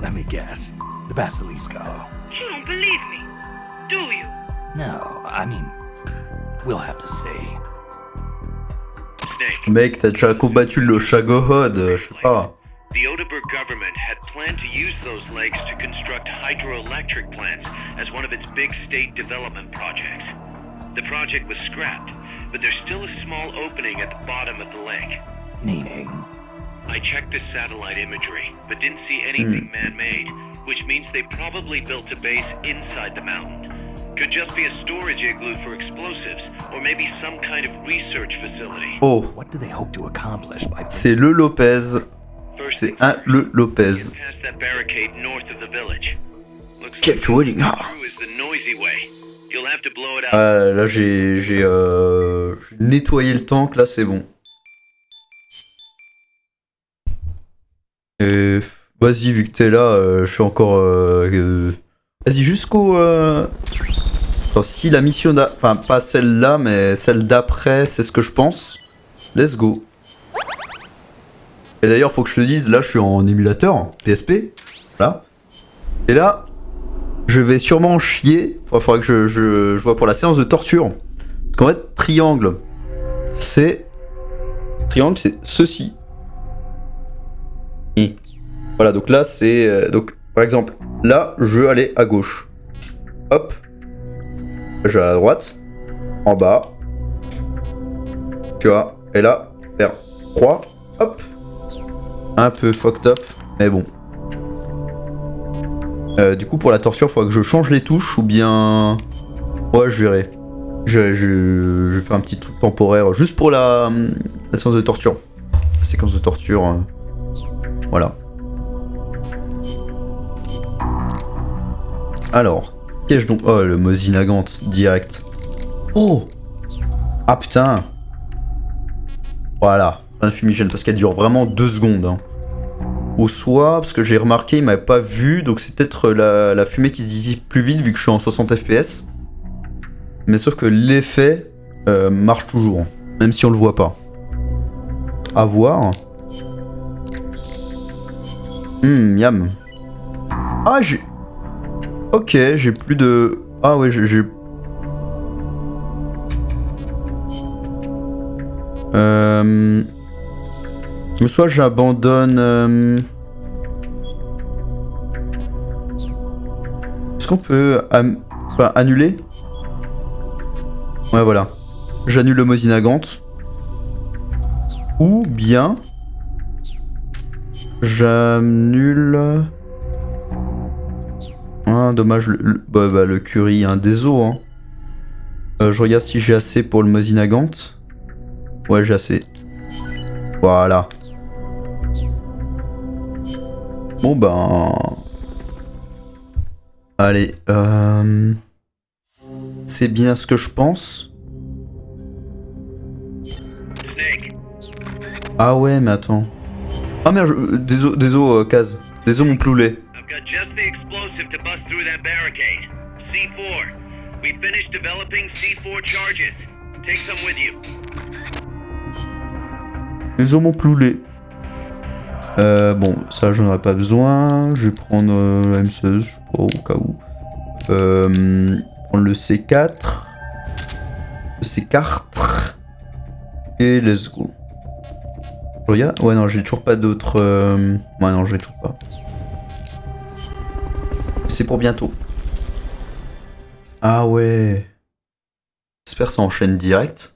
H: Let me guess. The Basilisco.
N: You don't believe me, do you?
H: No, I mean, we'll have to see.
I: Snake.
D: Mec, t'as déjà combattu le Shagohod, je sais pas.
I: The Odeberg government had planned to use those lakes to construct hydroelectric plants as one of its big state development projects. The project was scrapped, but there's still a small opening at the bottom of the lake.
H: Meaning?
I: I checked the satellite imagery, but didn't see anything man-made, which means they probably built a base inside the mountain. Could just be a storage igloo for explosives, or maybe some kind of research facility.
D: Oh.
H: What do they hope to accomplish by...
D: C'est le Lopez. C'est un le Lopez.
I: Past that barricade north of the village. Looks
D: Kept
I: like
D: waiting.
I: through is the noisy way. You'll have to blow it out.
D: Là j'ai nettoyé le tank, là c'est bon. Et vas-y, vu que t'es là, je suis encore... Vas-y, jusqu'au... Enfin, si la mission enfin pas celle-là, mais celle d'après, c'est ce que je pense. Let's go. Et d'ailleurs, faut que je te dise, là je suis en émulateur, PSP. Voilà. Et là, je vais sûrement chier. Il faudra que je vois pour la séance de torture. Parce qu'en fait, triangle, c'est ceci. Et voilà, donc là, c'est... donc, par exemple, là, je veux aller à gauche. Hop. Je vais à la droite. En bas. Tu vois. Et là, faire croix. Hop. Un peu fucked up, mais bon. Du coup, pour la torture, il faudra que je change les touches ou bien... Ouais, je verrai. Je vais faire un petit truc temporaire juste pour la séance de torture. La séquence de torture. Voilà. Alors, qu'ai-je donc... Oh, le Mosinagant, direct. Oh! Ah putain! Voilà, un fumigène, parce qu'elle dure vraiment 2 secondes. Hein. Au soit, parce que j'ai remarqué, il m'avait pas vu, donc c'est peut-être la fumée qui se dissipe plus vite vu que je suis en 60 FPS. Mais sauf que l'effet marche toujours, même si on le voit pas. À voir. Miam. Ah, j'ai... Ok, j'ai plus de... Ah ouais, j'ai... Soit j'abandonne... Est-ce qu'on peut enfin, annuler? Ouais, voilà. J'annule le Mosinagant. Ou bien... J'annule... Ah, dommage, le curry, hein, désolé. Hein. Je regarde si j'ai assez pour le Mosinagant. Ouais, j'ai assez. Voilà. Bon ben... Allez, c'est bien ce que je pense. Ah ouais, mais attends. Ah merde, désolé, Kaz. Désolé, mon ploulet.
I: I've got just the explosive to bust through that barricade. C4. We finished developing C4 charges. Take some with you.
D: Désolé, mon ploulet. Bon, ça j'en aurais pas besoin. Je vais prendre la M16, je sais pas, au cas où. Prendre le C4. ces cartes. Et let's go. Regarde. Ouais, non, j'ai toujours pas d'autres. Ouais, non, j'ai toujours pas. C'est pour bientôt. Ah ouais. J'espère que ça enchaîne direct.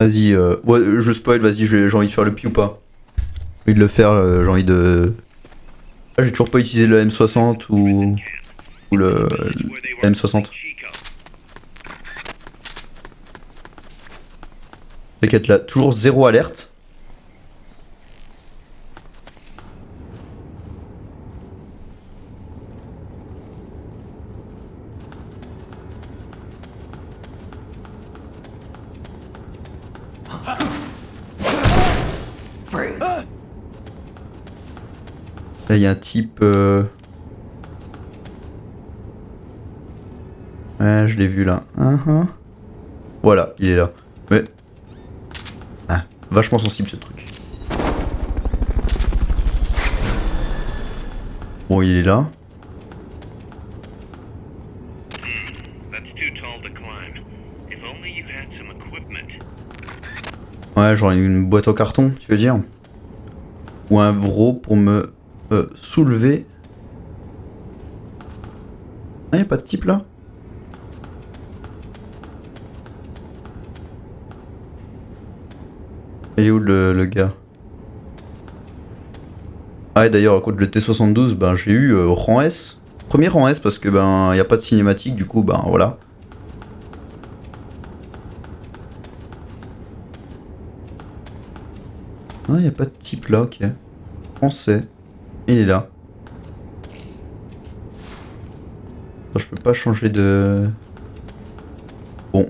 D: Vas-y, ouais, je spoil, vas-y, j'ai envie de faire le pi ou pas. J'ai envie de le faire, j'ai envie de. Ah, j'ai toujours pas utilisé le M60 ou le M60. T'inquiète là, toujours zéro alerte. Là, il y a un type. Ouais, je l'ai vu là. Voilà, il est là. Mais. Ah, vachement sensible ce truc. Bon, il est là. Ouais, genre une boîte en carton, tu veux dire? Ou un vro pour me soulever. Ah, y'a pas de type là? Il est où le gars? Ah, et d'ailleurs, à cause le T72, ben j'ai eu rang S. Premier rang S parce que ben y a pas de cinématique, du coup, ben voilà. Ah, y a pas de type là, ok. Français. Il est là. Je peux pas changer de... Bon.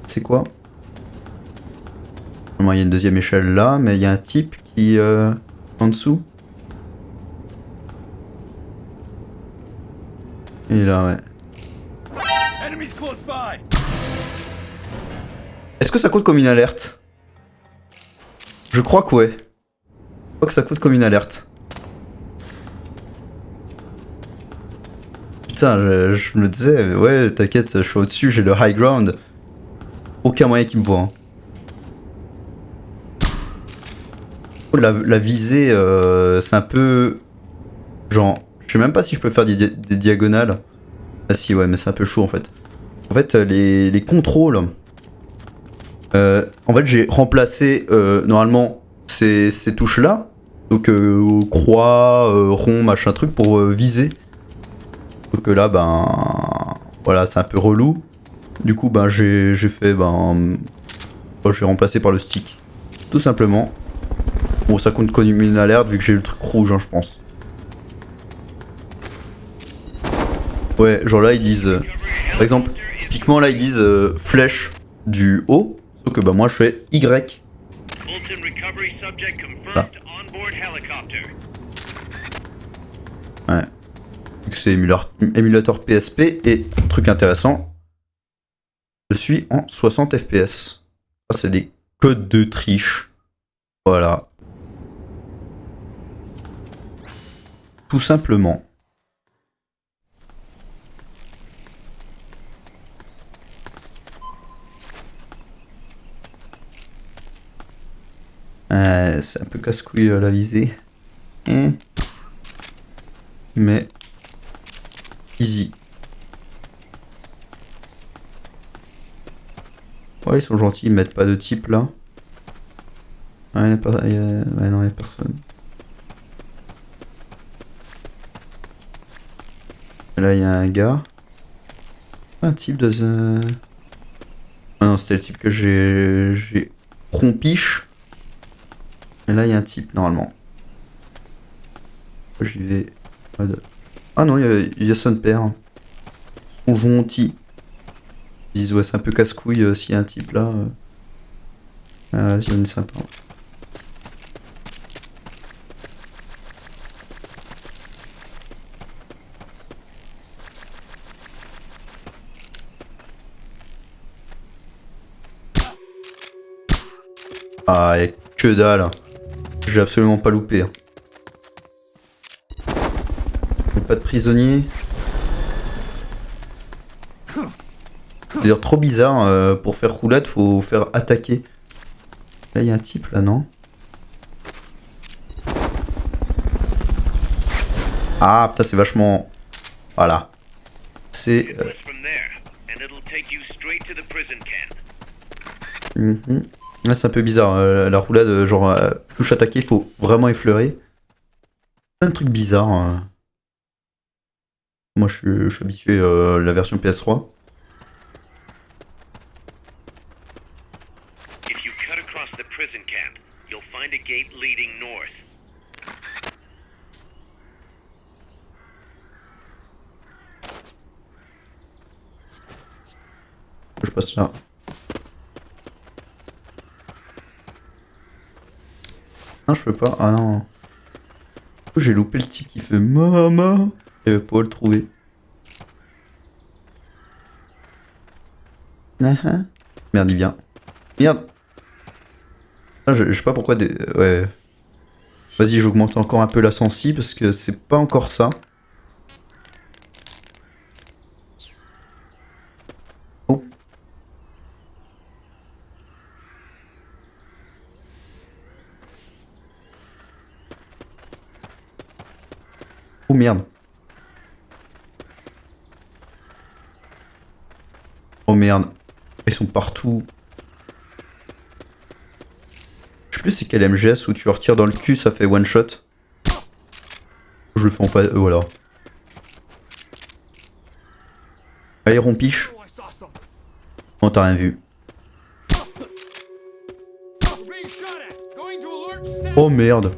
D: C'est quoi? Il y a une deuxième échelle là, mais il y a un type qui... en dessous. Il est là, ouais. Est-ce que ça compte comme une alerte? Je crois que ouais. Je crois que ça compte comme une alerte. Putain, je me disais, ouais, t'inquiète, je suis au-dessus, j'ai le high ground. Aucun moyen qu'il me voit. Hein. La visée, c'est un peu... Genre, je sais même pas si je peux faire des diagonales. Ah si, ouais, mais c'est un peu chaud en fait. En fait, les contrôles... en fait, j'ai remplacé normalement ces touches-là. Donc, croix, rond, machin truc, pour viser. Donc là, ben... Voilà, c'est un peu relou. Du coup, ben, j'ai fait... Ben, j'ai remplacé par le stick. Tout simplement. Bon, ça compte comme une alerte vu que j'ai le truc rouge, hein, je pense. Ouais, genre là, ils disent... par exemple, typiquement, là, ils disent flèche du haut. Sauf que bah, moi, je fais Y. Là. Ouais. Vu que c'est émulateur PSP. Et, truc intéressant, je suis en 60 FPS. Ça, c'est des codes de triche. Voilà. Tout simplement. C'est un peu casse-couille la visée. Mais easy. Ouais, ils sont gentils, ils mettent pas de type là. Ouais, ouais, non, y a personne. Là, il y a un gars. Un type de... Ah non, c'était le type que j'ai rompiche. Et là, il y a un type, normalement. J'y vais... Ah non, il y a son père. Ils sont gentils. Ils disent, ouais, c'est un peu casse-couille s'il y a un type là. Ah, vas-y, on est sympa. Ah, y'a que dalle. J'ai absolument pas loupé. Pas de prisonnier. D'ailleurs, trop bizarre, pour faire roulade, faut faire attaquer. Là, il y a un type, là, non? Ah, putain, c'est vachement... Voilà. C'est... Là, c'est un peu bizarre. La roulade, genre, touche attaquer, faut vraiment effleurer. Plein de trucs bizarres. Moi, je suis habitué à la version PS3.
I: If you cut across the prison camp, you'll find a gate leading north.
D: Je passe là. Non, je peux pas. Ah non. J'ai loupé le tic qui fait maman. Je vais pas le trouver. Merde, il vient. Merde. Ah, je sais pas pourquoi des... Ouais. Vas-y, j'augmente encore un peu la sensi parce que c'est pas encore ça. Oh. Oh merde. Oh merde. Ils sont partout. Je sais plus c'est quel MGS où tu le retires dans le cul, ça fait one shot. Je le fais en pas. Voilà. Allez, rompiche. Oh, t'as rien vu. Oh merde.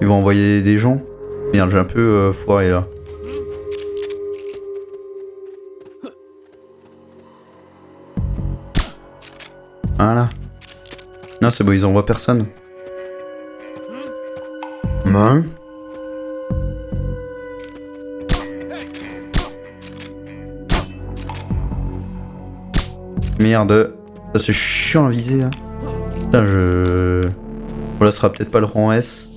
D: Ils vont envoyer des gens. Merde, j'ai un peu foiré là. Voilà. Non, c'est bon, ils envoient personne. Non. Merde. Ça c'est chiant à viser. Hein. Putain, Voilà, ce sera peut-être pas le rang S.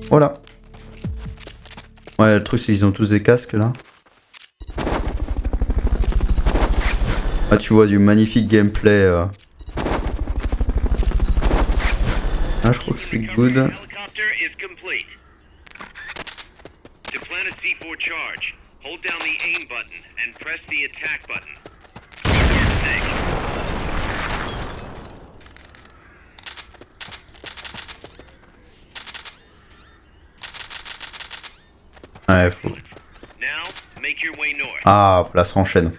D: Voilà. Ouais, le truc c'est qu'ils ont tous des casques là. Ah, tu vois du magnifique gameplay. Ah, je crois que c'est good. Ouais, faut... Ah, voilà, ça enchaîne.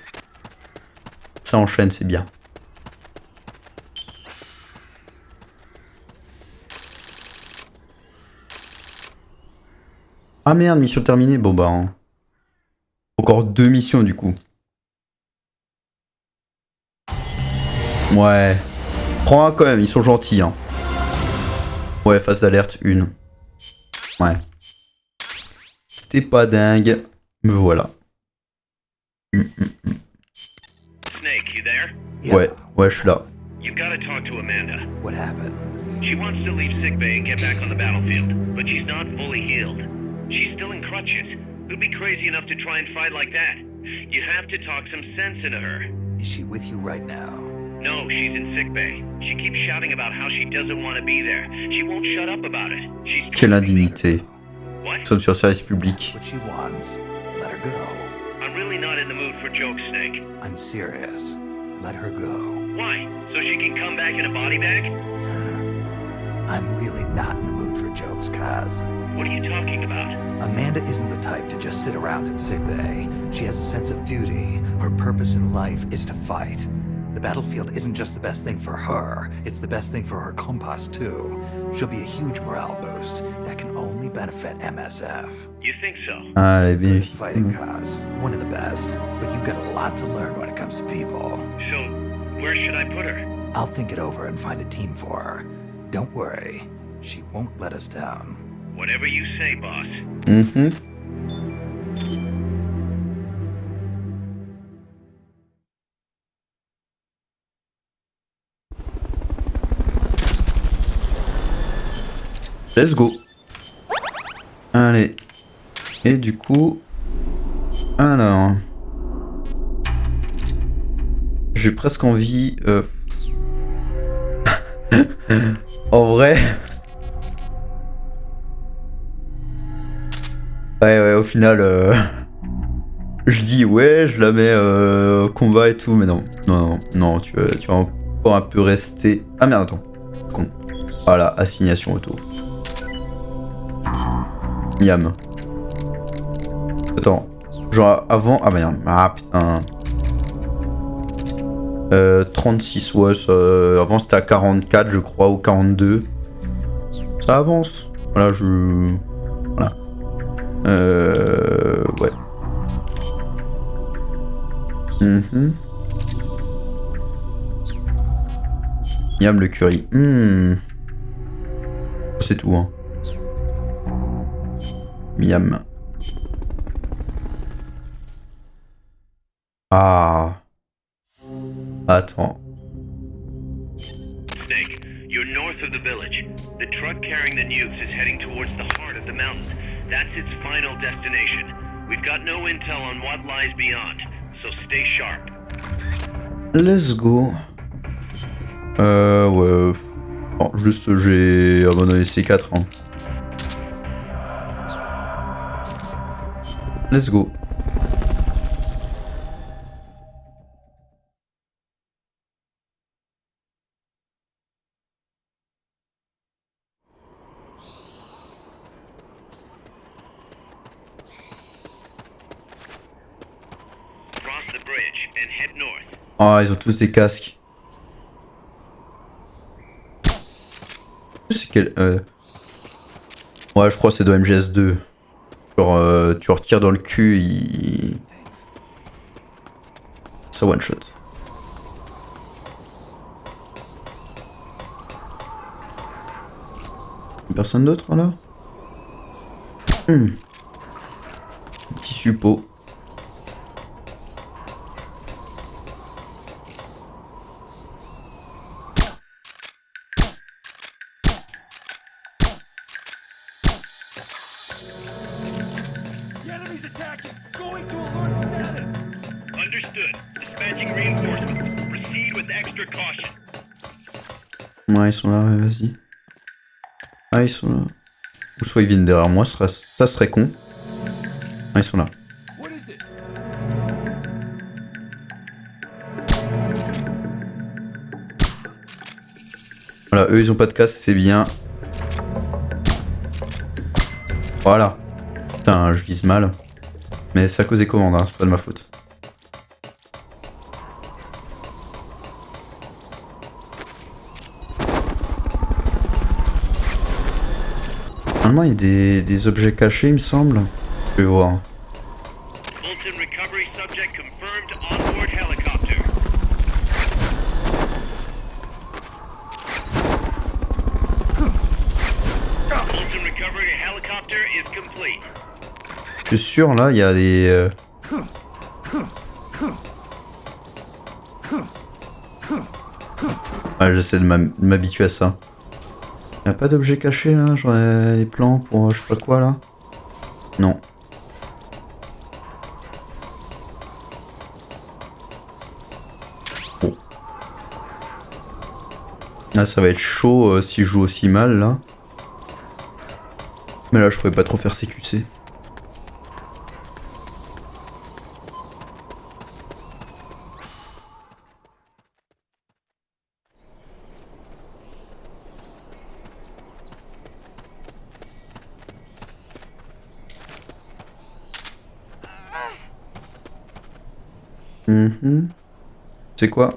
D: Ça enchaîne, c'est bien. Ah merde, mission terminée. Bon bah... Hein. Encore 2 missions du coup. Ouais. Prends-un quand même, ils sont gentils. Hein. Ouais, phase d'alerte 1. Ouais. C'était pas dingue. Me voilà.
I: Snake, you there?
D: Ouais, ouais, je suis là.
I: You've got to talk to Amanda.
H: What happened?
I: She wants to leave sickbay and get back on the battlefield, but she's not fully healed. She's still in crutches. Who'd be crazy enough to try and fight like that? You have to talk some sense into her.
H: Is she with you right now?
I: No, she's in sickbay. She keeps shouting about how she doesn't want to be there. She won't shut up about it. She's
D: Quelle indignité.
I: What?
D: Nous sommes sur service public.
H: What she wants. Let her go.
I: I'm really not in the mood for jokes, Snake.
H: I'm serious. Let her go.
I: Why? So she can come back in a body bag?
H: I'm really not in the mood for jokes, Kaz.
I: What are you talking about?
H: Amanda isn't the type to just sit around in sickbay. She has a sense of duty. Her purpose in life is to fight. The battlefield isn't just the best thing for her, it's the best thing for her compass too. She'll be a huge morale boost that can only benefit MSF.
I: You think so?
D: Ah, elle est bien.
H: Fighting cause, one of the best, but you've got a lot to learn when it comes to people.
I: So, where should I put her?
H: I'll think it over and find a team for her. Don't worry, she won't let us down.
I: Whatever you say, boss.
D: Let's go. Allez. Et du coup... Alors... J'ai presque envie... En vrai... Ouais, au final... Je dis ouais, je la mets au combat et tout, mais non. Non, tu vas encore un peu rester... Ah merde, attends. Con. Voilà, assignation auto. Miam. Attends. Genre avant... Ah merde. Ah putain. 36, ouais, ça... Avant c'était à 44, je crois, ou 42. Ça avance. Voilà, Voilà. Ouais. Miam le curry. C'est tout, hein. Miam. Ah. Attends.
I: Snake, you're north of the village. The truck carrying the nukes is heading towards the heart of the mountain. That's its final destination. We've got no intel on what lies beyond, so stay sharp.
D: Let's go. Ouais. Bon, juste j'ai abandonné C4. Hein. Let's go. Ah, ils ont tous des casques. C'est quel... Ouais, je crois que c'est dans MGS2. Genre, tu retires dans le cul, ça one shot. Personne d'autre là? Petit suppôt. Ouais, ils sont là, vas-y. Ah, ils sont là. Ou soit ils viennent derrière moi, ça serait con. Ah, ils sont là. Voilà, eux ils ont pas de casque, c'est bien. Voilà. Putain, je vise mal. Mais c'est à cause des commandes, hein, c'est pas de ma faute. Normalement, il y a des objets cachés, il me semble. Je vais voir. Je suis sûr, là, il y a des... Ouais, j'essaie de m'habituer à ça. Y'a pas d'objet caché là, genre les plans pour je sais pas quoi là. Non. Bon. Là ça va être chaud si je joue aussi mal là. Mais là je pourrais pas trop faire CQC. C'est quoi?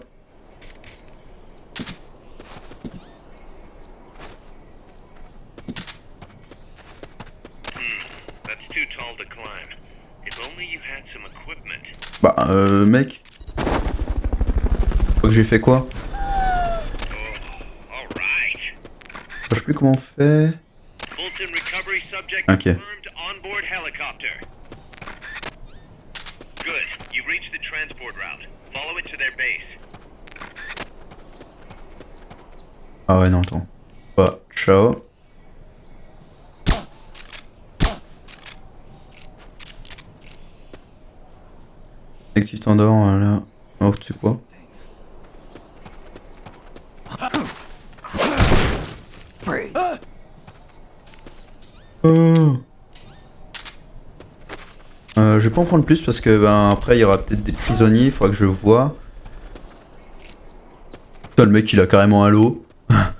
D: Bah mec. Faut que j'ai fait quoi? Je sais plus comment on fait. Ok. Ah ouais non attends. Bah ciao. Et que tu t'endors là. Oh, tu sais quoi? Je vais pas en prendre plus parce que ben après il y aura peut-être des prisonniers, il faudra que je vois. Putain, le mec il a carrément un lot. On va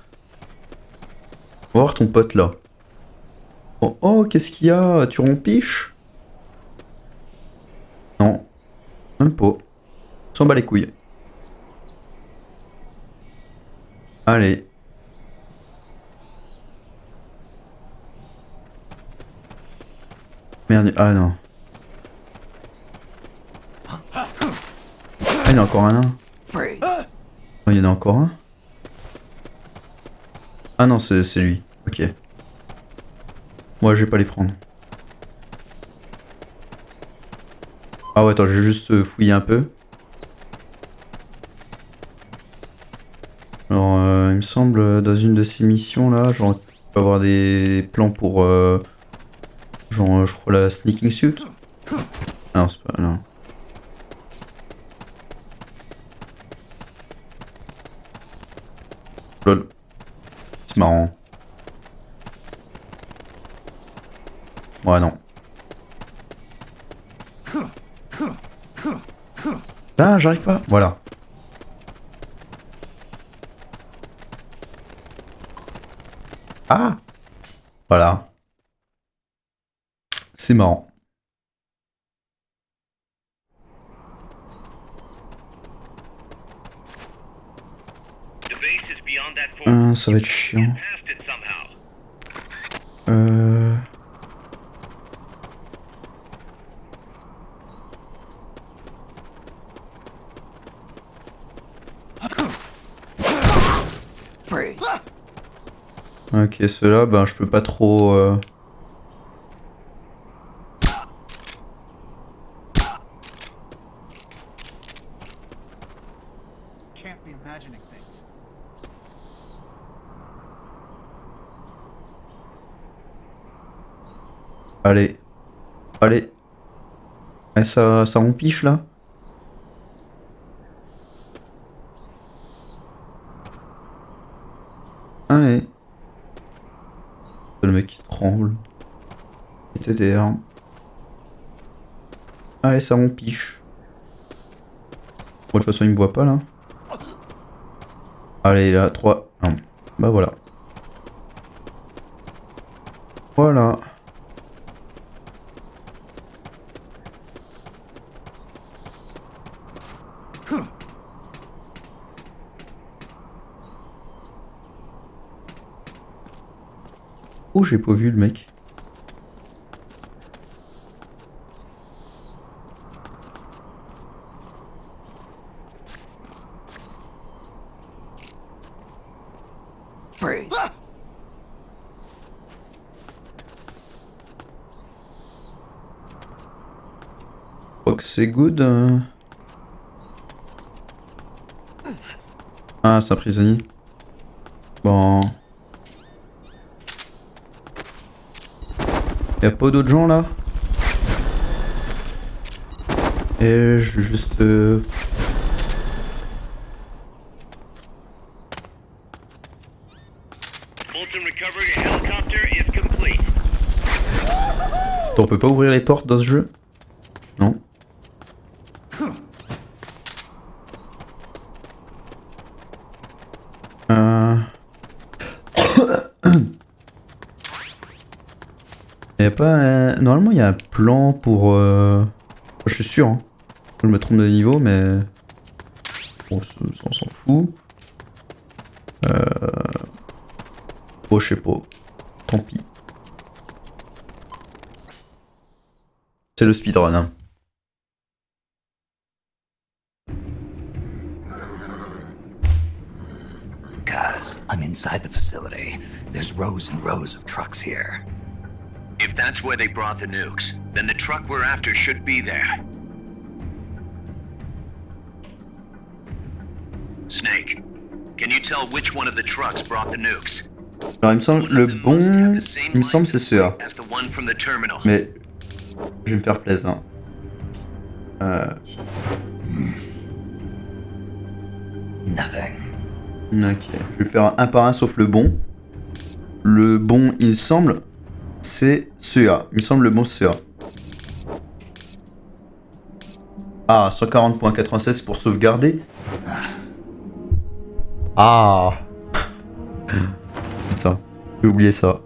D: voir ton pote là. Oh, oh qu'est-ce qu'il y a? Tu rompiches? Non, même pas. S'en bat les couilles. Allez. Merde, ah non. Ah, il y en a encore un là. Oh, il y en a encore un. Ah non, c'est lui. Ok. Moi, je vais pas les prendre. Ah ouais, attends, je vais juste fouiller un peu. Alors, il me semble, dans une de ces missions là, genre, tu peux avoir des plans pour, genre, je crois la sneaking suit. Ah non, c'est pas, non. Lol. C'est marrant. Ouais, non. Ah, j'arrive pas. Voilà. Ah! Voilà. C'est marrant. Ça va être chiant. Ok, ceux-là, ben je peux pas trop... Allez. Allez. Eh, ça rompiche là? Allez. Le mec qui tremble. Et TTR. Allez, ça rompiche. Bon, de toute façon, il me voit pas là. Allez, là, 3. 1. Bah voilà. Voilà. Oh, j'ai pas vu le mec. Je crois que c'est good. Ah, c'est un prisonnier. Bon. Y'a pas d'autres gens là? Et je vais juste... Attends, on peut pas ouvrir les portes dans ce jeu? Non. Y a pas normalement il y a un plan pour... Je suis sûr, hein. Je me trompe de niveau, mais... Bon, ça, on s'en fout. Oh, je sais pas. Tant pis. C'est le speedrun, hein.
H: Guys, I'm inside the facility. There's rows and rows of trucks here.
I: If that's where they brought the nukes, then the truck we're after should be there. Snake, can you tell which one of the trucks brought the nukes?
D: Alors il me semble, le bon... Il me semble c'est celui-là. Mais... Je vais me faire plaisir.
H: Nothing.
D: Ok, je vais faire un par un sauf le bon. Le bon, il me semble, c'est CA. Il me semble le bon CA. Ah, 140.96 pour sauvegarder. Ah. Putain, j'ai oublié ça.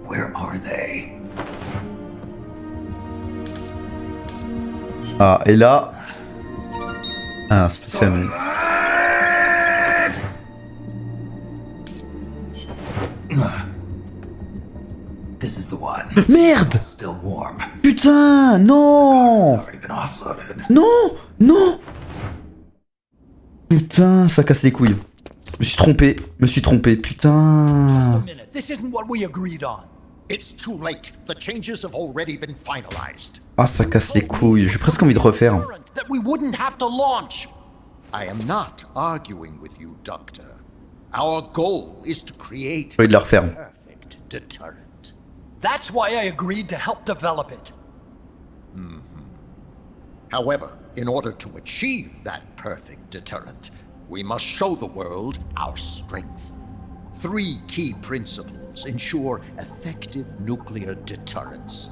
H: Where are they?
D: Ah, et là... Ah, spécial.
H: This is the one.
D: Merde!
H: Still warm.
D: Putain, non!
H: Already been offloaded.
D: Non! Non! Putain, ça casse les couilles. Me suis trompé, putain.
P: This isn't what we agreed on. It's too late. The changes have already been finalized.
D: Ah, ça casse les couilles, j'ai presque envie de refaire.
P: That we wouldn't have to launch. I am not arguing with you, Doctor. Our goal is to create
D: J'ai envie de la refaire.
P: a perfect deterrent. That's why I agreed to help develop it. However, in order to achieve that perfect deterrent, we must show the world our strength. 3 key principles ensure effective nuclear deterrence.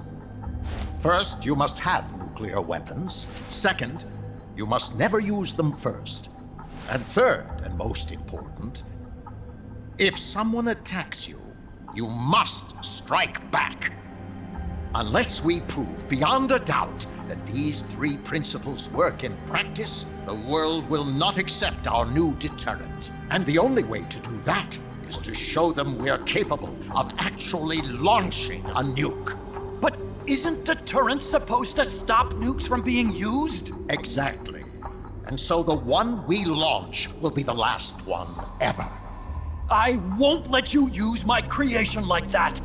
P: First, you must have nuclear weapons. Second, you must never use them first. And third, and most important, if someone attacks you, you must strike back. Unless we prove beyond a doubt that these 3 principles work in practice, the world will not accept our new deterrent. And the only way to do that is to show them we're capable of actually launching a nuke. But isn't deterrence supposed to stop nukes from being used? Exactly. And so the one we launch will be the last one ever. I won't let you use my creation like that!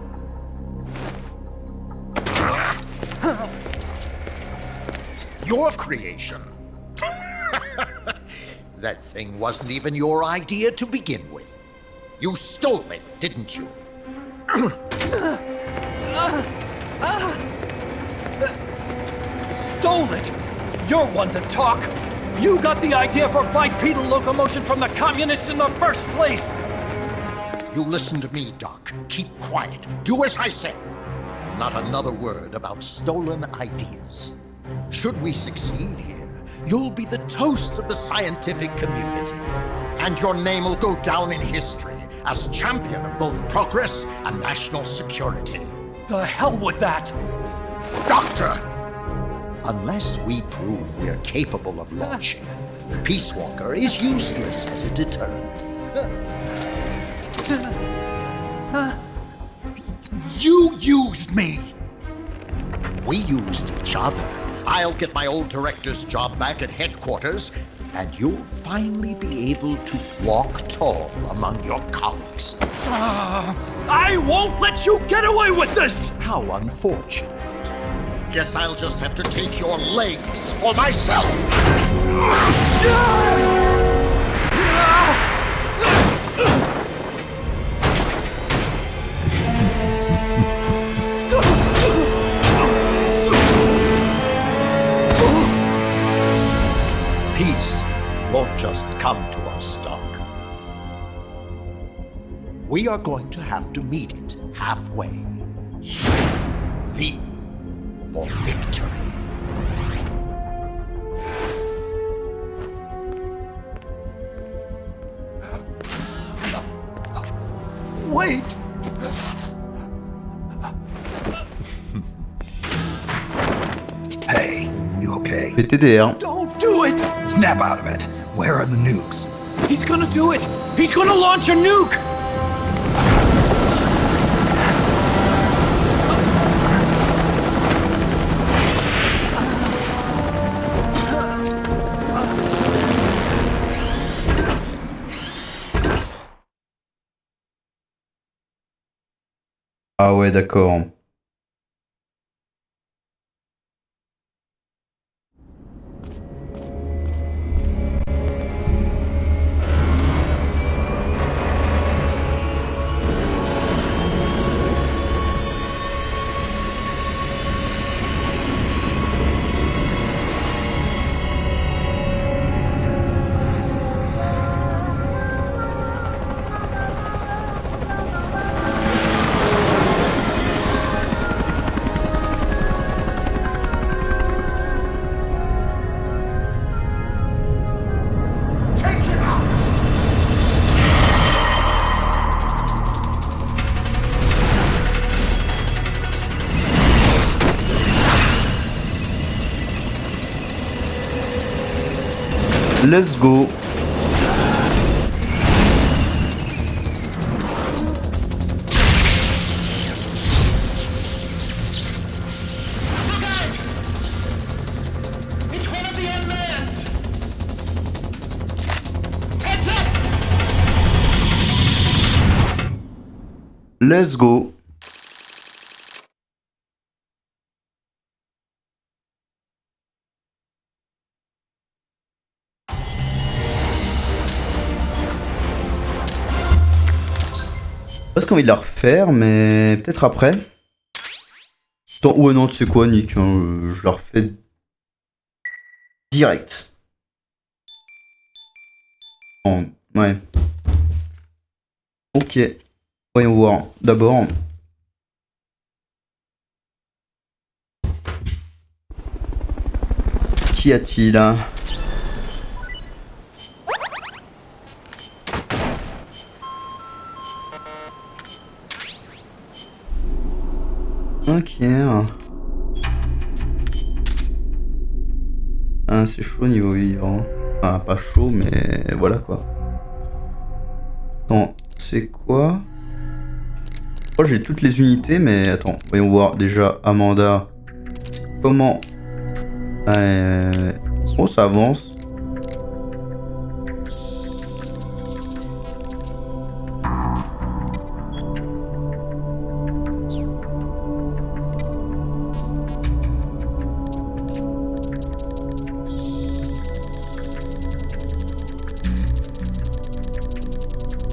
P: Your creation? That thing wasn't even your idea to begin with. You stole it, didn't you? Stole it? You're one to talk. You got the idea for bipedal locomotion from the communists in the first place. You listen to me, Doc. Keep quiet. Do as I say. Not another word about stolen ideas. Should we succeed here, you'll be the toast of the scientific community. And your name will go down in history as champion of both progress and national security. The hell with that! Doctor! Unless we prove we're capable of launching, Peace Walker is useless as a deterrent. You used me! We used each other. I'll get my old director's job back at headquarters, and you'll finally be able to walk tall among your colleagues. I won't let you get away with this! How unfortunate. Guess I'll just have to take your legs for myself. Peace won't just come to us, Doc. We are going to have to meet it halfway. V for victory. Wait!
H: Hey, you okay?
D: PTDR.
C: Don't do it!
H: Snap out of it. Where are the nukes?
C: He's gonna do it! He's gonna launch a nuke!
D: Ah ouais, d'accord. Let's go. Let's go. J'ai presque envie de la refaire, mais peut-être après. Attends, ouais, non, tu sais quoi, Nick, hein, je la refais direct. Oh, ouais. Ok. Voyons voir. D'abord. Qu'y a-t-il hein? Ok. Ah, c'est chaud niveau vivant. Enfin, pas chaud, mais voilà quoi. Attends, c'est quoi? Oh, j'ai toutes les unités, mais attends, voyons voir déjà Amanda. Comment oh, ça avance.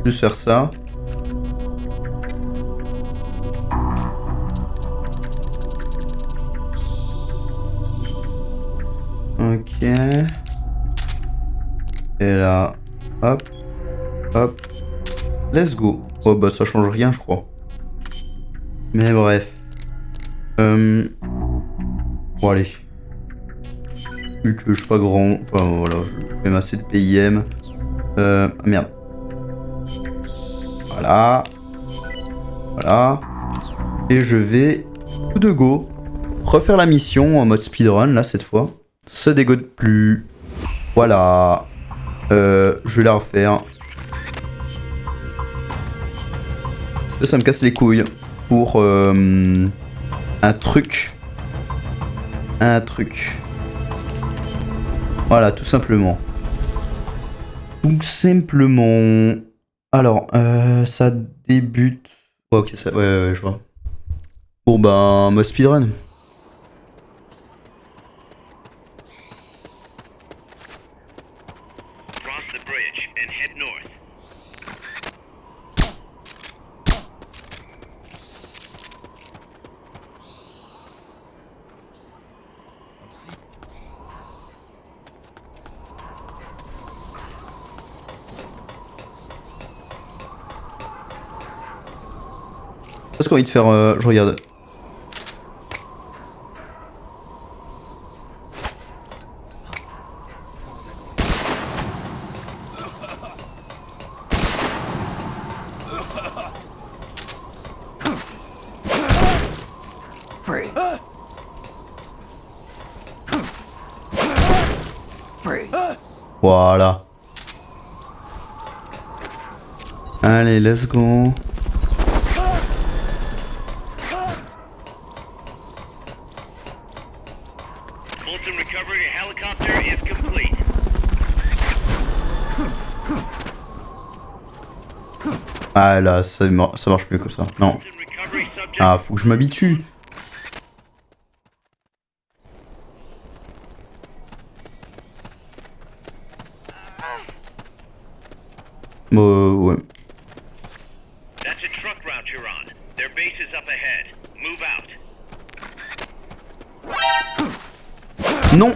D: Juste faire ça. Ok. Et là, hop, hop. Let's go. Oh bah ça change rien je crois. Mais bref. Bon allez. Vu que je suis pas grand. Enfin voilà, j'ai quand même assez de PIM. Ah merde. Voilà. Voilà. Et je vais tout de go refaire la mission en mode speedrun là cette fois. Ça dégote plus. Voilà. Je vais la refaire. Là, ça me casse les couilles pour un truc. Un truc. Voilà, tout simplement. Tout simplement. Alors, ça débute. Ouais, ok, ça. Ouais, je vois. Bon, ben, mode speedrun. Qu'est-ce qu'on a envie de faire je regarde. Voilà. Allez, let's go. Ah là, ça marche plus comme ça. Non. Ah, faut que je m'habitue. Ouais. Non.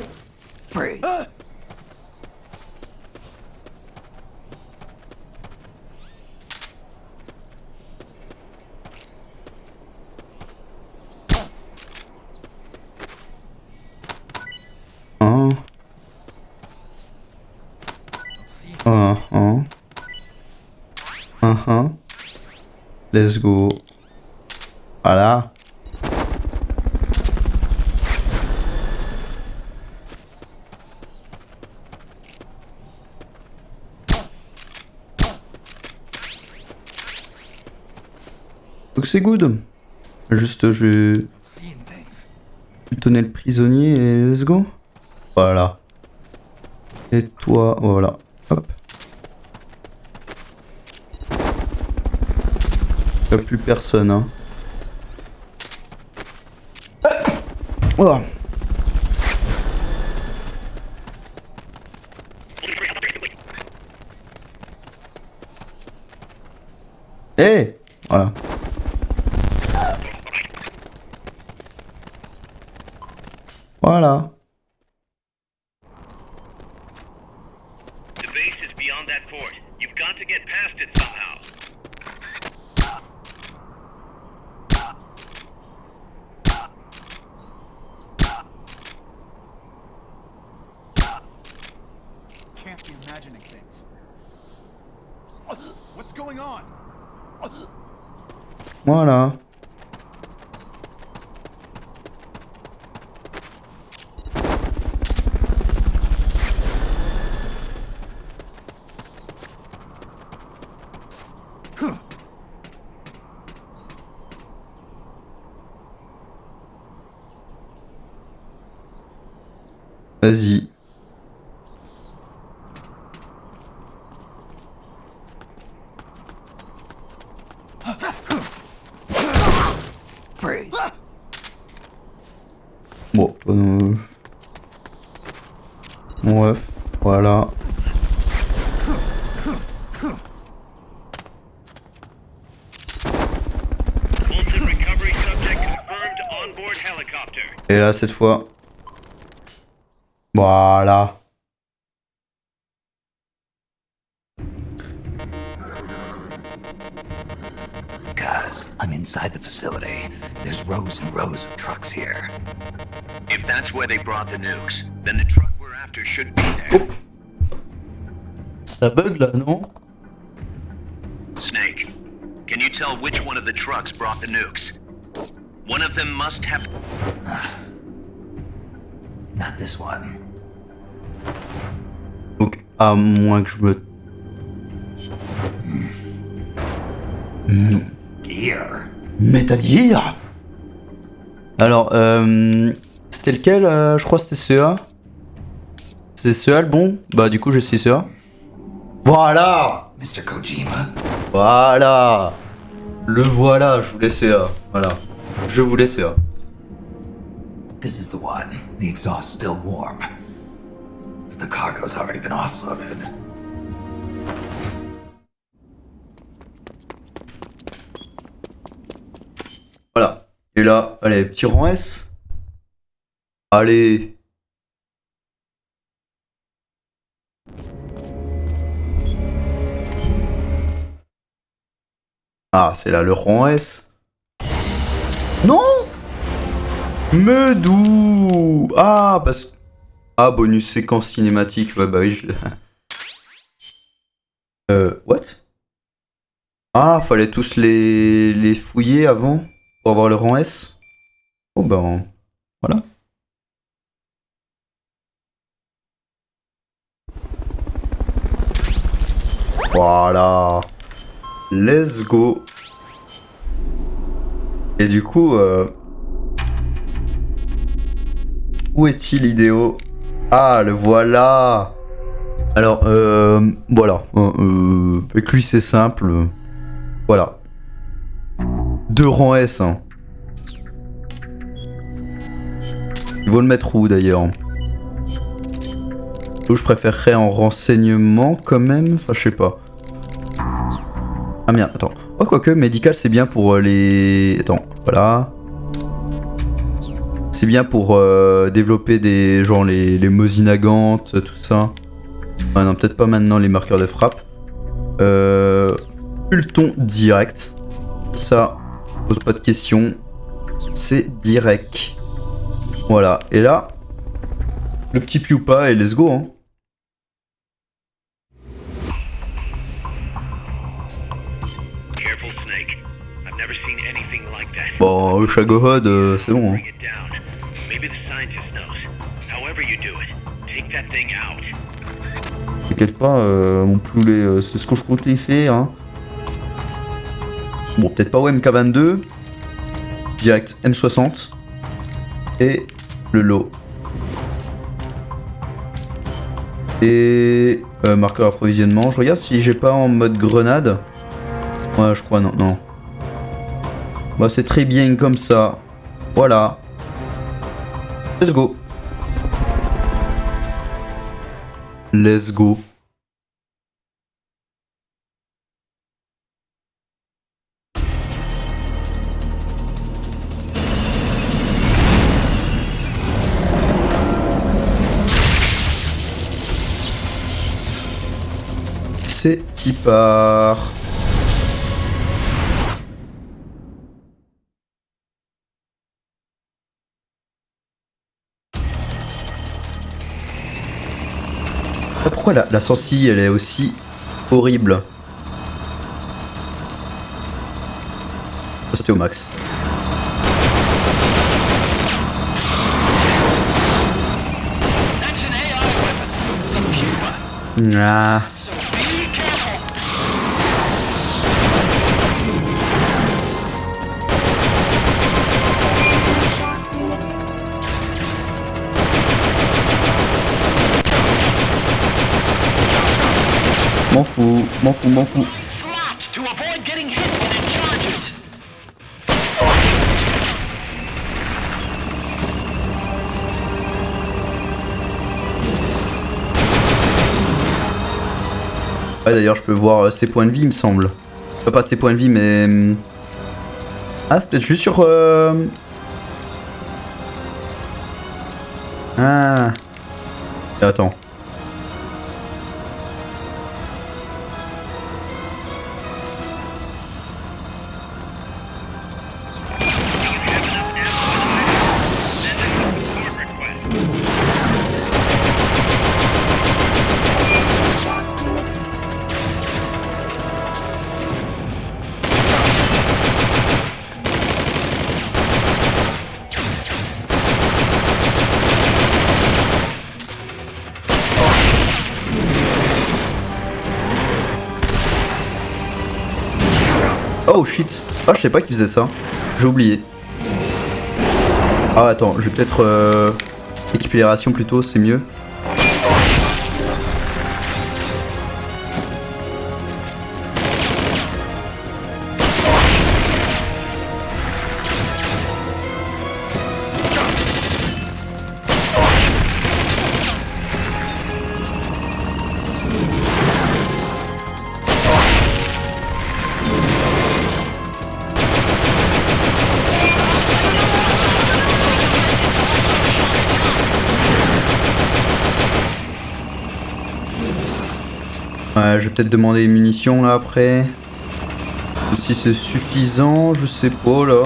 D: Let's go. Voilà. Donc c'est good. Juste, je vais butonner le prisonnier et let's go. Voilà. Et toi, voilà. Hop. Il n'y a plus personne, hein. Oh. Hey, voilà. Voilà.
I: The base is beyond that fort. You've got to get past it somehow.
C: Can't be imagining things. What's going on?
D: Voilà. Vas-y. Bon, mon ref, voilà. Et là, cette fois. Voilà.
H: Guys, I'm inside the facility. There's rows and rows of trucks here.
I: If that's where they brought the nukes, then the truck we're after should be there.
D: Ça bug là, non?
I: Snake, can you tell which one of the trucks brought the nukes? One of them must have...
H: Not this one.
D: Donc, à moins que je me...
H: Gear.
D: Metal Gear. Alors, c'était lequel? Je crois que c'était CA. C'est CA le bon? Bah du coup j'ai essayé CA. Voilà.
H: Mr. Kojima.
D: Voilà. Le voilà, je voulais CA. Voilà. Je voulais CA.
H: This is the one. The exhaust still warm. But the cargo's already been offloaded.
D: Voilà. Et là, allez, petit rang S. Allez. Ah, c'est là le rang S. Non. Mais d'où? Ah, parce que... Ah, bonus séquence cinématique. Ouais, bah oui, je... what? Ah, fallait tous les fouiller avant pour avoir le rang S. Oh ben, voilà. Voilà. Let's go. Et du coup, où est-il l'idéo? Ah, le voilà. Alors, voilà. Avec lui, c'est simple. Voilà. 2 rangs S. Hein. Il faut le mettre où d'ailleurs? Je préférerais en renseignement quand même. Enfin, je sais pas. Ah merde, attends. Oh, quoique, médical, c'est bien pour les... Attends, voilà. C'est bien pour développer des... Genre les Mosinagantes, tout ça. Ah non, peut-être pas maintenant les marqueurs de frappe. Fulton direct. Ça, pose pas de questions. C'est direct. Voilà. Et là, le petit Piupa et let's go. Hein. Bon, le Shagohod, c'est bon. Hein. T'inquiète pas, mon poulet, c'est ce que je comptais faire. Hein. Bon, peut-être pas au MK22. Direct M60. Et le lot. Et marqueur approvisionnement. Je regarde si j'ai pas en mode grenade. Ouais, je crois, non. Bah, c'est très bien comme ça. Voilà. Let's go. Let's go. C'est y part. Pourquoi la sensi elle est aussi horrible? C'était au max. Ah. M'en fous. Ouais, d'ailleurs, je peux voir ses points de vie, il me semble. Pas ses points de vie, mais... Ah, c'est peut-être juste sur... Ah. Attends. Oh shit. Ah, je sais pas qu'il faisait ça. J'ai oublié. Ah attends, je vais peut-être équiper les rations plutôt, c'est mieux. Ouais, je vais peut-être demander les munitions là après. Si c'est suffisant, je sais pas là.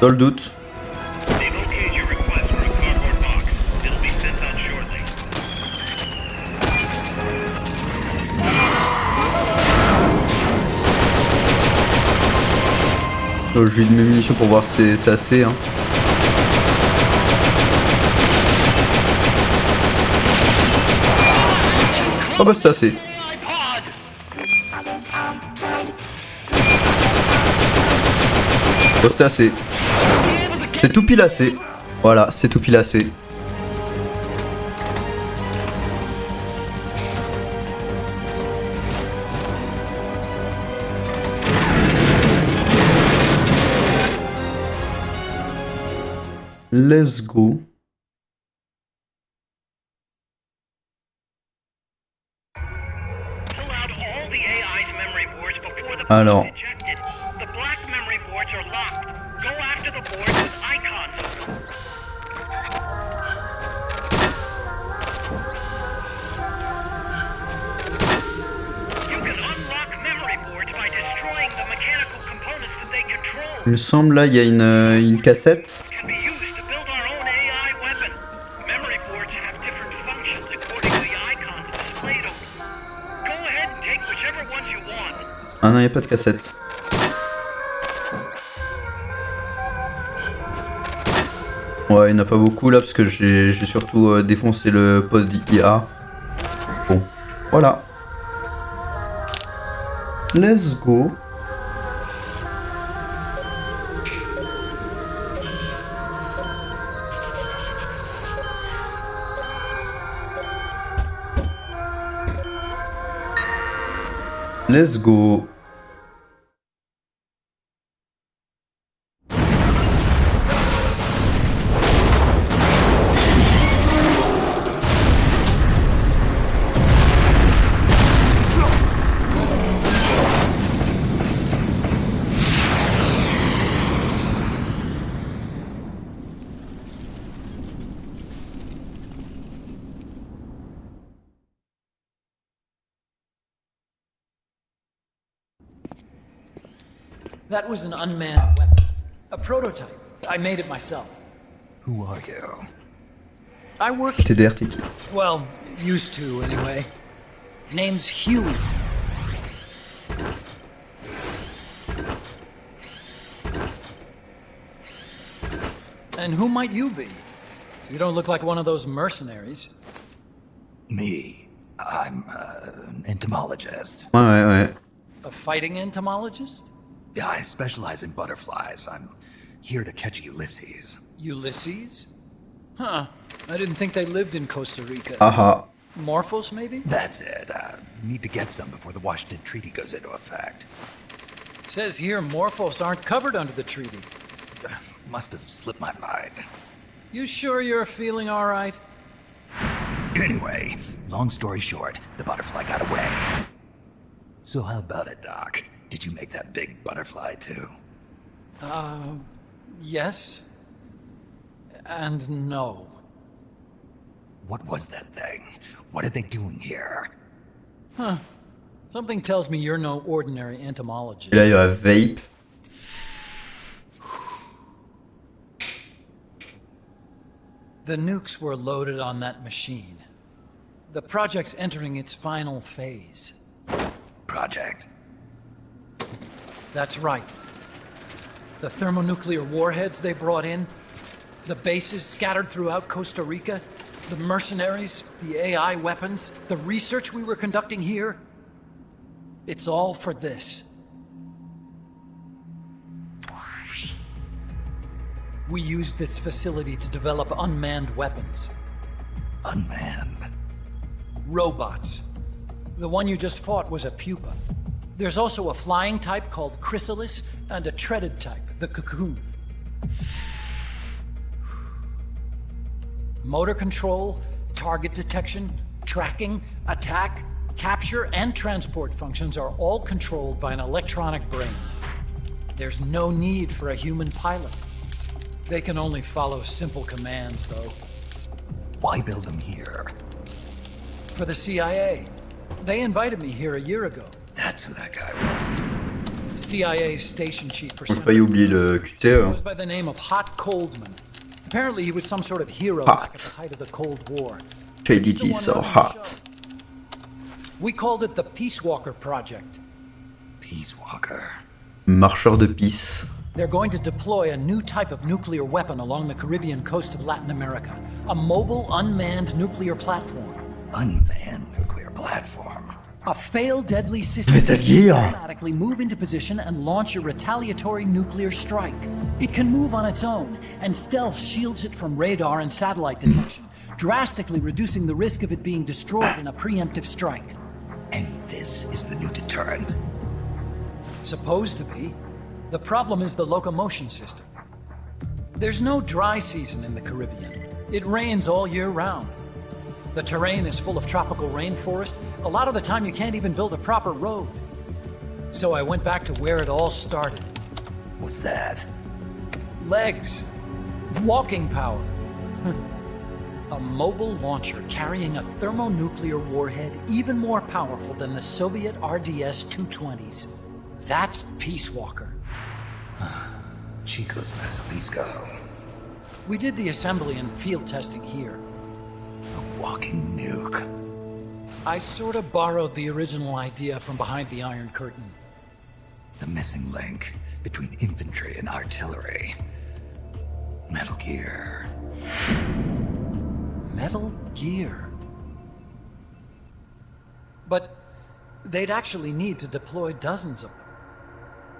D: Dans le doute. Je lui de mes munitions pour voir si c'est assez. Hein. Oh bah c'est assez. Oh c'était assez. C'est tout pile assez. Voilà, c'est tout pile assez. Let's go. Alors. Il me semble là il y a une cassette.
I: Take whichever ones you want.
D: Ah non, y a pas de cassette. Ouais, il n'y en a pas beaucoup là parce que j'ai surtout défoncé le pod IA. Bon, voilà. Let's go. Let's go.
Q: That was an unmanned weapon. A prototype. I made it myself.
H: Who are you?
Q: I work...
D: TDR, t'es qui?
Q: Well, used to, anyway. Name's Huey. And who might you be? You don't look like one of those mercenaries.
H: Me. I'm an entomologist.
D: Ouais.
Q: A fighting entomologist?
H: Yeah, I specialize in butterflies. I'm here to catch Ulysses.
Q: Ulysses? Huh. I didn't think they lived in Costa Rica.
D: Aha.
Q: Morphos, maybe?
H: That's it. Need to get some before the Washington Treaty goes into effect.
Q: Says here Morphos aren't covered under the treaty.
H: Must have slipped my mind.
Q: You sure you're feeling all right?
H: Anyway, long story short, the butterfly got away. So how about it, Doc? Did you make that big butterfly too?
Q: Yes. And no.
H: What was that thing? What are they doing here?
Q: Huh. Something tells me you're no ordinary entomologist.
D: Et là, il y a vape.
Q: The nukes were loaded on that machine. The project's entering its final phase.
H: Project?
Q: That's right. The thermonuclear warheads they brought in, the bases scattered throughout Costa Rica, the mercenaries, the AI weapons, the research we were conducting here. It's all for this. We used this facility to develop unmanned weapons.
H: Unmanned?
Q: Robots. The one you just fought was a pupa. There's also a flying type called Chrysalis and a treaded type, the Cocoon. Motor control, target detection, tracking, attack, capture, and transport functions are all controlled by an electronic brain. There's no need for a human pilot. They can only follow simple commands, though.
H: Why build them here?
Q: For the CIA. They invited me here a year ago.
H: That's who that guy was.
Q: CIA's station chief for
D: J'ai failli oublier le QTE.
Q: He was by the name of Hot Coldman. Apparently he was some sort of hero
D: Hot.
Q: back at the height of the Cold War.
D: JDG so hot.
Q: We called it the Peace Walker Project.
H: Peace Walker.
D: Marcheur de pisse.
Q: They're going to deploy a new type of nuclear weapon along the Caribbean coast of Latin America. A mobile, unmanned nuclear platform.
H: Unmanned nuclear platform?
Q: A fail deadly system
D: Metal Gear.
Q: can automatically move into position and launch a retaliatory nuclear strike. It can move on its own, and stealth shields it from radar and satellite detection, drastically reducing the risk of it being destroyed in a preemptive strike.
H: And this is the new deterrent?
Q: Supposed to be. The problem is the locomotion system. There's no dry season in the Caribbean. It rains all year round. The terrain is full of tropical rainforest. A lot of the time you can't even build a proper road. So I went back to where it all started.
H: What's that?
Q: Legs. Walking power. A mobile launcher carrying a thermonuclear warhead even more powerful than the Soviet RDS-220s. That's Peace Walker.
H: Chico's Basilisco.
Q: We did the assembly and field testing here.
H: A walking nuke.
Q: I sort of borrowed the original idea from behind the Iron Curtain.
H: The missing link between infantry and artillery. Metal Gear.
Q: Metal Gear. But they'd actually need to deploy dozens of them.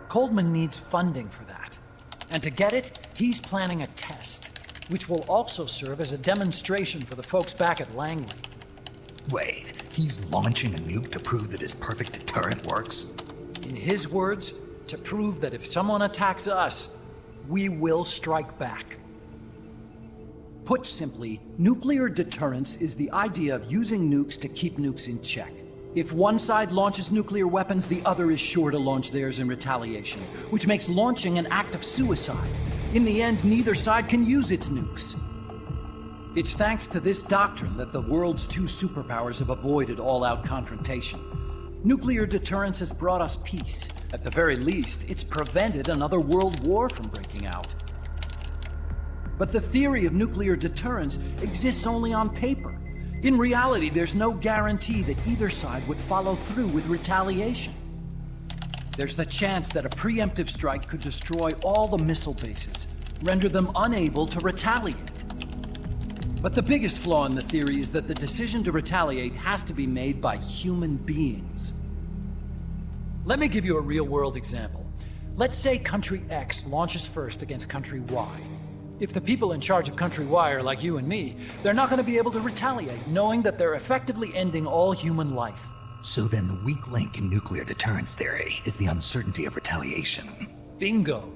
Q: Coldman needs funding for that. And to get it, he's planning a test, which will also serve as a demonstration for the folks back at Langley.
H: Wait, he's launching a nuke to prove that his perfect deterrent works?
Q: In his words, to prove that if someone attacks us, we will strike back. Put simply, nuclear deterrence is the idea of using nukes to keep nukes in check. If one side launches nuclear weapons, the other is sure to launch theirs in retaliation, which makes launching an act of suicide. In the end, neither side can use its nukes. It's thanks to this doctrine that the world's two superpowers have avoided all-out confrontation. Nuclear deterrence has brought us peace. At the very least, it's prevented another world war from breaking out. But the theory of nuclear deterrence exists only on paper. In reality, there's no guarantee that either side would follow through with retaliation. There's the chance that a preemptive strike could destroy all the missile bases, render them unable to retaliate. But the biggest flaw in the theory is that the decision to retaliate has to be made by human beings. Let me give you a real-world example. Let's say Country X launches first against Country Y. If the people in charge of Country Y are like you and me, they're not going to be able to retaliate, knowing that they're effectively ending all human life.
H: So then the weak link in nuclear deterrence theory is the uncertainty of retaliation.
Q: Bingo.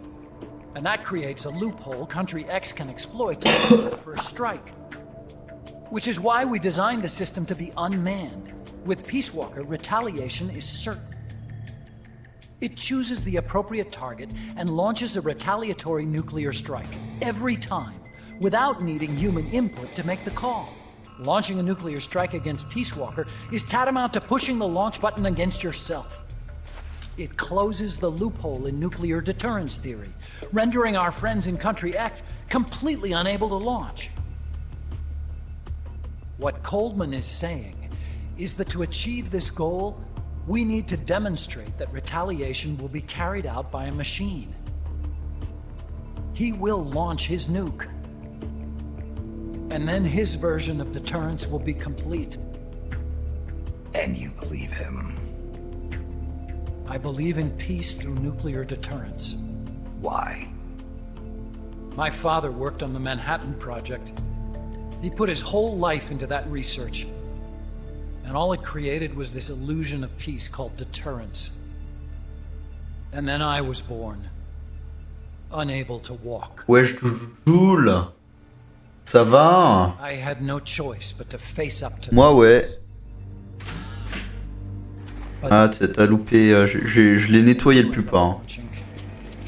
Q: And that creates a loophole Country X can exploit to for a strike. Which is why we designed the system to be unmanned. With Peace Walker, retaliation is certain. It chooses the appropriate target and launches a retaliatory nuclear strike every time, without needing human input to make the call. Launching a nuclear strike against Peace Walker is tantamount to pushing the launch button against yourself. It closes the loophole in nuclear deterrence theory, rendering our friends in Country X completely unable to launch. What Coldman is saying is that to achieve this goal, we need to demonstrate that retaliation will be carried out by a machine. He will launch his nuke. And then his version of deterrence will be complete.
H: And you believe him?
Q: I believe in peace through nuclear deterrence.
H: Why?
Q: My father worked on the Manhattan Project. He put his whole life into that research. And all it created was this illusion of peace called deterrence. And then I was born. Unable to walk.
D: Wesh, Joule. Ça va?
Q: I had no choice but to face up to
D: Moi, ouais. Ah, t'as loupé. Je l'ai nettoyé le plus pas. Hein.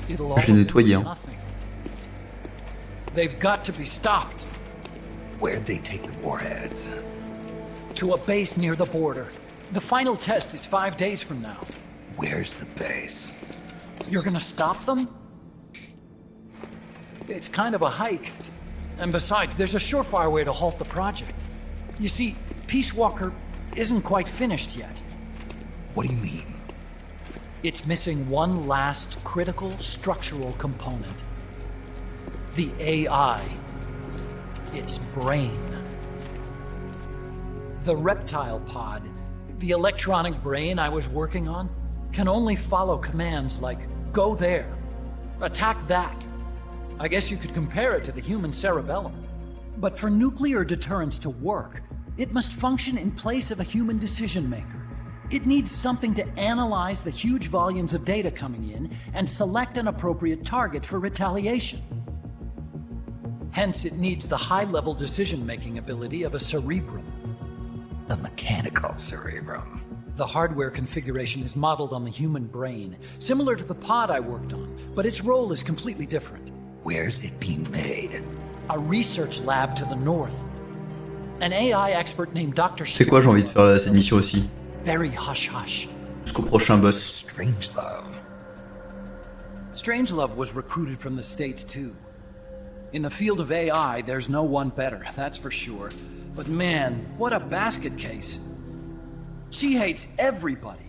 D: Je l'ai nettoyé. Hein.
Q: They've got to be stopped.
H: Where'd they take the warheads?
Q: To a base near the border. The final test is 5 days from now.
H: Where's the base?
Q: You're gonna stop them? It's kind of a hike. And besides, there's a surefire way to halt the project. You see, Peace Walker isn't quite finished yet.
H: What do you mean?
Q: It's missing one last critical structural component. The AI. Its brain. The reptile pod, the electronic brain I was working on, can only follow commands like, go there, attack that. I guess you could compare it to the human cerebellum. But for nuclear deterrence to work, it must function in place of a human decision maker. It needs something to analyze the huge volumes of data coming in and select an appropriate target for retaliation. Hence, it needs the high-level decision-making ability of a cerebrum.
H: A mechanical cerebrum.
Q: The hardware configuration is modeled on the human brain, similar to the pod I worked on, but its role is completely different.
H: Where's it being made?
Q: A research lab to the north. An AI expert named Dr.
D: C'est quoi, j'ai envie de faire cette mission aussi.
Q: Very hush-hush.
D: Jusqu'au prochain boss.
H: Strangelove.
Q: Strangelove was recruited from the States too. In the field of AI, there's no one better, that's for sure. But man, what a basket case. She hates everybody.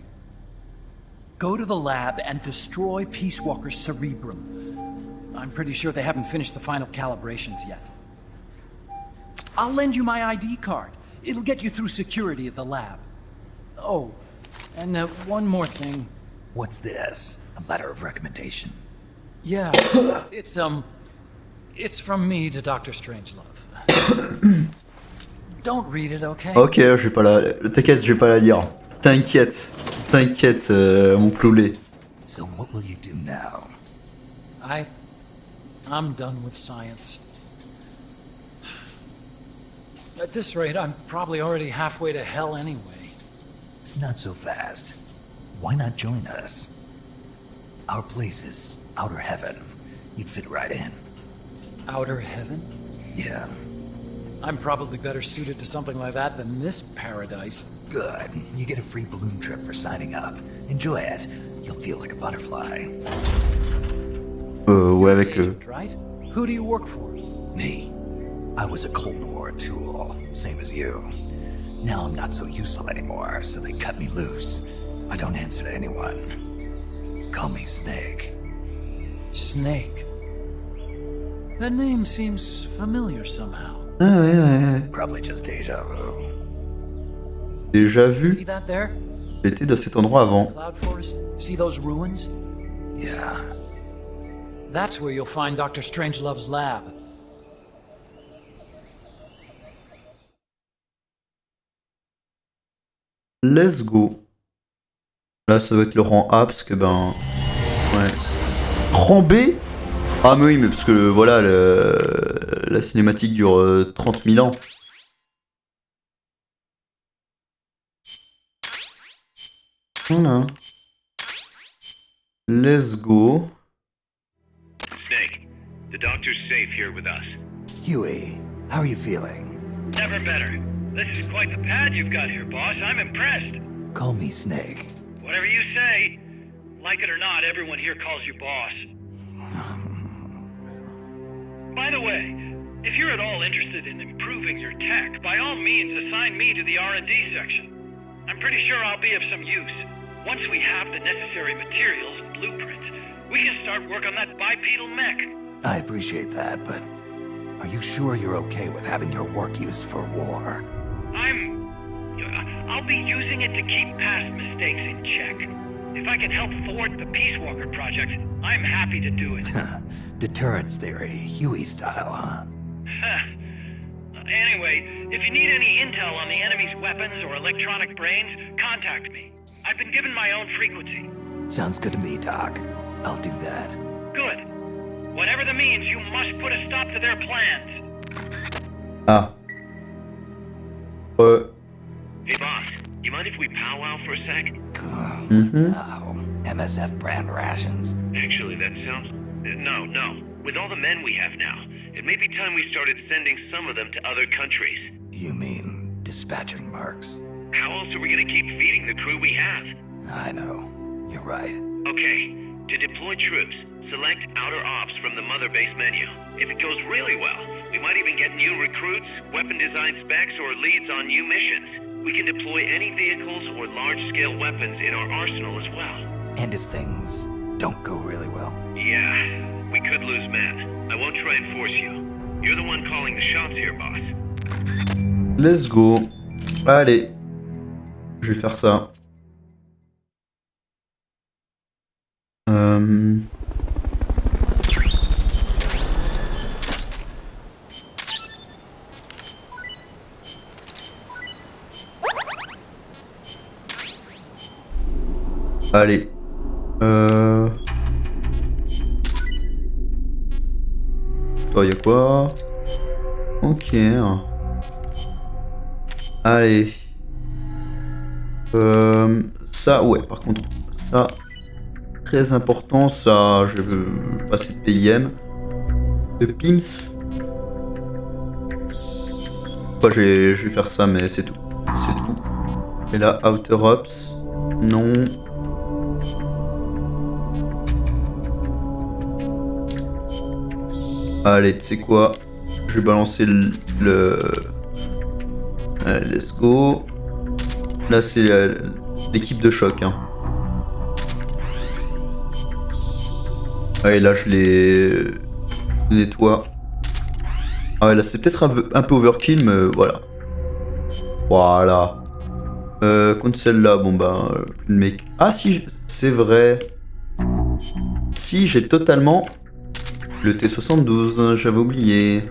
Q: Go to the lab and destroy Peace Walker's cerebrum. I'm pretty sure they haven't finished the final calibrations yet. I'll lend you my ID card. It'll get you through security at the lab. Oh, and one more thing.
H: What's this? A letter of recommendation?
Q: Yeah, it's from me to Dr. Strangelove. Don't read it, okay?
D: Ok, je vais pas la... T'inquiète, je vais pas la lire. T'inquiète, t'inquiète, mon poulet.
H: So what will you do now?
Q: I'm done with science. At this rate, I'm probably already halfway to hell anyway.
H: Not so fast. Why not join us? Our place is outer heaven. You'd fit right in.
Q: Outer heaven?
H: Yeah.
Q: I'm probably better suited to something like that than this paradise.
H: Good. You get a free balloon trip for signing up. Enjoy it. You'll feel like a butterfly.
D: Ouais, avec le...
Q: Right? Who do you work for?
H: Me. I was a Cold War tool, same as you. Now I'm not so useful anymore, so they cut me loose. I don't answer to anyone. Call me Snake.
Q: Snake? That name seems familiar somehow.
D: Ah ouais, ouais.
H: Probably just déjà vu.
D: Déjà vu?
Q: See that there?
D: J'étais dans cet endroit avant.
Q: Cloud Forest? See those ruins?
H: Yeah.
Q: That's where you'll find Dr. Strangelove's lab.
D: Let's go. Là, ça doit être le rang A parce que ben. Ouais. Rang B? Ah, mais oui, mais parce que voilà, la cinématique dure 30 000 ans. Voilà. Let's go.
I: Snake, the doctor's safe here with us.
H: Huey, how are you feeling?
C: Never better. This is quite the pad you've got here, boss. I'm impressed.
H: Call me Snake.
C: Whatever you say. Like it or not, everyone here calls you boss. By the way, if you're at all interested in improving your tech, by all means assign me to the R&D section. I'm pretty sure I'll be of some use. Once we have the necessary materials and blueprints, we can start work on that bipedal mech.
H: I appreciate that, but are you sure you're okay with having your work used for war?
C: I'll be using it to keep past mistakes in check. If I can help thwart the Peace Walker project, I'm happy to do it.
H: Deterrence theory, Huey style, huh?
C: Anyway, if you need any intel on the enemy's weapons or electronic brains, contact me. I've been given my own frequency.
H: Sounds good to me, Doc. I'll do that.
C: Good. Whatever the means, you must put a stop to their plans.
D: Ah.
I: Hey boss, you mind if we powwow for a sec?
H: No. MSF brand rations.
I: Actually, that sounds... No. With all the men we have now, it may be time we started sending some of them to other countries.
H: You mean dispatching marks?
I: How else are we gonna keep feeding the crew we have?
H: I know. You're right.
I: Okay, to deploy troops, select Outer Ops from the Mother Base menu. If it goes really well, we might even get new recruits, weapon design specs, or leads on new missions. We can deploy any vehicles or large-scale weapons in our arsenal as well.
H: And if things don't go really well?
I: Yeah, we could lose men. I won't try and force you. You're the one calling the shots here, boss.
D: Let's go. Allez. Je vais faire ça. Allez. Oh, y'a quoi? Ok. Allez. Ça, ouais, par contre, ça, très important, ça, je vais passer de PIM. De PIMS. Enfin, je vais faire ça, mais c'est tout. C'est tout. Et là, Outer Ops. Non. Allez, tu sais quoi? Je vais balancer le... Allez, let's go. Là, c'est l'équipe de choc. Hein. Ouais, là, je les nettoie. Ah ouais, là, c'est peut-être un peu overkill, mais voilà. Voilà. Contre celle-là, bon bah, plus de mec. Ah si, c'est vrai. Si, j'ai totalement le T72, j'avais oublié.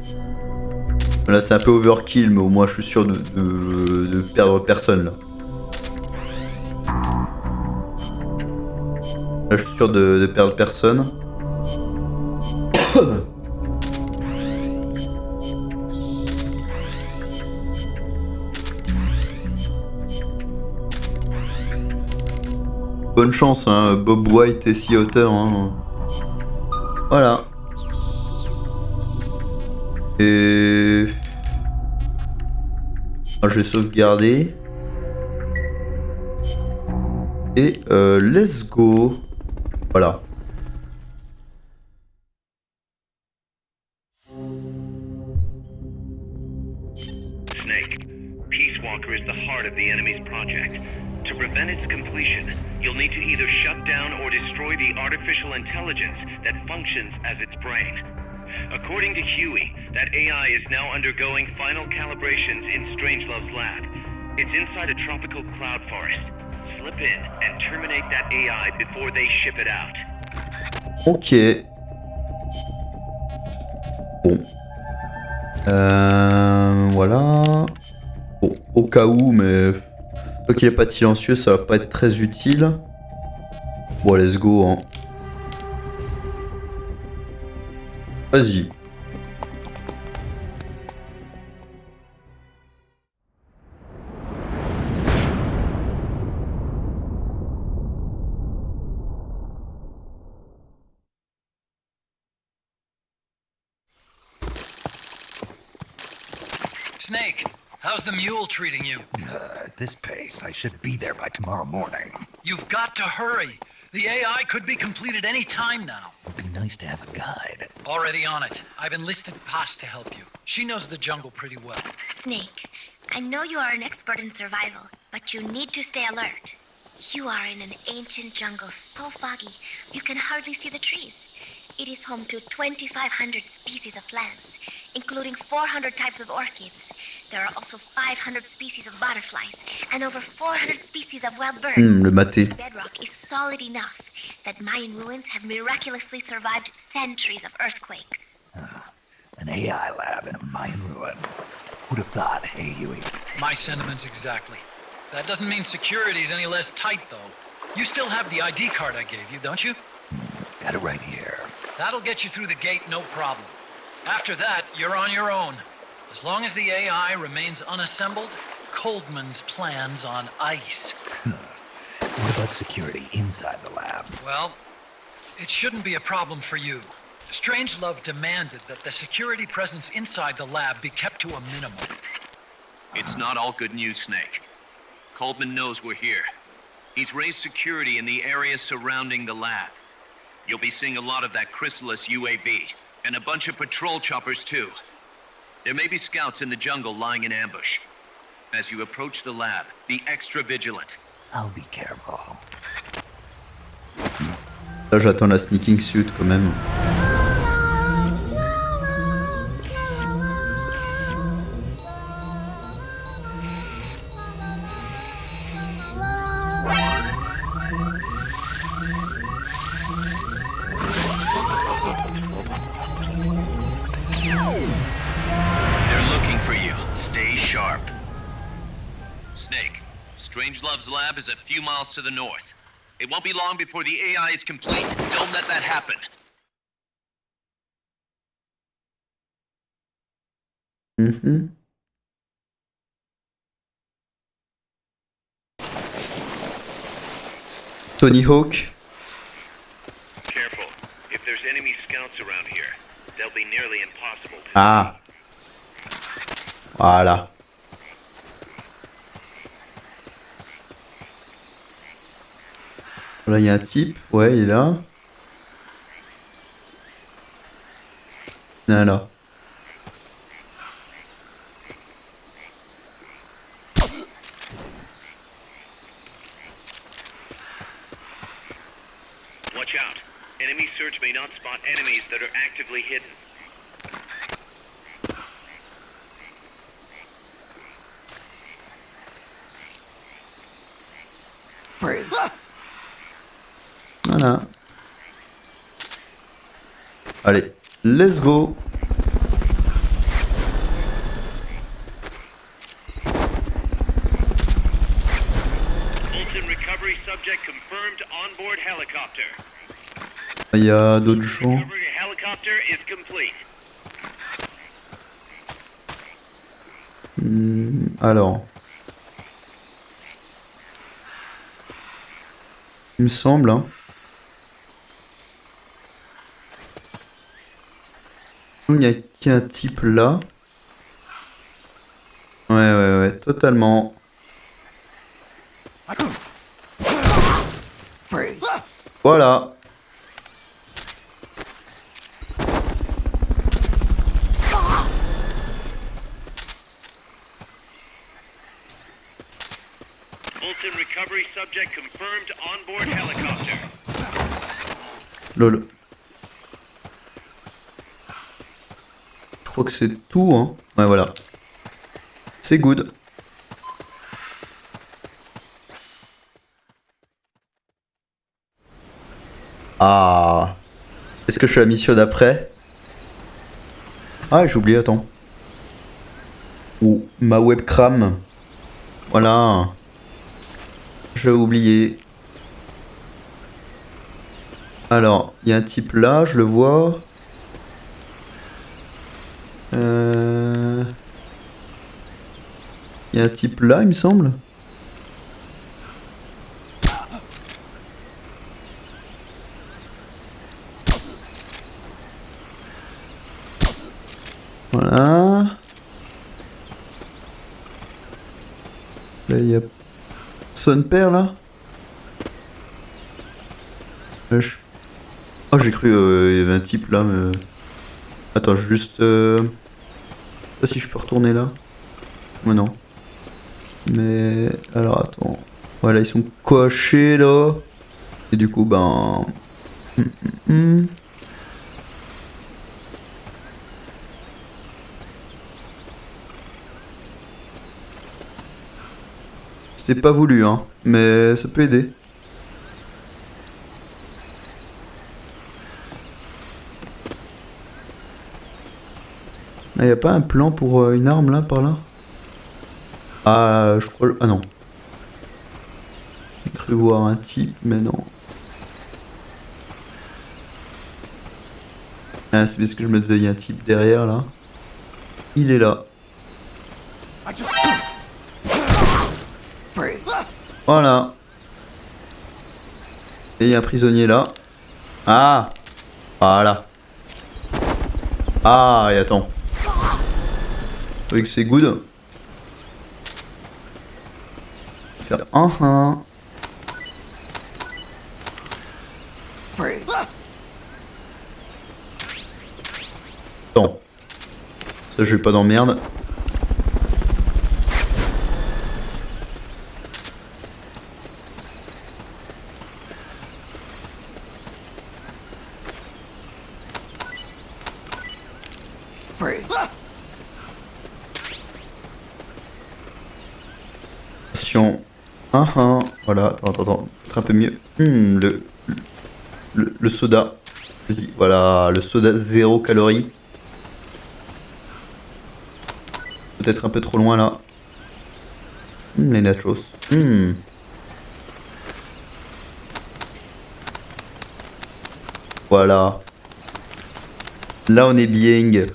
D: Là, c'est un peu overkill, mais au moins, je suis sûr de perdre personne, là. Là, je suis sûr de perdre personne. Bonne chance, hein, Bob White et Sea Otter. Hein. Voilà. Et... Ah, j'ai sauvegardé. Et let's go. Voilà.
I: Snake, Peace Walker is the heart of the enemy's project. To prevent its completion, you'll need to either shut down or destroy the artificial intelligence that functions as its brain. According to Huey, that AI is now undergoing final calibrations in Strangelove's lab. It's inside a tropical cloud forest. Slip in and terminate that AI before they ship it out.
D: Ok. Bon. Voilà. Bon, au cas où, mais... Tant qu'il n'est pas de silencieux, ça va pas être très utile. Bon, let's go, hein. Vas-y.
Q: Snake, how's the mule treating you?
H: At this pace, I should be there by tomorrow morning.
Q: You've got to hurry. The AI could be completed any time now.
H: It'd be nice to have a guide.
Q: Already on it. I've enlisted Paz to help you. She knows the jungle pretty well.
G: Snake, I know you are an expert in survival, but you need to stay alert. You are in an ancient jungle so foggy, you can hardly see the trees. It is home to 2,500 species of plants, including 400 types of orchids. There are also 500 species of butterflies and over 400 species of wild birds.
D: Le maté.
G: Bedrock is solid enough that Mayan ruins have miraculously survived centuries of earthquakes.
H: An AI lab in a Mayan ruin. Who'd have thought, hey, Huey?
Q: My sentiments exactly. That doesn't mean security's any less tight, though. You still have the ID card I gave you, don't you?
H: Got it right here.
Q: That'll get you through the gate, no problem. After that, you're on your own. As long as the AI remains unassembled, Coldman's plans on ice.
H: What about security inside the lab?
Q: Well, it shouldn't be a problem for you. Strangelove demanded that the security presence inside the lab be kept to a minimum.
F: It's not all good news, Snake. Coldman knows we're here. He's raised security in the area surrounding the lab. You'll be seeing a lot of that Chrysalis UAV, and a bunch of patrol choppers too. There may be scouts in the jungle lying in ambush. As you approach the lab, be extra vigilant.
H: I'll be careful.
D: Là, j'attends la sneaking suit quand même.
F: Strangelove's lab is a few miles to the north. It won't be long before the AI is complete. Don't let that happen.
D: Tony Hawk.
I: Careful. If there's enemy scouts around here, they'll be nearly impossible to
D: Ah. Voilà. Là, il y a un type. Ouais, il est là. Voilà.
I: watch out. Enemy search may not spot enemies that are actively hidden.
D: Voilà. Allez, let's go.
I: Fulton recovery subject confirmed on board helicopter.
D: Il y a d'autres gens.
I: Recovery helicopter is complete.
D: Alors. Il me semble, hein. Il n'y a qu'un type là. Ouais, totalement. Voilà.
I: Fulton recovery subject confirmed on board helicopter.
D: Lol. Je crois que c'est tout, hein. Ouais, voilà. C'est good. Ah. Est-ce que je fais la mission d'après? Ah, j'ai oublié, attends. Ou ma webcam. Voilà. J'ai oublié. Alors, il y a un type là, je le vois. Il y a un type là, il me semble. Voilà. Là, il y a son père là. Oh, j'ai cru il y avait un type là, mais... Attends, juste... Je sais pas si je peux retourner là. Ouais, non. Mais... Alors, attends. Voilà, ils sont cochés là. Et du coup, ben... C'est pas voulu, hein. Mais ça peut aider. Ah, y a pas un plan pour une arme là, par là? Ah, je crois... Ah non. J'ai cru voir un type, mais non. Ah, c'est parce que je me disais, il y a un type derrière là. Il est là. Voilà. Et il y a un prisonnier là. Ah! Voilà. Ah, et attends. Oui, que c'est good. Faire un. Attends. Ça, je vais pas d'emmerde. Attention. Voilà, attends. Peut-être un peu mieux. Le soda. Vas-y, voilà, le soda 0 calories. Peut-être un peu trop loin là. Les nachos. Voilà. Là on est bien.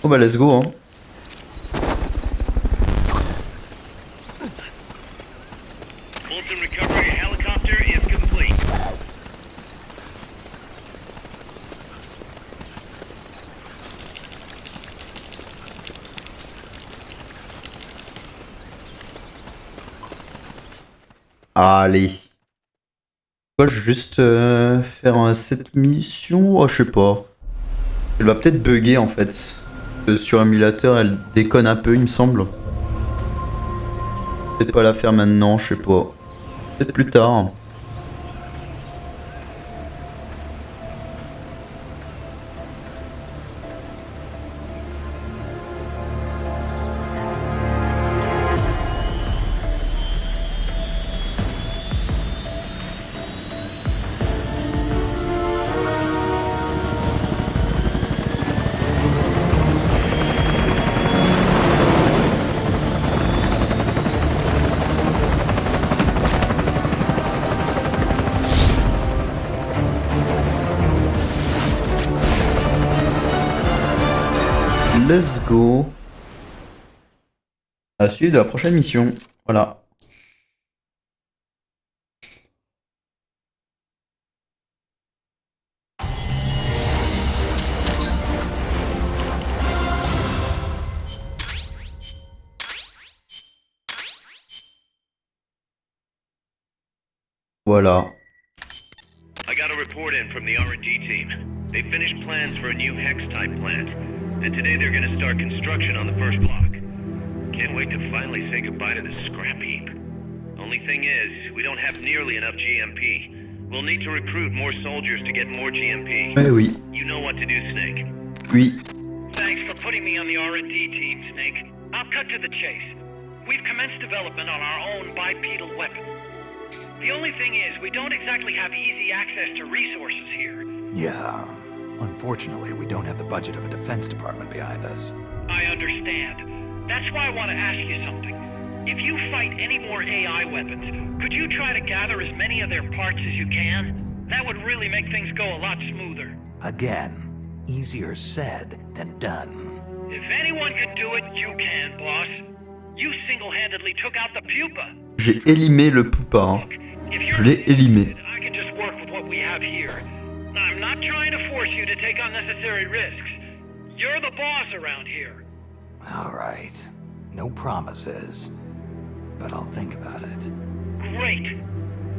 D: Oh bah let's go hein.
I: Fulton recovery helicopter is complete.
D: Allez. Quoi, je vais juste faire cette mission? Oh, je sais pas. Elle va peut-être bugger en fait. sur émulateur, elle déconne un peu, il me semble. Peut-être pas la faire maintenant, je sais pas. Peut-être plus tard. Let's go. À la suite de la prochaine mission. Voilà. Voilà.
I: I got a report in from the R&D team. They finished plans for a new hex-type plant, and today they're gonna start construction on the first block. Can't wait to finally say goodbye to this scrap heap. Only thing is, we don't have nearly enough GMP. We'll need to recruit more soldiers to get more GMP.
D: Eh oui.
I: You know what to do, Snake.
D: Oui.
C: Thanks for putting me on the R&D team, Snake. I'll cut to the chase. We've commenced development on our own bipedal weapon. The only thing is, we don't exactly have easy access to resources here.
H: Yeah. Unfortunately, we don't have the budget of a defense department behind us.
C: I understand. That's why I want to ask you something. If you fight any more AI weapons, could you try to gather as many of their parts as you can? That would really make things go a lot smoother.
H: Again, easier said than done.
C: If anyone can do it, you can, boss. You single-handedly took out the pupa.
D: J'ai élimé le pupa. Hein. Je l'ai élimé.
C: I can just work with what we have here. I'm not trying to force you to take unnecessary risks. You're the boss around here.
H: All right. No promises. But I'll think about it.
C: Great.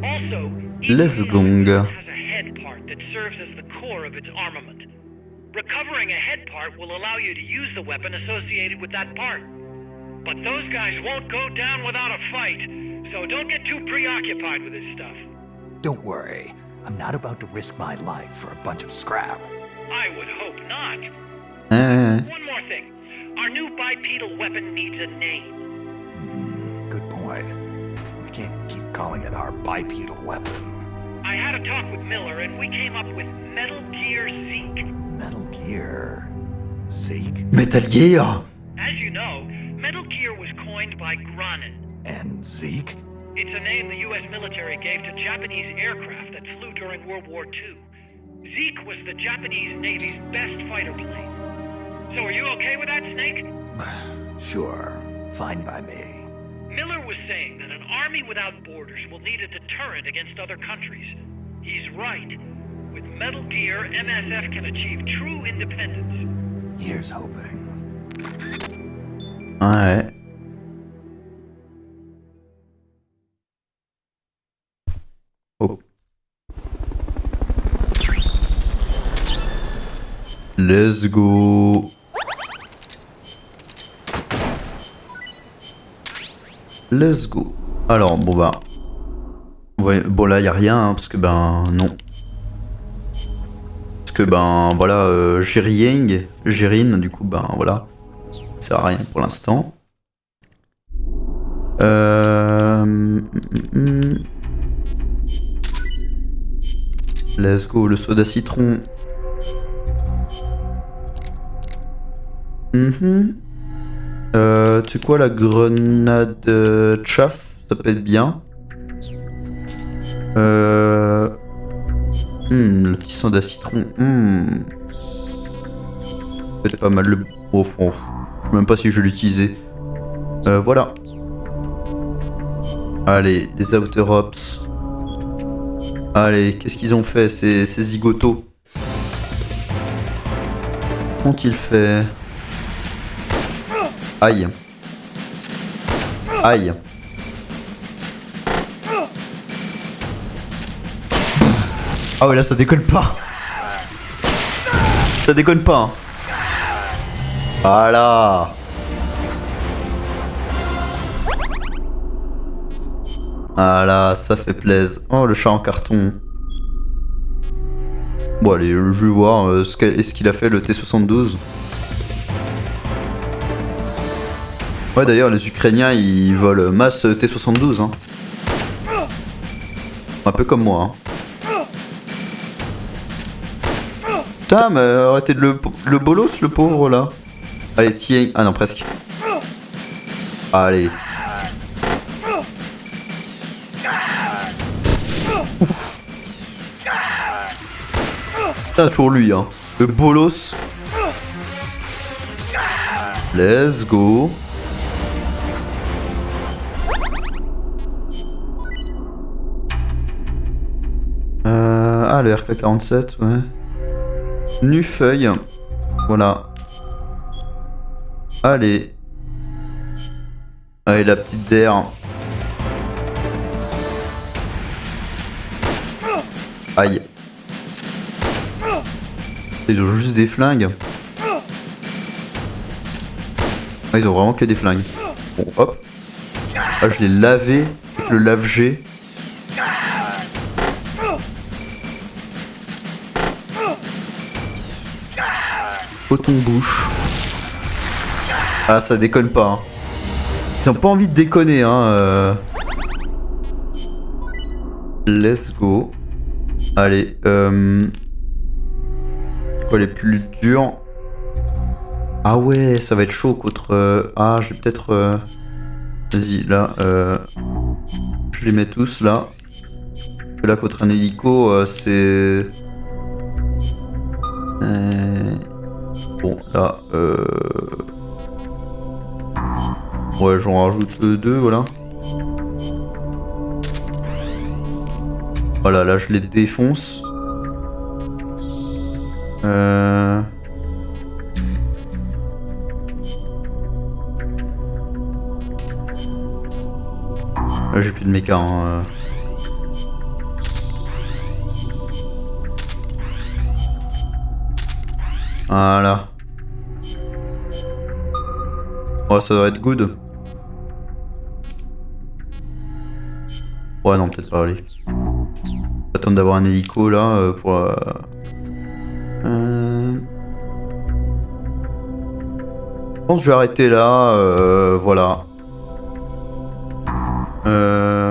C: Also,
D: Let's go.
C: has a head part that serves as the core of its armament. Recovering a head part will allow you to use the weapon associated with that part. But those guys won't go down without a fight, so don't get too preoccupied with this stuff.
H: Don't worry. I'm not about to risk my life for a bunch of scrap.
C: I would hope not. One more thing. Our new bipedal weapon needs a name.
H: Good point. We can't keep calling it our bipedal weapon.
C: I had a talk with Miller, and we came up with Metal Gear Zeke.
H: Metal Gear... Zeke?
D: Metal Gear!
C: As you know, Metal Gear was coined by Granin.
H: And Zeke?
C: It's a name the U.S. military gave to Japanese aircraft that flew during World War II. Zeke was the Japanese Navy's best fighter plane. So are you okay with that, Snake?
H: Sure. Fine by me.
C: Miller was saying that an army without borders will need a deterrent against other countries. He's right. With Metal Gear, MSF can achieve true independence.
H: Here's hoping.
D: Ouais. Oh. Let's go. Let's go. Alors, bon bah... Ouais, bon là, y a rien, hein, parce que ben... Non. Parce que ben, voilà, j'ai rien, du coup, ben, voilà. Ça sert à rien pour l'instant. Let's go, le soda citron. Tu sais quoi, la grenade chaff, ça peut être bien. Le petit soda citron. Peut-être pas mal le. Oh, je sais même pas si je vais l'utiliser. Voilà. Allez, les Outer Ops. Allez, qu'est-ce qu'ils ont fait, ces zigotos? Qu'ont-ils fait? Aïe. Aïe. Ah ouais, là, ça déconne pas. Ça déconne pas, hein. Voilà. Voilà, ça fait plaisir. Oh, le chat en carton. Bon, allez, je vais voir ce qu'il a fait le T-72. Ouais, d'ailleurs, les Ukrainiens, ils volent masse T-72. Hein. Un peu comme moi. Hein. Putain, mais arrêtez de le bolos, le pauvre, là. Allez, tiens. Ah non, presque. Allez. Putain, toujours lui, hein. Le bolos. Let's go. Ah, le RK-47, ouais. Nu-feuille. Voilà. Allez. Allez, la petite der. Aïe. Ils ont juste des flingues. Ah, ils ont vraiment que des flingues. Bon, hop. Ah, je l'ai lavé avec le lave-G. Coton-bouche. Ah, ça déconne pas. Hein. Ils ont pas envie de déconner, hein. Let's go. Allez, quoi les plus durs? Ah ouais, ça va être chaud contre... Ah, je vais peut-être... Vas-y, là, je les mets tous, là. Là, contre un hélico, c'est... Bon, là, ouais, j'en rajoute deux, voilà. Voilà, là, je les défonce. Là, j'ai plus de méca, hein. Voilà. Oh, ça doit être good. Ouais, non, peut-être pas, allez. Attendre d'avoir un hélico là pour. Je pense que je vais arrêter là, voilà.